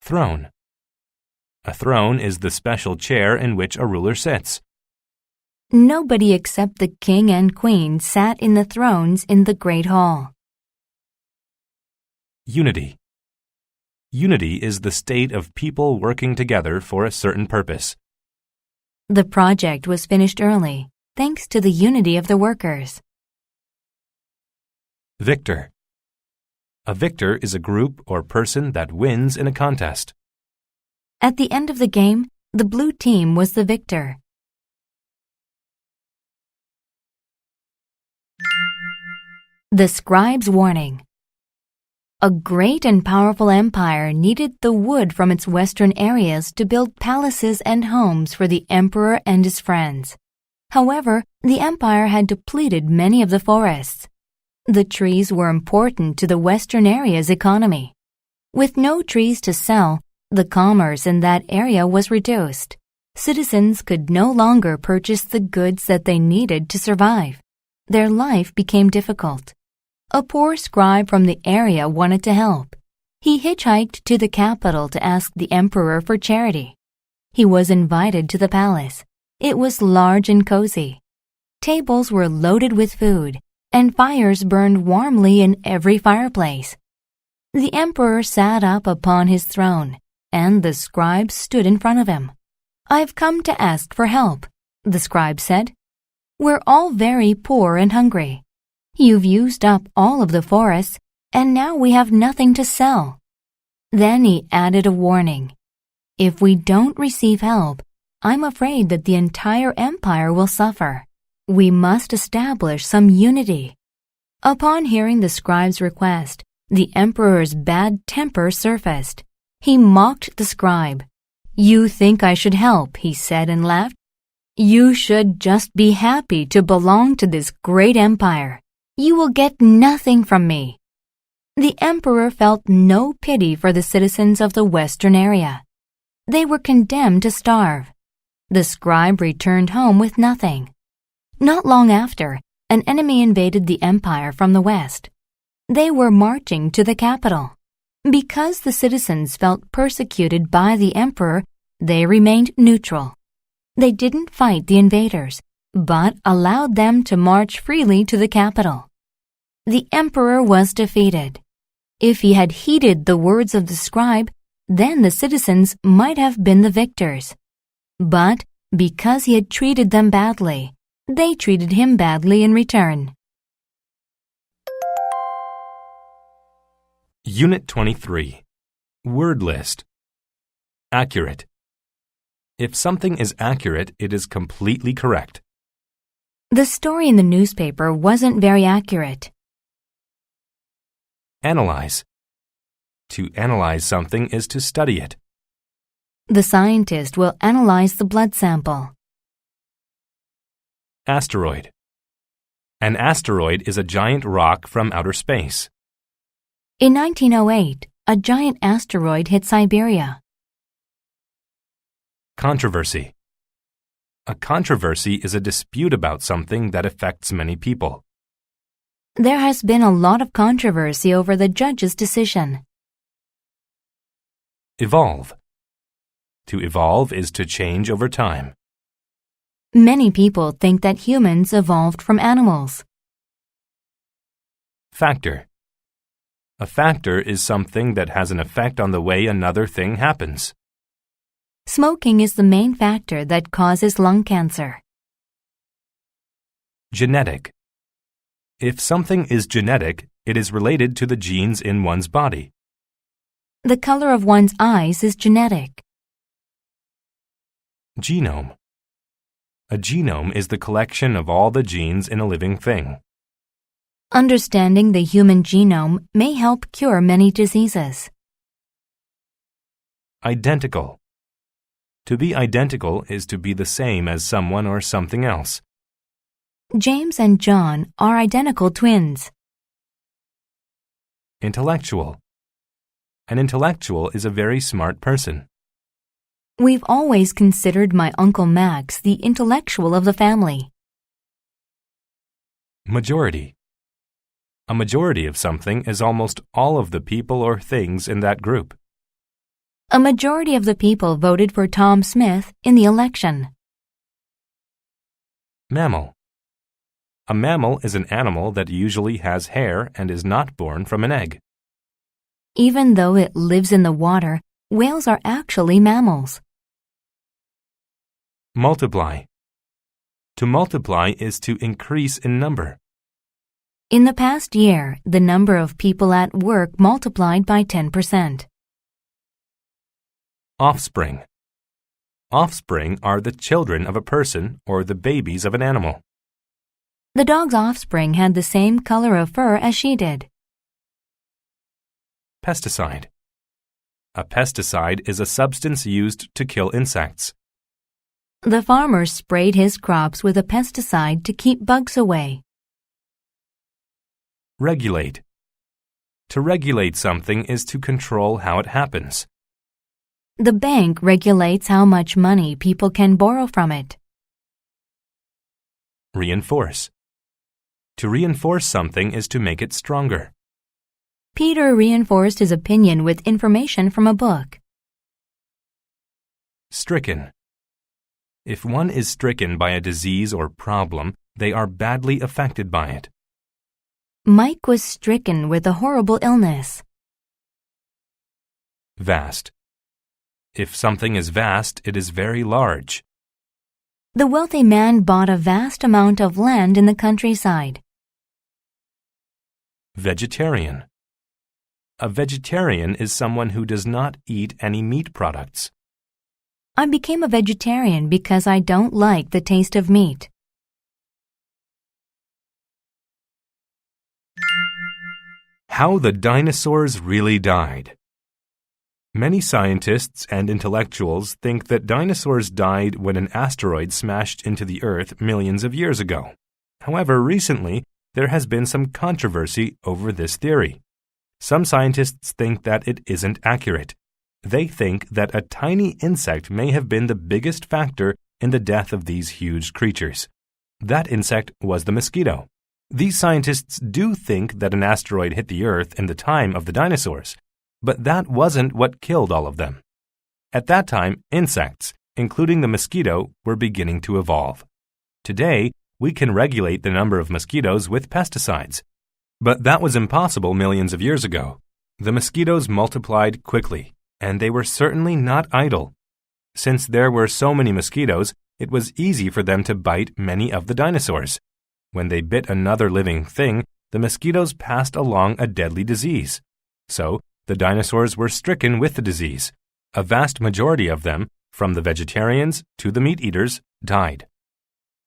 Throne. A throne is the special chair in which a ruler sits. Nobody except the king and queen sat in the thrones in the great hall. Unity. Unity is the state of people working together for a certain purpose. The project was finished early, thanks to the unity of the workers. Victor. A victor is a group or person that wins in a contest. At the end of the game, the blue team was the victor. The scribe's warning. A great and powerful empire needed the wood from its western areas to build palaces and homes for the emperor and his friends. However, the empire had depleted many of the forests. The trees were important to the western area's economy. With no trees to sell, the commerce in that area was reduced. Citizens could no longer purchase the goods that they needed to survive. Their life became difficult. A poor scribe from the area wanted to help. He hitchhiked to the capital to ask the emperor for charity. He was invited to the palace. It was large and cozy. Tables were loaded with food, and fires burned warmly in every fireplace. The emperor sat up upon his throne, and the scribe stood in front of him. "I've come to ask for help," the scribe said. "We're all very poor and hungry. You've used up all of the forests, and now we have nothing to sell." Then he added a warning. "If we don't receive help, I'm afraid that the entire empire will suffer. We must establish some unity." Upon hearing the scribe's request, the emperor's bad temper surfaced. He mocked the scribe. "You think I should help," he said and laughed. "You should just be happy to belong to this great empire. You will get nothing from me." The emperor felt no pity for the citizens of the western area. They were condemned to starve. The scribe returned home with nothing. Not long after, an enemy invaded the empire from the west. They were marching to the capital. Because the citizens felt persecuted by the emperor, they remained neutral. They didn't fight the invaders, but allowed them to march freely to the capital. The emperor was defeated. If he had heeded the words of the scribe, then the citizens might have been the victors. But because he had treated them badly, they treated him badly in return. Unit 23. Word list. Accurate. If something is accurate, it is completely correct. The story in the newspaper wasn't very accurate. Analyze. To analyze something is to study it. The scientist will analyze the blood sample. Asteroid. An asteroid is a giant rock from outer space. In 1908, a giant asteroid hit Siberia. Controversy. A controversy is a dispute about something that affects many people. There has been a lot of controversy over the judge's decision. Evolve. To evolve is to change over time. Many people think that humans evolved from animals. Factor. A factor is something that has an effect on the way another thing happens. Smoking is the main factor that causes lung cancer. Genetic. If something is genetic, it is related to the genes in one's body. The color of one's eyes is genetic. Genome. A genome is the collection of all the genes in a living thing. Understanding the human genome may help cure many diseases. Identical. To be identical is to be the same as someone or something else. James and John are identical twins. Intellectual. An intellectual is a very smart person. We've always considered my Uncle Max the intellectual of the family. Majority. A majority of something is almost all of the people or things in that group. A majority of the people voted for Tom Smith in the election. Mammal. A mammal is an animal that usually has hair and is not born from an egg. Even though it lives in the water, whales are actually mammals. Multiply. To multiply is to increase in number. In the past year, the number of people at work multiplied by 10%. Offspring. Offspring are the children of a person or the babies of an animal. The dog's offspring had the same color of fur as she did. Pesticide. A pesticide is a substance used to kill insects. The farmer sprayed his crops with a pesticide to keep bugs away. Regulate. To regulate something is to control how it happens. The bank regulates how much money people can borrow from it. Reinforce. To reinforce something is to make it stronger. Peter reinforced his opinion with information from a book. Stricken. If one is stricken by a disease or problem, they are badly affected by it. Mike was stricken with a horrible illness. Vast. If something is vast, it is very large. The wealthy man bought a vast amount of land in the countryside. Vegetarian. A vegetarian is someone who does not eat any meat products. I became a vegetarian because I don't like the taste of meat. How the dinosaurs really died. Many scientists and intellectuals think that dinosaurs died when an asteroid smashed into the Earth millions of years ago. However, recently, there has been some controversy over this theory. Some scientists think that it isn't accurate. They think that a tiny insect may have been the biggest factor in the death of these huge creatures. That insect was the mosquito. These scientists do think that an asteroid hit the Earth in the time of the dinosaurs, but that wasn't what killed all of them. At that time, insects, including the mosquito, were beginning to evolve. Today, we can regulate the number of mosquitoes with pesticides. But that was impossible millions of years ago. The mosquitoes multiplied quickly, and they were certainly not idle. Since there were so many mosquitoes, it was easy for them to bite many of the dinosaurs. When they bit another living thing, the mosquitoes passed along a deadly disease. So, the dinosaurs were stricken with the disease. A vast majority of them, from the vegetarians to the meat eaters, died.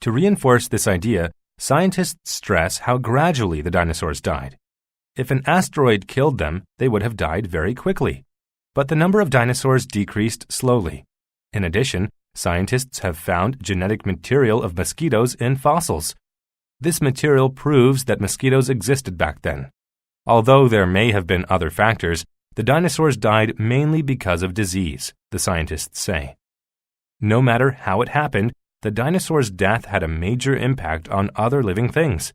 To reinforce this idea, scientists stress how gradually the dinosaurs died. If an asteroid killed them, they would have died very quickly. But the number of dinosaurs decreased slowly. In addition, scientists have found genetic material of mosquitoes in fossils. This material proves that mosquitoes existed back then. Although there may have been other factors, the dinosaurs died mainly because of disease, the scientists say. No matter how it happened, the dinosaurs' death had a major impact on other living things.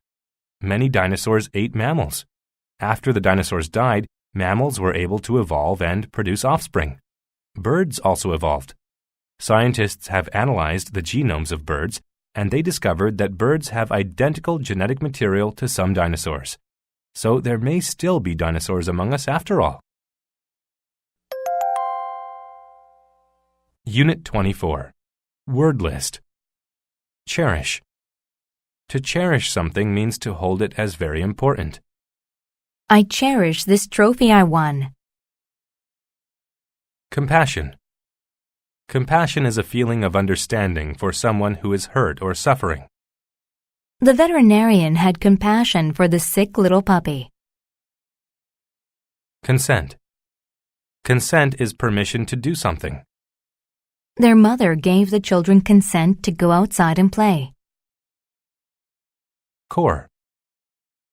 Many dinosaurs ate mammals. After the dinosaurs died, mammals were able to evolve and produce offspring. Birds also evolved. Scientists have analyzed the genomes of birds, and they discovered that birds have identical genetic material to some dinosaurs. So there may still be dinosaurs among us after all. Unit 24. Word list. Cherish. To cherish something means to hold it as very important. I cherish this trophy I won. Compassion. Compassion is a feeling of understanding for someone who is hurt or suffering. The veterinarian had compassion for the sick little puppy. Consent. Consent is permission to do something. Their mother gave the children consent to go outside and play. Core.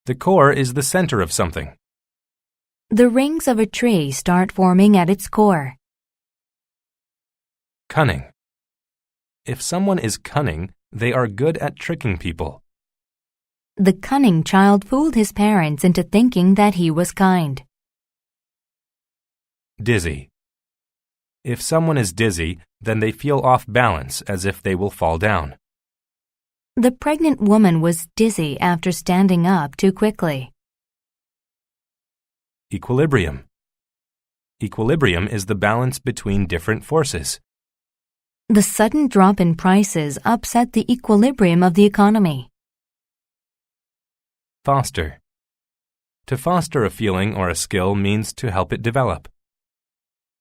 The core is the center of something. The rings of a tree start forming at its core. Cunning. If someone is cunning, they are good at tricking people. The cunning child fooled his parents into thinking that he was kind. Dizzy. If someone is dizzy, then they feel off balance as if they will fall down. The pregnant woman was dizzy after standing up too quickly. Equilibrium. Equilibrium is the balance between different forces. The sudden drop in prices upset the equilibrium of the economy. Foster. To foster a feeling or a skill means to help it develop.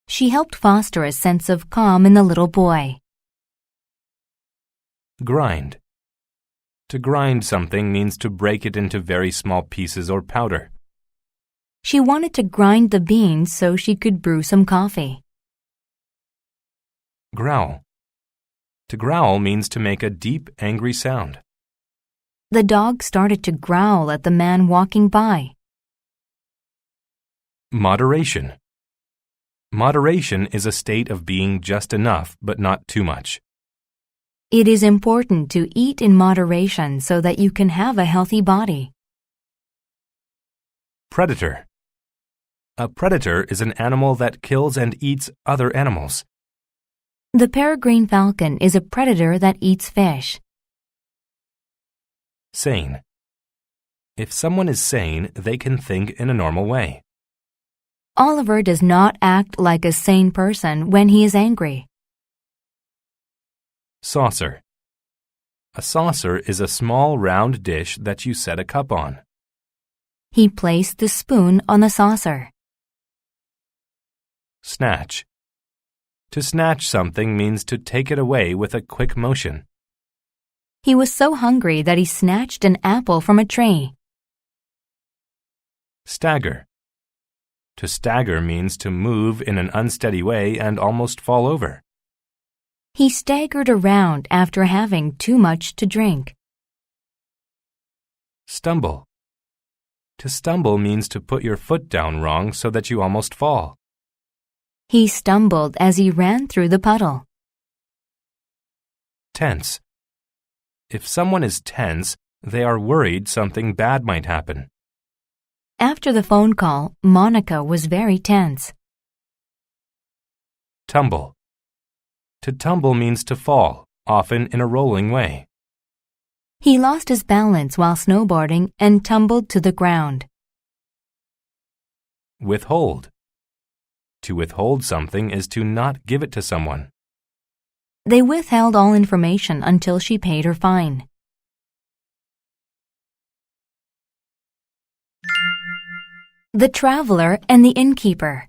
She helped foster a sense of calm in the little boy. Grind. To grind something means to break it into very small pieces or powder. She wanted to grind the beans so she could brew some coffee. Growl. To growl means to make a deep, angry sound. The dog started to growl at the man walking by. Moderation. Moderation is a state of being just enough but not too much. It is important to eat in moderation so that you can have a healthy body. Predator. A predator is an animal that kills and eats other animals. The peregrine falcon is a predator that eats fish. Sane. If someone is sane, they can think in a normal way. Oliver does not act like a sane person when he is angry. Saucer. A saucer is a small round dish that you set a cup on. He placed the spoon on the saucer. Snatch. To snatch something means to take it away with a quick motion. He was so hungry that he snatched an apple from a tree. Stagger. To stagger means to move in an unsteady way and almost fall over. He staggered around after having too much to drink. Stumble. To stumble means to put your foot down wrong so that you almost fall. He stumbled as he ran through the puddle. Tense. If someone is tense, they are worried something bad might happen. After the phone call, Monica was very tense. Tumble. To tumble means to fall, often in a rolling way. He lost his balance while snowboarding and tumbled to the ground. Withhold. To withhold something is to not give it to someone. They withheld all information until she paid her fine. The Traveler and the Innkeeper.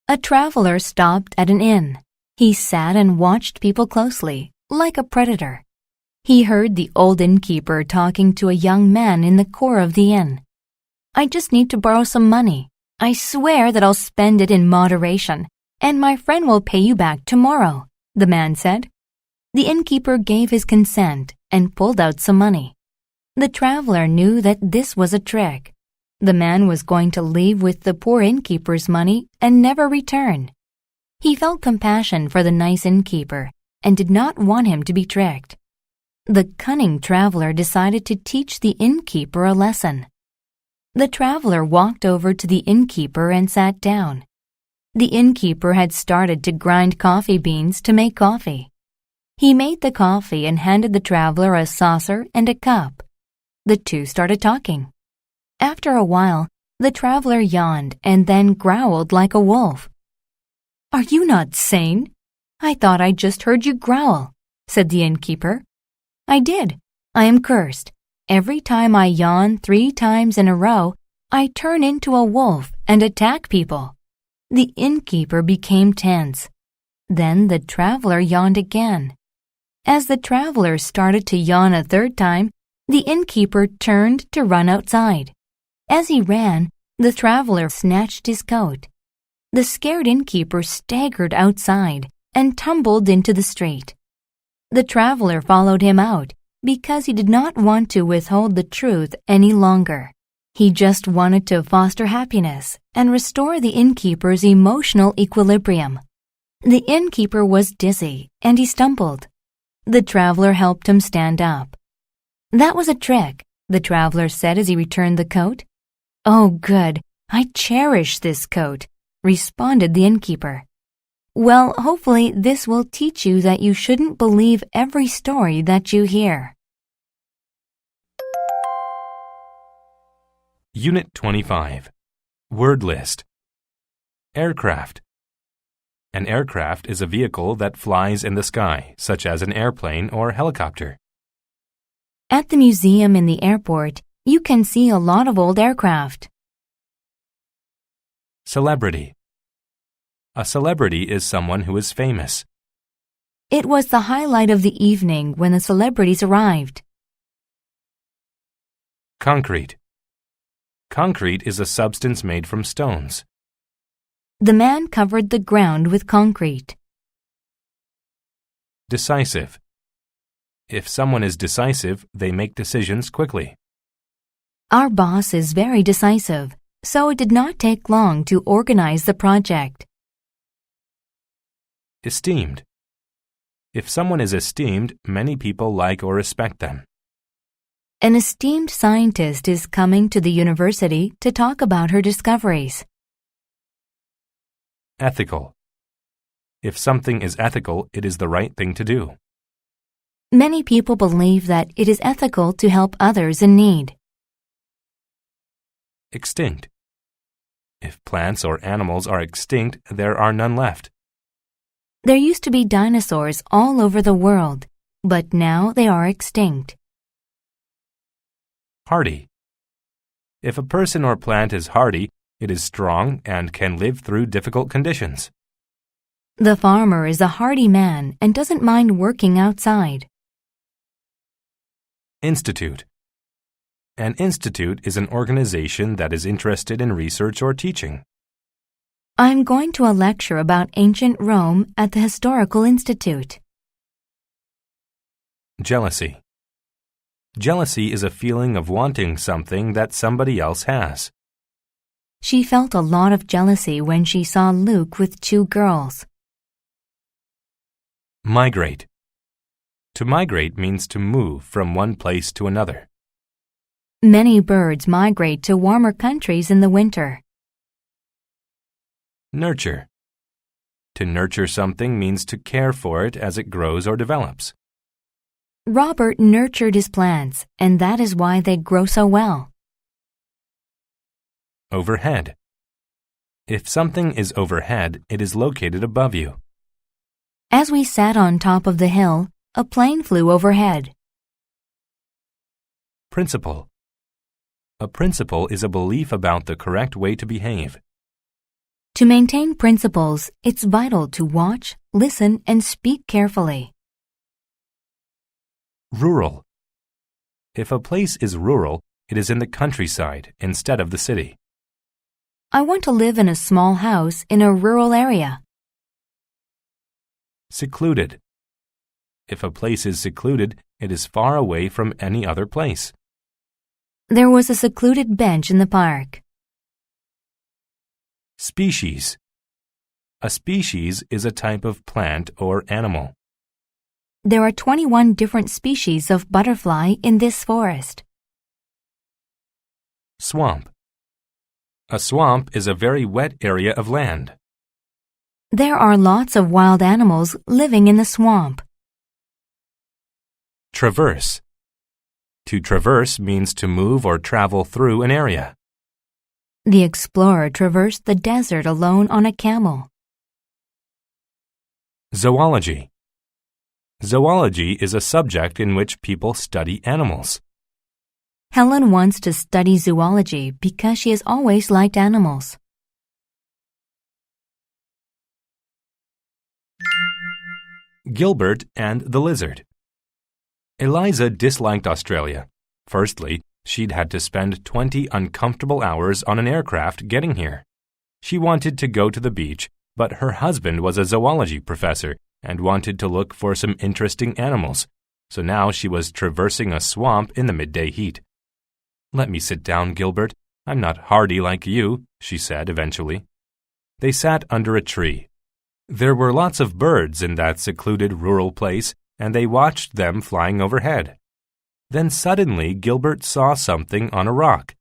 A traveler stopped at an inn. He sat and watched people closely, like a predator. He heard the old innkeeper talking to a young man in the core of the inn. "I just need to borrow some money. I swear that I'll spend it in moderation, and my friend will pay you back tomorrow," the man said. The innkeeper gave his consent and pulled out some money. The traveler knew that this was a trick. The man was going to leave with the poor innkeeper's money and never return. He felt compassion for the nice innkeeper and did not want him to be tricked. The cunning traveler decided to teach the innkeeper a lesson. The traveler walked over to the innkeeper and sat down. The innkeeper had started to grind coffee beans to make coffee. He made the coffee and handed the traveler a saucer and a cup. The two started talking. After a while, the traveler yawned and then growled like a wolf. "Are you not sane? I thought I just heard you growl," said the innkeeper. "I did. I am cursed. Every time I yawn 3 times in a row, I turn into a wolf and attack people." The innkeeper became tense. Then the traveler yawned again. As the traveler started to yawn a 3rd time, the innkeeper turned to run outside. As he ran, the traveler snatched his coat. The scared innkeeper staggered outside and tumbled into the street. The traveler followed him out because he did not want to withhold the truth any longer. He just wanted to foster happiness and restore the innkeeper's emotional equilibrium. The innkeeper was dizzy and he stumbled. The traveler helped him stand up. "That was a trick," the traveler said as he returned the coat. "Oh, good. I cherish this coat," responded the innkeeper. Well, hopefully this will teach you that you shouldn't believe every story that you hear. Unit 25. Word list. Aircraft. An aircraft is a vehicle that flies in the sky, such as an airplane or helicopter. At the museum in the airport, you can see a lot of old aircraft. Celebrity. A celebrity is someone who is famous. It was the highlight of the evening when the celebrities arrived. Concrete. Concrete is a substance made from stones. The man covered the ground with concrete. Decisive. If someone is decisive, they make decisions quickly. Our boss is very decisive, so it did not take long to organize the project. Esteemed. If someone is esteemed, many people like or respect them. An esteemed scientist is coming to the university to talk about her discoveries. Ethical. If something is ethical, it is the right thing to do. Many people believe that it is ethical to help others in need. Extinct. If plants or animals are extinct, there are none left. There used to be dinosaurs all over the world, but now they are extinct. Hardy. If a person or plant is hardy, it is strong and can live through difficult conditions. The farmer is a hardy man and doesn't mind working outside. Institute. An institute is an organization that is interested in research or teaching. I'm going to a lecture about ancient Rome at the Historical Institute. Jealousy. Jealousy is a feeling of wanting something that somebody else has. She felt a lot of jealousy when she saw Luke with 2 girls. Migrate. To migrate means to move from one place to another. Many birds migrate to warmer countries in the winter. Nurture. To nurture something means to care for it as it grows or develops. Robert nurtured his plants, and that is why they grow so well. Overhead. If something is overhead, it is located above you. As we sat on top of the hill, a plane flew overhead. Principle. A principle is a belief about the correct way to behave. To maintain principles, it's vital to watch, listen, and speak carefully. Rural. If a place is rural, it is in the countryside instead of the city. I want to live in a small house in a rural area. Secluded. If a place is secluded, it is far away from any other place. There was a secluded bench in the park. Species. A species is a type of plant or animal. There are 21 different species of butterfly in this forest. Swamp. A swamp is a very wet area of land. There are lots of wild animals living in the swamp. Traverse. To traverse means to move or travel through an area. The explorer traversed the desert alone on a camel. Zoology. Zoology is a subject in which people study animals. Helen wants to study zoology because she has always liked animals. Gilbert and the lizard. Eliza disliked Australia. Firstly, she'd had to spend 20 uncomfortable hours on an aircraft getting here. She wanted to go to the beach, but her husband was a zoology professor and wanted to look for some interesting animals, so now she was traversing a swamp in the midday heat. "Let me sit down, Gilbert. I'm not hardy like you," she said eventually. They sat under a tree. There were lots of birds in that secluded rural place, and they watched them flying overhead. Then suddenly Gilbert saw something on a rock.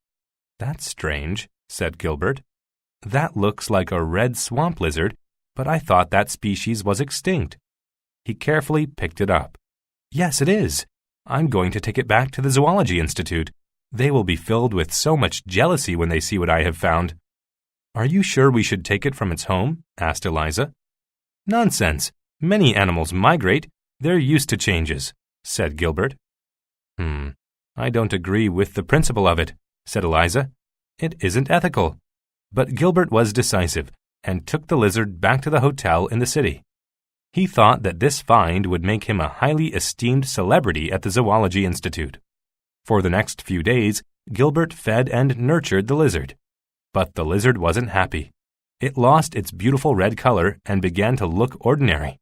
"That's strange," said Gilbert. "That looks like a red swamp lizard, but I thought that species was extinct." He carefully picked it up. "Yes, it is. I'm going to take it back to the Zoology Institute. They will be filled with so much jealousy when they see what I have found." "Are you sure we should take it from its home?" asked Eliza. "Nonsense. Many animals migrate. They're used to changes," said Gilbert. I don't agree with the principle of it," said Eliza. "It isn't ethical." But Gilbert was decisive and took the lizard back to the hotel in the city. He thought that this find would make him a highly esteemed celebrity at the Zoology Institute. For the next few days, Gilbert fed and nurtured the lizard. But the lizard wasn't happy. It lost its beautiful red color and began to look ordinary.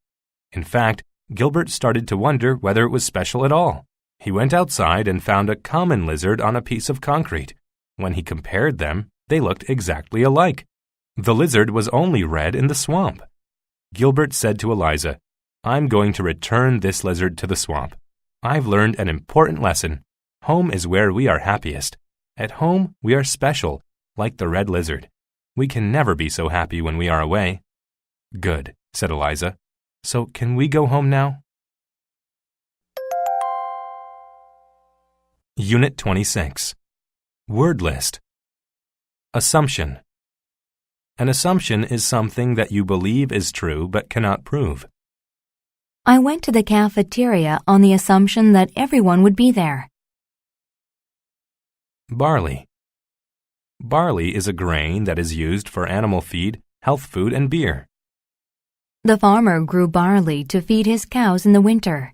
In fact, Gilbert started to wonder whether it was special at all. He went outside and found a common lizard on a piece of concrete. When he compared them, they looked exactly alike. The lizard was only red in the swamp. Gilbert said to Eliza, "I'm going to return this lizard to the swamp. I've learned an important lesson. Home is where we are happiest. At home, we are special, like the red lizard. We can never be so happy when we are away." "Good," said Eliza. "So can we go home now?" Unit 26. Word list. Assumption. An assumption is something that you believe is true but cannot prove. I went to the cafeteria on the assumption that everyone would be there. Barley. Barley is a grain that is used for animal feed, health food, and beer. The farmer grew barley to feed his cows in the winter.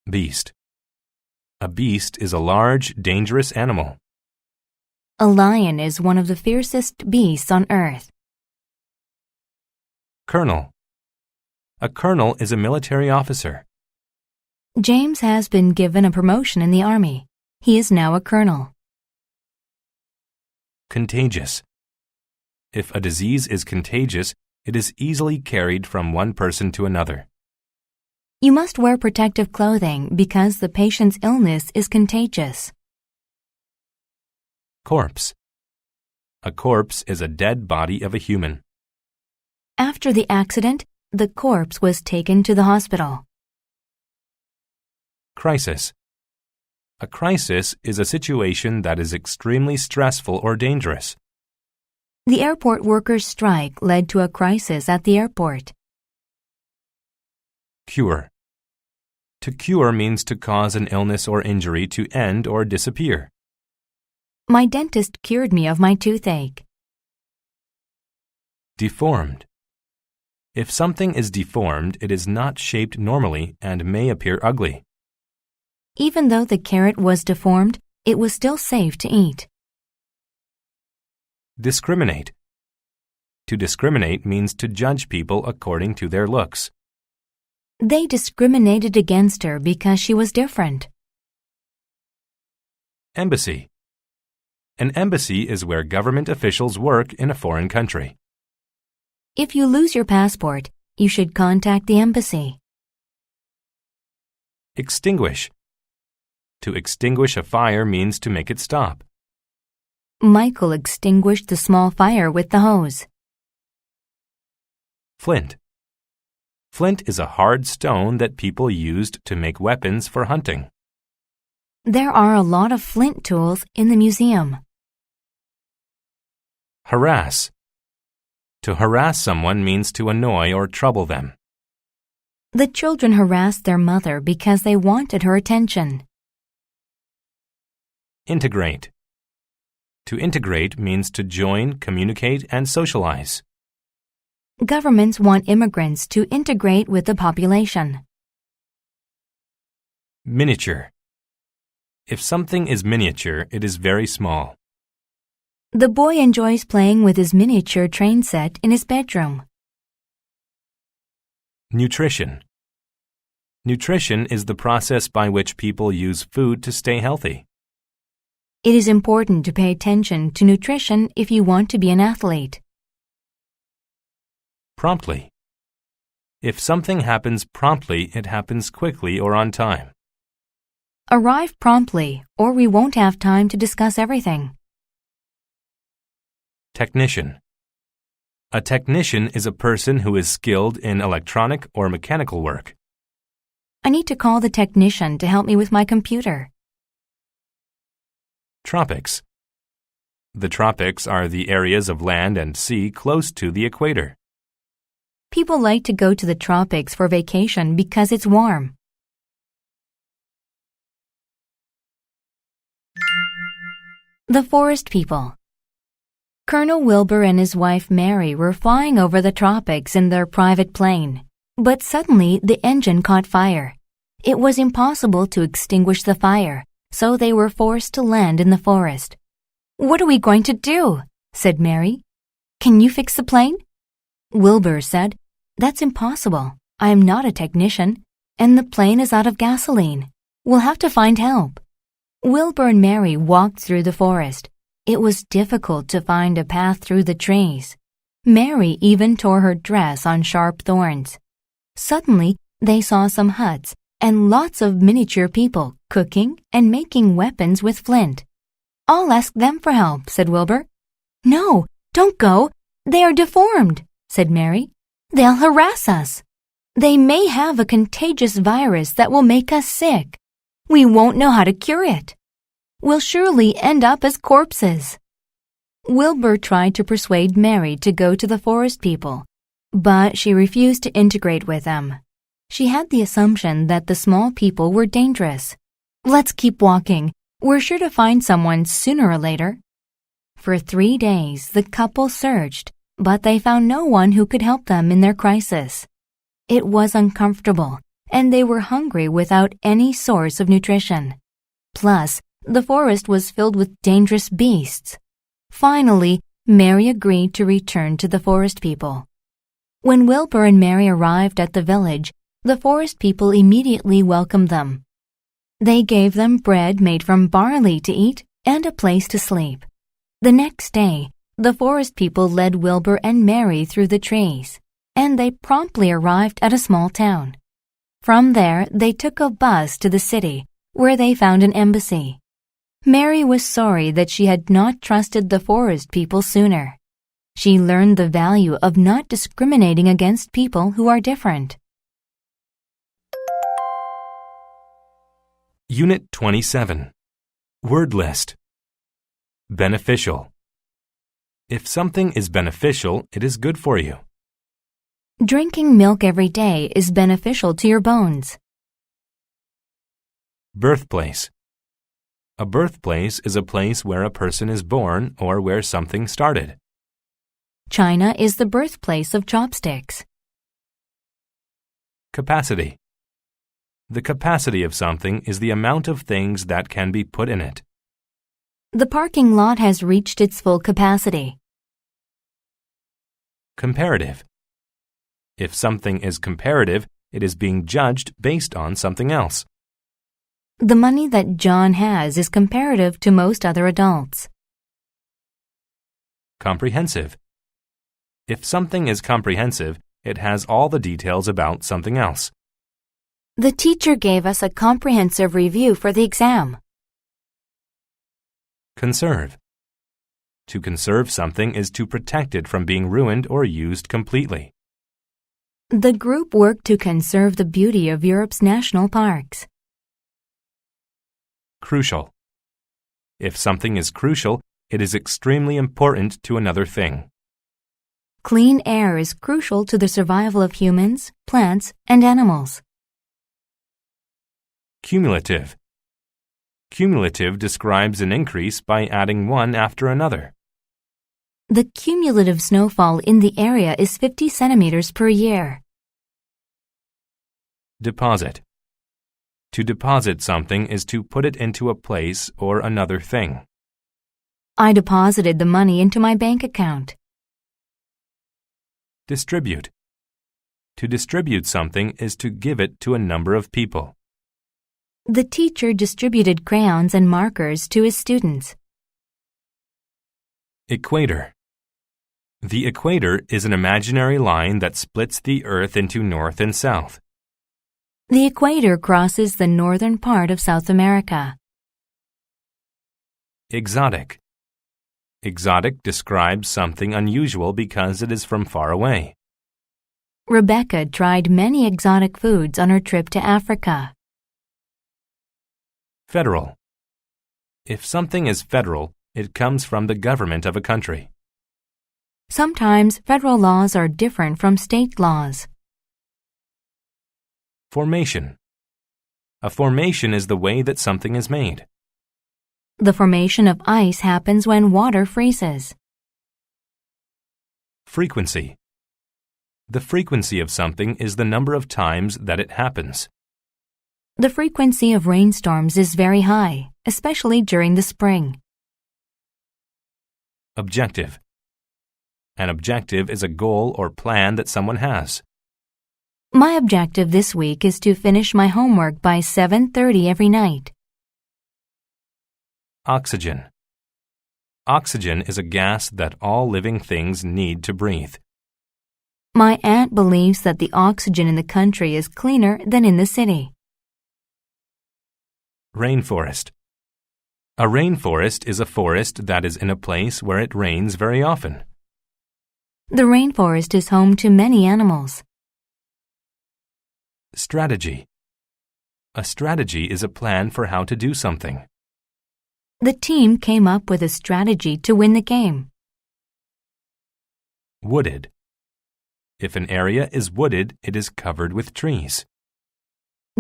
Beast. A beast is a large, dangerous animal. A lion is one of the fiercest beasts on earth. Colonel. A colonel is a military officer. James has been given a promotion in the army. He is now a colonel. Contagious. If a disease is contagious, it is easily carried from one person to another. You must wear protective clothing because the patient's illness is contagious. Corpse. A corpse is a dead body of a human. After the accident, the corpse was taken to the hospital. Crisis. A crisis is a situation that is extremely stressful or dangerous. The airport workers' strike led to a crisis at the airport. Cure. To cure means to cause an illness or injury to end or disappear. My dentist cured me of my toothache. Deformed. If something is deformed, it is not shaped normally and may appear ugly. Even though the carrot was deformed, it was still safe to eat. Discriminate. To discriminate means to judge people according to their looks. They discriminated against her because she was different. Embassy. An embassy is where government officials work in a foreign country. If you lose your passport, you should contact the embassy. Extinguish. To extinguish a fire means to make it stop. Michael extinguished the small fire with the hose. Flint. Flint is a hard stone that people used to make weapons for hunting. There are a lot of flint tools in the museum. Harass. To harass someone means to annoy or trouble them. The children harassed their mother because they wanted her attention. Integrate. To integrate means to join, communicate, and socialize. Governments want immigrants to integrate with the population. Miniature. If something is miniature, it is very small. The boy enjoys playing with his miniature train set in his bedroom. Nutrition. Nutrition is the process by which people use food to stay healthy. It is important to pay attention to nutrition if you want to be an athlete. Promptly. If something happens promptly, it happens quickly or on time. Arrive promptly, or we won't have time to discuss everything. Technician. A technician is a person who is skilled in electronic or mechanical work. I need to call the technician to help me with my computer. Tropics. The tropics are the areas of land and sea close to the equator. People like to go to the tropics for vacation because it's warm. The forest people. Colonel Wilbur and his wife Mary were flying over the tropics in their private plane, but suddenly the engine caught fire. It was impossible to extinguish the fire, so they were forced to land in the forest. "What are we going to do?" said Mary. "Can you fix the plane?" Wilbur said, "That's impossible. I am not a technician, and the plane is out of gasoline. We'll have to find help." Wilbur and Mary walked through the forest. It was difficult to find a path through the trees. Mary even tore her dress on sharp thorns. Suddenly, they saw some huts and lots of miniature people cooking and making weapons with flint. "I'll ask them for help," said Wilbur. "No, don't go. They are deformed," said Mary. "They'll harass us. They may have a contagious virus that will make us sick. We won't know how to cure it. We'll surely end up as corpses." Wilbur tried to persuade Mary to go to the forest people, but she refused to integrate with them. She had the assumption that the small people were dangerous. "Let's keep walking. We're sure to find someone sooner or later." For 3 days, the couple searched, but they found no one who could help them in their crisis. It was uncomfortable, and they were hungry without any source of nutrition. Plus, the forest was filled with dangerous beasts. Finally, Mary agreed to return to the forest people. When Wilbur and Mary arrived at the village, the forest people immediately welcomed them. They gave them bread made from barley to eat and a place to sleep. The next day, the forest people led Wilbur and Mary through the trees, and they promptly arrived at a small town. From there, they took a bus to the city, where they found an embassy. Mary was sorry that she had not trusted the forest people sooner. She learned the value of not discriminating against people who are different. Unit 27. Word list. Beneficial. If something is beneficial, it is good for you. Drinking milk every day is beneficial to your bones. Birthplace. A birthplace is a place where a person is born or where something started. China is the birthplace of chopsticks. Capacity. The capacity of something is the amount of things that can be put in it. The parking lot has reached its full capacity. Comparative. If something is comparative, it is being judged based on something else. The money that John has is comparative to most other adults. Comprehensive. If something is comprehensive, it has all the details about something else. The teacher gave us a comprehensive review for the exam. Conserve. To conserve something is to protect it from being ruined or used completely. The group worked to conserve the beauty of Europe's national parks. Crucial. If something is crucial, it is extremely important to another thing. Clean air is crucial to the survival of humans, plants, and animals. Cumulative. Cumulative describes an increase by adding one after another. The cumulative snowfall in the area is 50 centimeters per year. Deposit. To deposit something is to put it into a place or another thing. I deposited the money into my bank account. Distribute. To distribute something is to give it to a number of people. The teacher distributed crayons and markers to his students. Equator. The equator is an imaginary line that splits the Earth into north and south. The equator crosses the northern part of South America. Exotic. Exotic describes something unusual because it is from far away. Rebecca tried many exotic foods on her trip to Africa. Federal. If something is federal, it comes from the government of a country. Sometimes federal laws are different from state laws. Formation. A formation is the way that something is made. The formation of ice happens when water freezes. Frequency. The frequency of something is the number of times that it happens. The frequency of rainstorms is very high, especially during the spring. Objective. An objective is a goal or plan that someone has. My objective this week is to finish my homework by 7:30 every night. Oxygen. Oxygen is a gas that all living things need to breathe. My aunt believes that the oxygen in the country is cleaner than in the city. Rainforest. A rainforest is a forest that is in a place where it rains very often. The rainforest is home to many animals. Strategy. A strategy is a plan for how to do something. The team came up with a strategy to win the game. Wooded. If an area is wooded, it is covered with trees.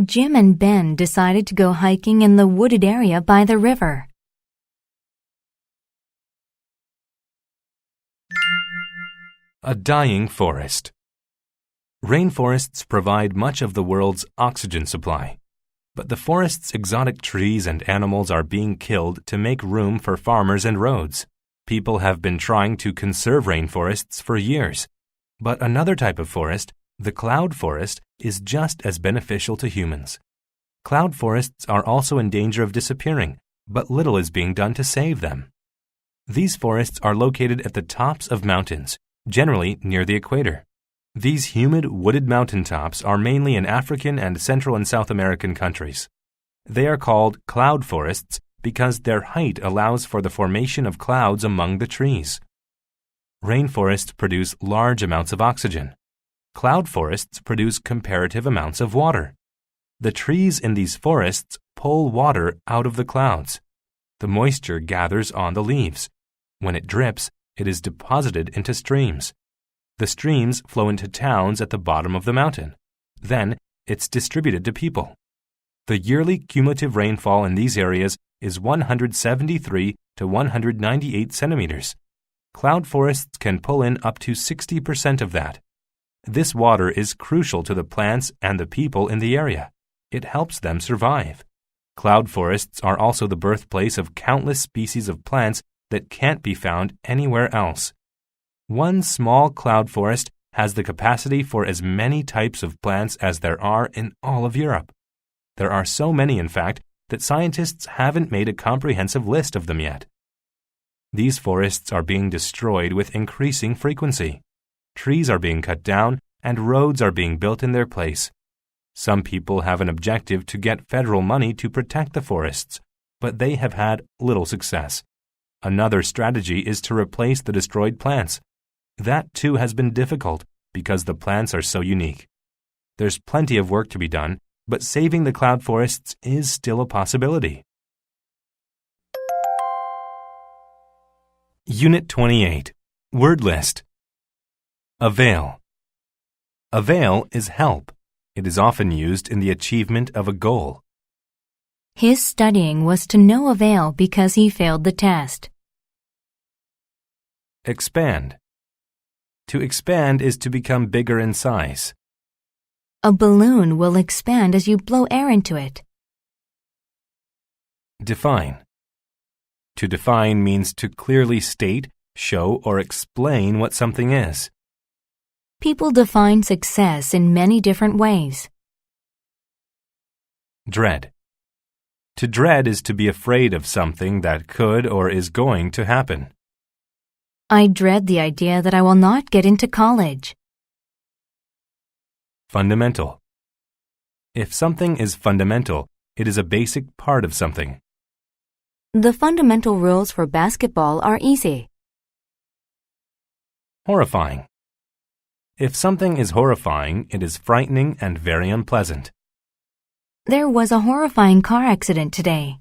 Jim and Ben decided to go hiking in the wooded area by the river. A dying forest. Rainforests provide much of the world's oxygen supply, but the forest's exotic trees and animals are being killed to make room for farmers and roads. People have been trying to conserve rainforests for years, but another type of forest, the cloud forest, is just as beneficial to humans. Cloud forests are also in danger of disappearing, but little is being done to save them. These forests are located at the tops of mountains, generally near the equator. These humid, wooded mountaintops are mainly in African and Central and South American countries. They are called cloud forests because their height allows for the formation of clouds among the trees. Rainforests produce large amounts of oxygen. Cloud forests produce comparative amounts of water. The trees in these forests pull water out of the clouds. The moisture gathers on the leaves. When it drips, it is deposited into streams. The streams flow into towns at the bottom of the mountain. Then, it's distributed to people. The yearly cumulative rainfall in these areas is 173 to 198 centimeters. Cloud forests can pull in up to 60% of that. This water is crucial to the plants and the people in the area. It helps them survive. Cloud forests are also the birthplace of countless species of plants that can't be found anywhere else. One small cloud forest has the capacity for as many types of plants as there are in all of Europe. There are so many, in fact, that scientists haven't made a comprehensive list of them yet. These forests are being destroyed with increasing frequency. Trees are being cut down and roads are being built in their place. Some people have an objective to get federal money to protect the forests, but they have had little success. Another strategy is to replace the destroyed plants. That too has been difficult because the plants are so unique. There's plenty of work to be done, but saving the cloud forests is still a possibility. Unit 28. Word list. Avail. Avail is help. It is often used in the achievement of a goal. His studying was to no avail because he failed the test. Expand. To expand is to become bigger in size. A balloon will expand as you blow air into it. Define. To define means to clearly state, show, or explain what something is. People define success in many different ways. Dread. To dread is to be afraid of something that could or is going to happen. I dread the idea that I will not get into college. Fundamental. If something is fundamental, it is a basic part of something. The fundamental rules for basketball are easy. Horrifying. If something is horrifying, it is frightening and very unpleasant. There was a horrifying car accident today.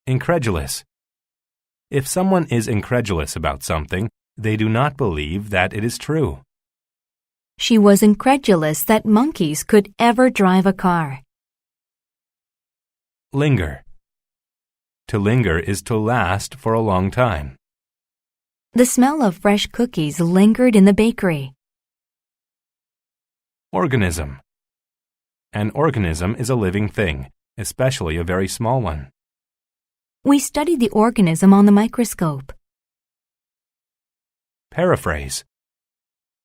Incredulous. If someone is incredulous about something, they do not believe that it is true. She was incredulous that monkeys could ever drive a car. Linger. To linger is to last for a long time. The smell of fresh cookies lingered in the bakery. Organism. An organism is a living thing, especially a very small one. We studied the organism on the microscope. Paraphrase.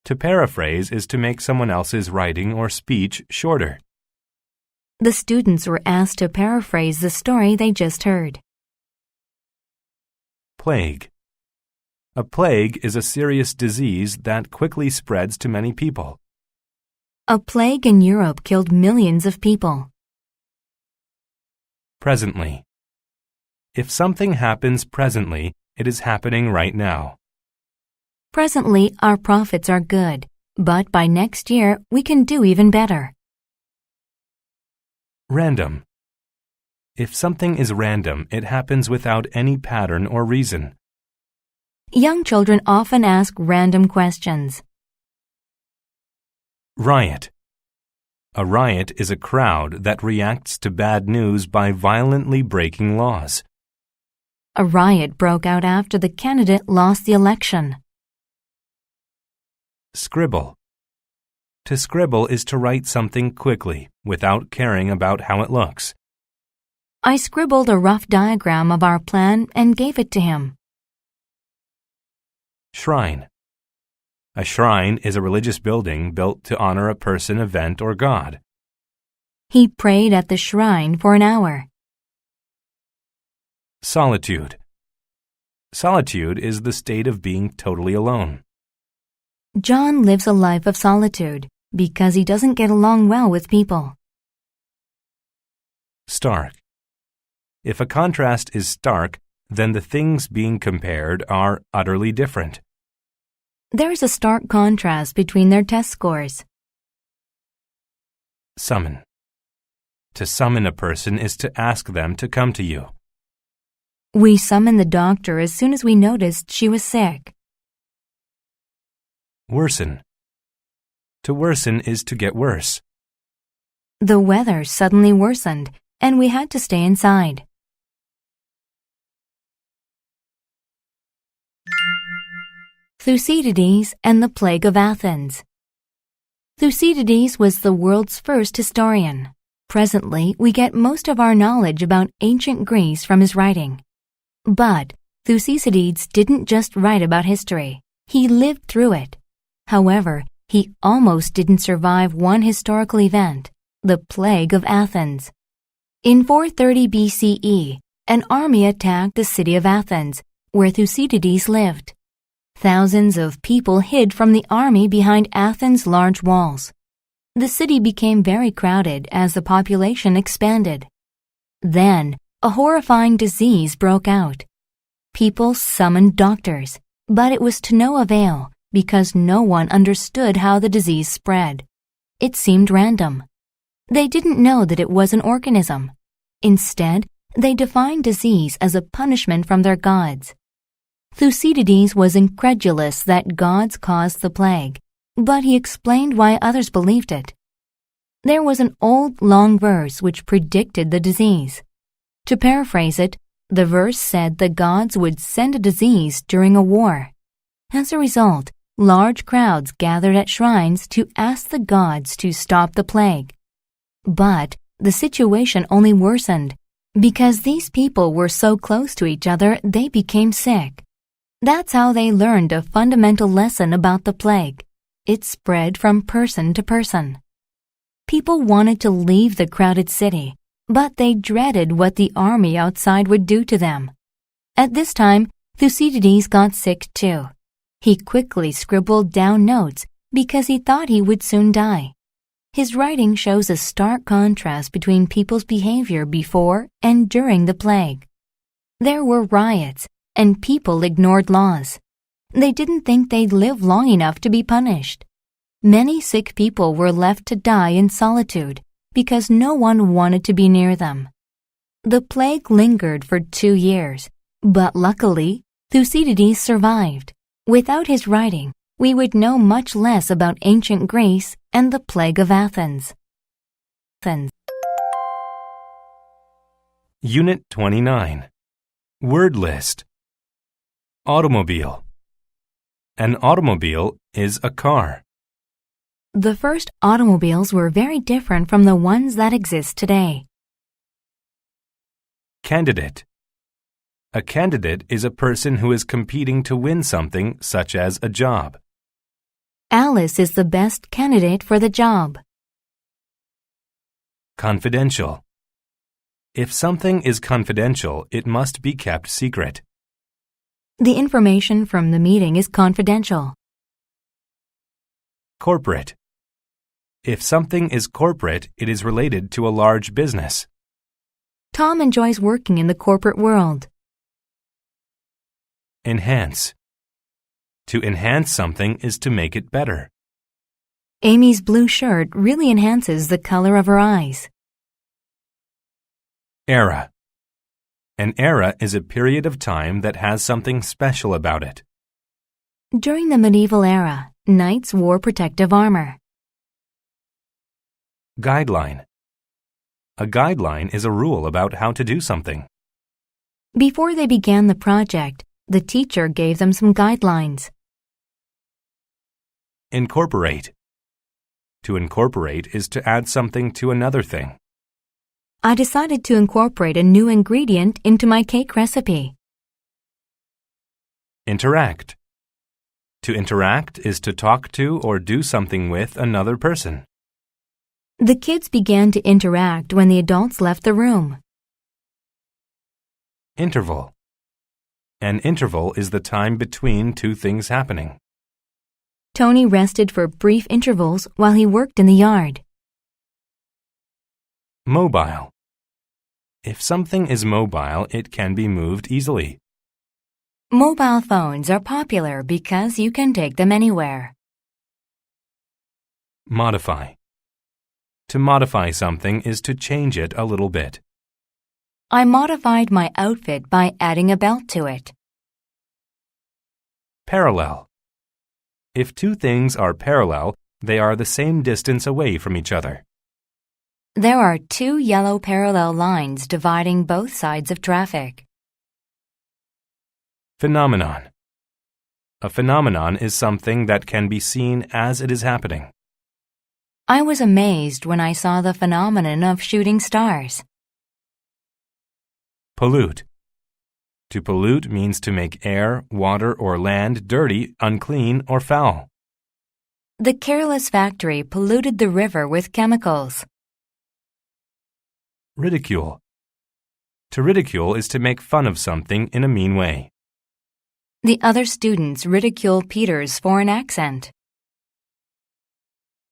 To paraphrase is to make someone else's writing or speech shorter. The students were asked to paraphrase the story they just heard. Plague. A plague is a serious disease that quickly spreads to many people. A plague in Europe killed millions of people. Presently. If something happens presently, it is happening right now. Presently, our profits are good, but by next year, we can do even better. Random. If something is random, it happens without any pattern or reason. Young children often ask random questions. Riot. A riot is a crowd that reacts to bad news by violently breaking laws. A riot broke out after the candidate lost the election. Scribble. To scribble is to write something quickly, without caring about how it looks. I scribbled a rough diagram of our plan and gave it to him. Shrine. A shrine is a religious building built to honor a person, event, or god. He prayed at the shrine for an hour. Solitude. Solitude is the state of being totally alone. John lives a life of solitude because he doesn't get along well with people. Stark. If a contrast is stark, then the things being compared are utterly different. There is a stark contrast between their test scores. Summon. To summon a person is to ask them to come to you. We summoned the doctor as soon as we noticed she was sick. Worsen. To worsen is to get worse. The weather suddenly worsened, and we had to stay inside. Thucydides and the Plague of Athens. Thucydides was the world's first historian. Presently, we get most of our knowledge about ancient Greece from his writing. But Thucydides didn't just write about history. He lived through it. However, he almost didn't survive one historical event, the Plague of Athens. In 430 BCE, an army attacked the city of Athens, where Thucydides lived. Thousands of people hid from the army behind Athens' large walls. The city became very crowded as the population expanded. Then, a horrifying disease broke out. People summoned doctors, but it was to no avail because no one understood how the disease spread. It seemed random. They didn't know that it was an organism. Instead, they defined disease as a punishment from their gods. Thucydides was incredulous that gods caused the plague, but he explained why others believed it. There was an old, long verse which predicted the disease. To paraphrase it, the verse said the gods would send a disease during a war. As a result, large crowds gathered at shrines to ask the gods to stop the plague. But the situation only worsened. Because these people were so close to each other, they became sick. That's how they learned a fundamental lesson about the plague. It spread from person to person. People wanted to leave the crowded city, but they dreaded what the army outside would do to them. At this time, Thucydides got sick too. He quickly scribbled down notes because he thought he would soon die. His writing shows a stark contrast between people's behavior before and during the plague. There were riots, and people ignored laws. They didn't think they'd live long enough to be punished. Many sick people were left to die in solitude because no one wanted to be near them. The plague lingered for 2 years, but luckily, Thucydides survived. Without his writing, we would know much less about ancient Greece and the plague of Athens. Unit 29. Word list. Automobile. An automobile is a car. The first automobiles were very different from the ones that exist today. Candidate. A candidate is a person who is competing to win something, such as a job. Alice is the best candidate for the job. Confidential. If something is confidential, it must be kept secret. The information from the meeting is confidential. Corporate. If something is corporate, it is related to a large business. Tom enjoys working in the corporate world. Enhance. To enhance something is to make it better. Amy's blue shirt really enhances the color of her eyes. Era. An era is a period of time that has something special about it. During the medieval era, knights wore protective armor. Guideline. A guideline is a rule about how to do something. Before they began the project, the teacher gave them some guidelines. Incorporate. To incorporate is to add something to another thing. I decided to incorporate a new ingredient into my cake recipe. Interact. To interact is to talk to or do something with another person. The kids began to interact when the adults left the room. Interval. An interval is the time between two things happening. Tony rested for brief intervals while he worked in the yard. Mobile. If something is mobile, it can be moved easily. Mobile phones are popular because you can take them anywhere. Modify. To modify something is to change it a little bit. I modified my outfit by adding a belt to it. Parallel. If two things are parallel, they are the same distance away from each other. There are 2 yellow parallel lines dividing both sides of traffic. Phenomenon. A phenomenon is something that can be seen as it is happening. I was amazed when I saw the phenomenon of shooting stars. Pollute. To pollute means to make air, water, or land dirty, unclean, or foul. The careless factory polluted the river with chemicals. Ridicule. To ridicule is to make fun of something in a mean way. The other students ridiculed Peter's foreign accent.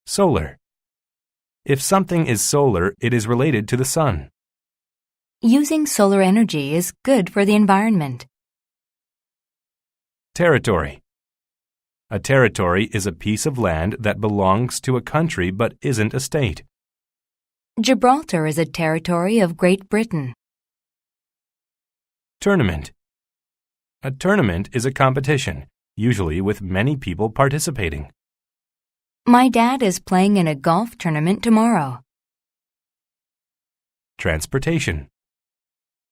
Solar. If something is solar, it is related to the sun. Using solar energy is good for the environment. Territory. A territory is a piece of land that belongs to a country but isn't a state. Gibraltar is a territory of Great Britain. Tournament. A tournament is a competition, usually with many people participating. My dad is playing in a golf tournament tomorrow. Transportation.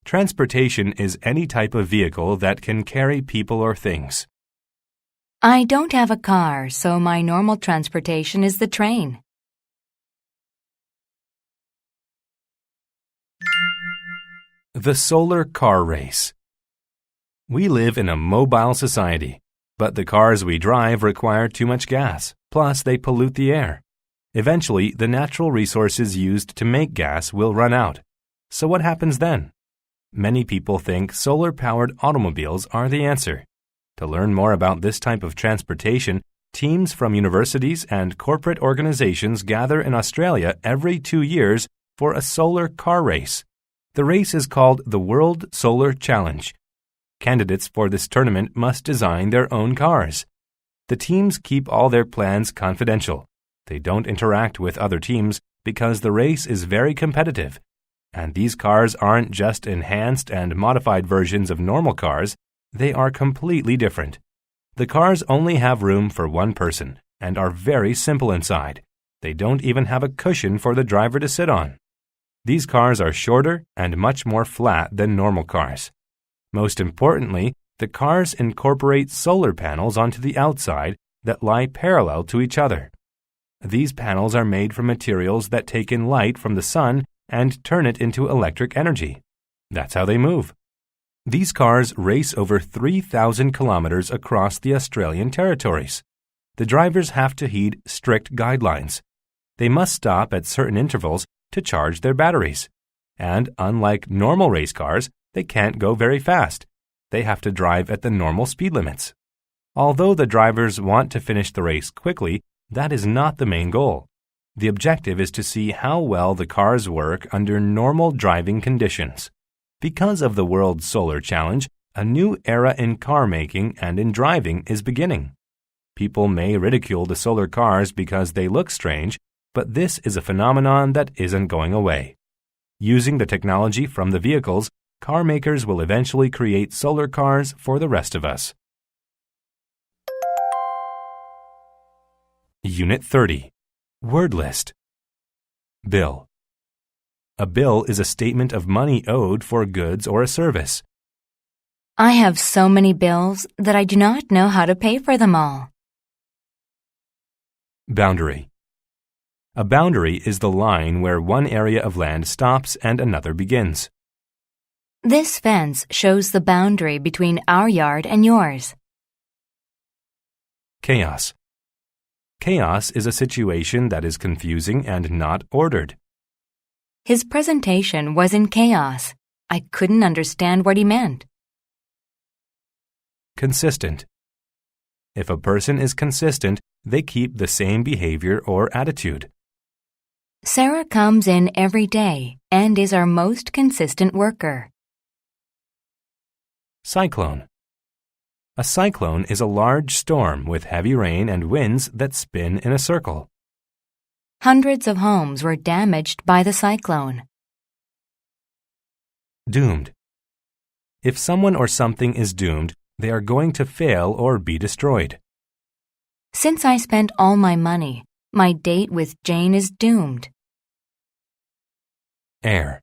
Transportation is any type of vehicle that can carry people or things. I don't have a car, so my normal transportation is the train. The solar car race. We live in a mobile society, but the cars we drive require too much gas, plus they pollute the air. Eventually, the natural resources used to make gas will run out. So what happens then? Many people think solar-powered automobiles are the answer. To learn more about this type of transportation, teams from universities and corporate organizations gather in Australia every 2 years for a solar car race. The race is called the World Solar Challenge. Candidates for this tournament must design their own cars. The teams keep all their plans confidential. They don't interact with other teams because the race is very competitive. And these cars aren't just enhanced and modified versions of normal cars, they are completely different. The cars only have room for one person and are very simple inside. They don't even have a cushion for the driver to sit on. These cars are shorter and much more flat than normal cars. Most importantly, the cars incorporate solar panels onto the outside that lie parallel to each other. These panels are made from materials that take in light from the sun and turn it into electric energy. That's how they move. These cars race over 3,000 kilometers across the Australian territories. The drivers have to heed strict guidelines. They must stop at certain intervals to charge their batteries. And unlike normal race cars, they can't go very fast. They have to drive at the normal speed limits. Although the drivers want to finish the race quickly, that is not the main goal. The objective is to see how well the cars work under normal driving conditions. Because of the World Solar Challenge, a new era in car making and in driving is beginning. People may ridicule the solar cars because they look strange, but this is a phenomenon that isn't going away. Using the technology from the vehicles, car makers will eventually create solar cars for the rest of us. Unit 30. Word list. Bill. A bill is a statement of money owed for goods or a service. I have so many bills that I do not know how to pay for them all. Boundary. A boundary is the line where one area of land stops and another begins. This fence shows the boundary between our yard and yours. Chaos. Chaos is a situation that is confusing and not ordered. His presentation was in chaos. I couldn't understand what he meant. Consistent. If a person is consistent, they keep the same behavior or attitude. Sarah comes in every day and is our most consistent worker. Cyclone. A cyclone is a large storm with heavy rain and winds that spin in a circle. Hundreds of homes were damaged by the cyclone. Doomed. If someone or something is doomed, they are going to fail or be destroyed. Since I spent all my money, my date with Jane is doomed. Heir.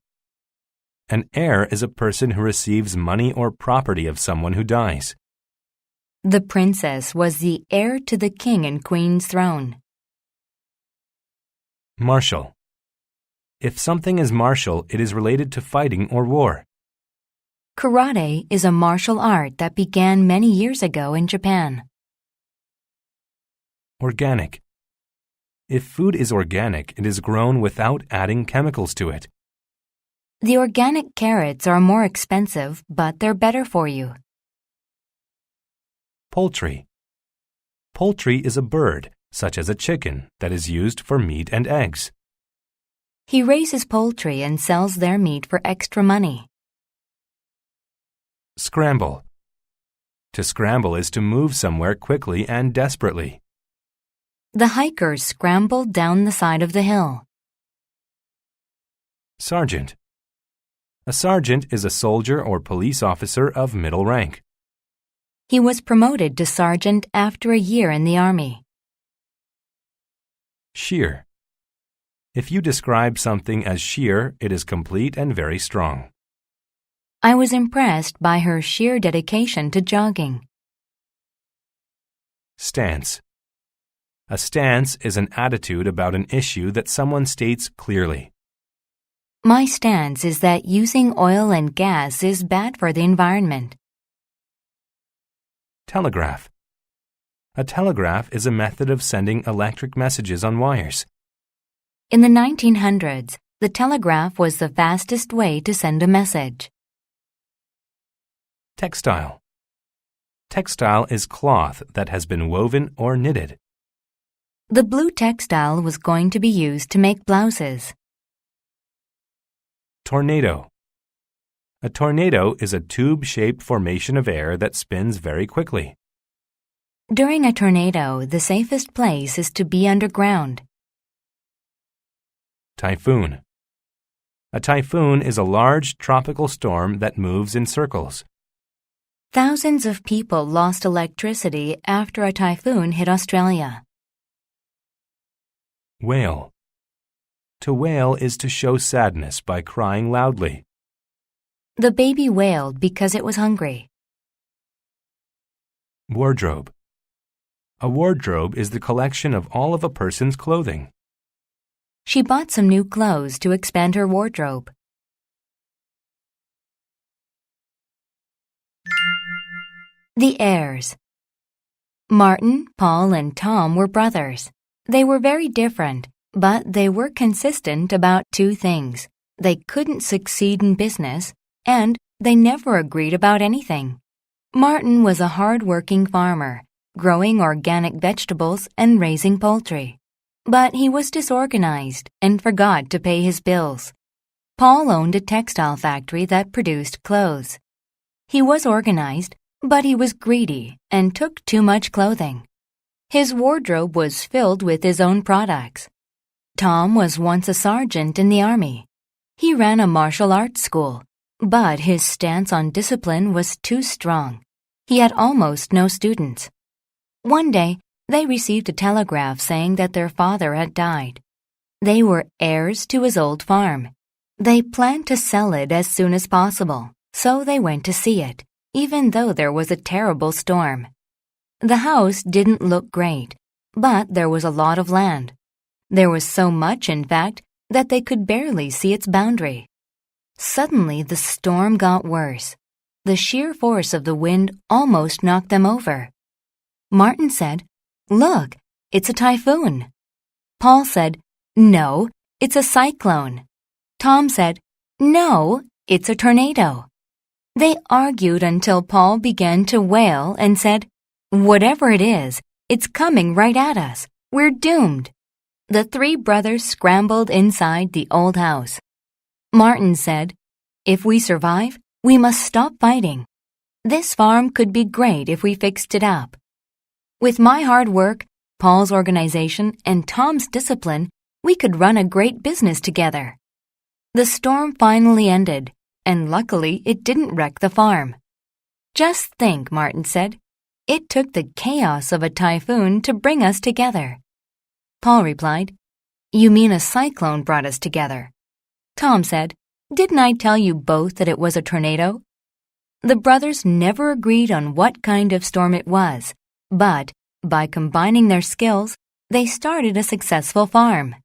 An heir is a person who receives money or property of someone who dies. The princess was the heir to the king and queen's throne. Martial. If something is martial, it is related to fighting or war. Karate is a martial art that began many years ago in Japan. Organic. If food is organic, it is grown without adding chemicals to it. The organic carrots are more expensive, but they're better for you. Poultry. Poultry is a bird, such as a chicken, that is used for meat and eggs. He raises poultry and sells their meat for extra money. Scramble. To scramble is to move somewhere quickly and desperately. The hikers scrambled down the side of the hill. Sergeant. A sergeant is a soldier or police officer of middle rank. He was promoted to sergeant after a year in the army. Sheer. If you describe something as sheer, it is complete and very strong. I was impressed by her sheer dedication to jogging. Stance. A stance is an attitude about an issue that someone states clearly. My stance is that using oil and gas is bad for the environment. Telegraph. A telegraph is a method of sending electric messages on wires. In the 1900s, the telegraph was the fastest way to send a message. Textile. Textile is cloth that has been woven or knitted. The blue textile was going to be used to make blouses. Tornado. A tornado is a tube-shaped formation of air that spins very quickly. During a tornado, the safest place is to be underground. Typhoon. A typhoon is a large tropical storm that moves in circles. Thousands of people lost electricity after a typhoon hit Australia. Wail. To wail is to show sadness by crying loudly. The baby wailed because it was hungry. Wardrobe. A wardrobe is the collection of all of a person's clothing. She bought some new clothes to expand her wardrobe. The heirs. Martin, Paul, and Tom were brothers. They were very different, but they were consistent about two things. They couldn't succeed in business, and they never agreed about anything. Martin was a hard-working farmer, growing organic vegetables and raising poultry. But he was disorganized and forgot to pay his bills. Paul owned a textile factory that produced clothes. He was organized, but he was greedy and took too much clothing. His wardrobe was filled with his own products. Tom was once a sergeant in the army. He ran a martial arts school, but his stance on discipline was too strong. He had almost no students. One day, they received a telegraph saying that their father had died. They were heirs to his old farm. They planned to sell it as soon as possible, so they went to see it, even though there was a terrible storm. The house didn't look great, but there was a lot of land. There was so much, in fact, that they could barely see its boundary. Suddenly, the storm got worse. The sheer force of the wind almost knocked them over. Martin said, "Look, it's a typhoon." Paul said, "No, it's a cyclone." Tom said, "No, it's a tornado." They argued until Paul began to wail and said, "Whatever it is, it's coming right at us. We're doomed." The three brothers scrambled inside the old house. Martin said, "If we survive, we must stop fighting. This farm could be great if we fixed it up. With my hard work, Paul's organization, and Tom's discipline, we could run a great business together." The storm finally ended, and luckily it didn't wreck the farm. "Just think," Martin said. "It took the chaos of a typhoon to bring us together." Paul replied, "You mean a cyclone brought us together?" Tom said, "Didn't I tell you both that it was a tornado?" The brothers never agreed on what kind of storm it was, but by combining their skills, they started a successful farm.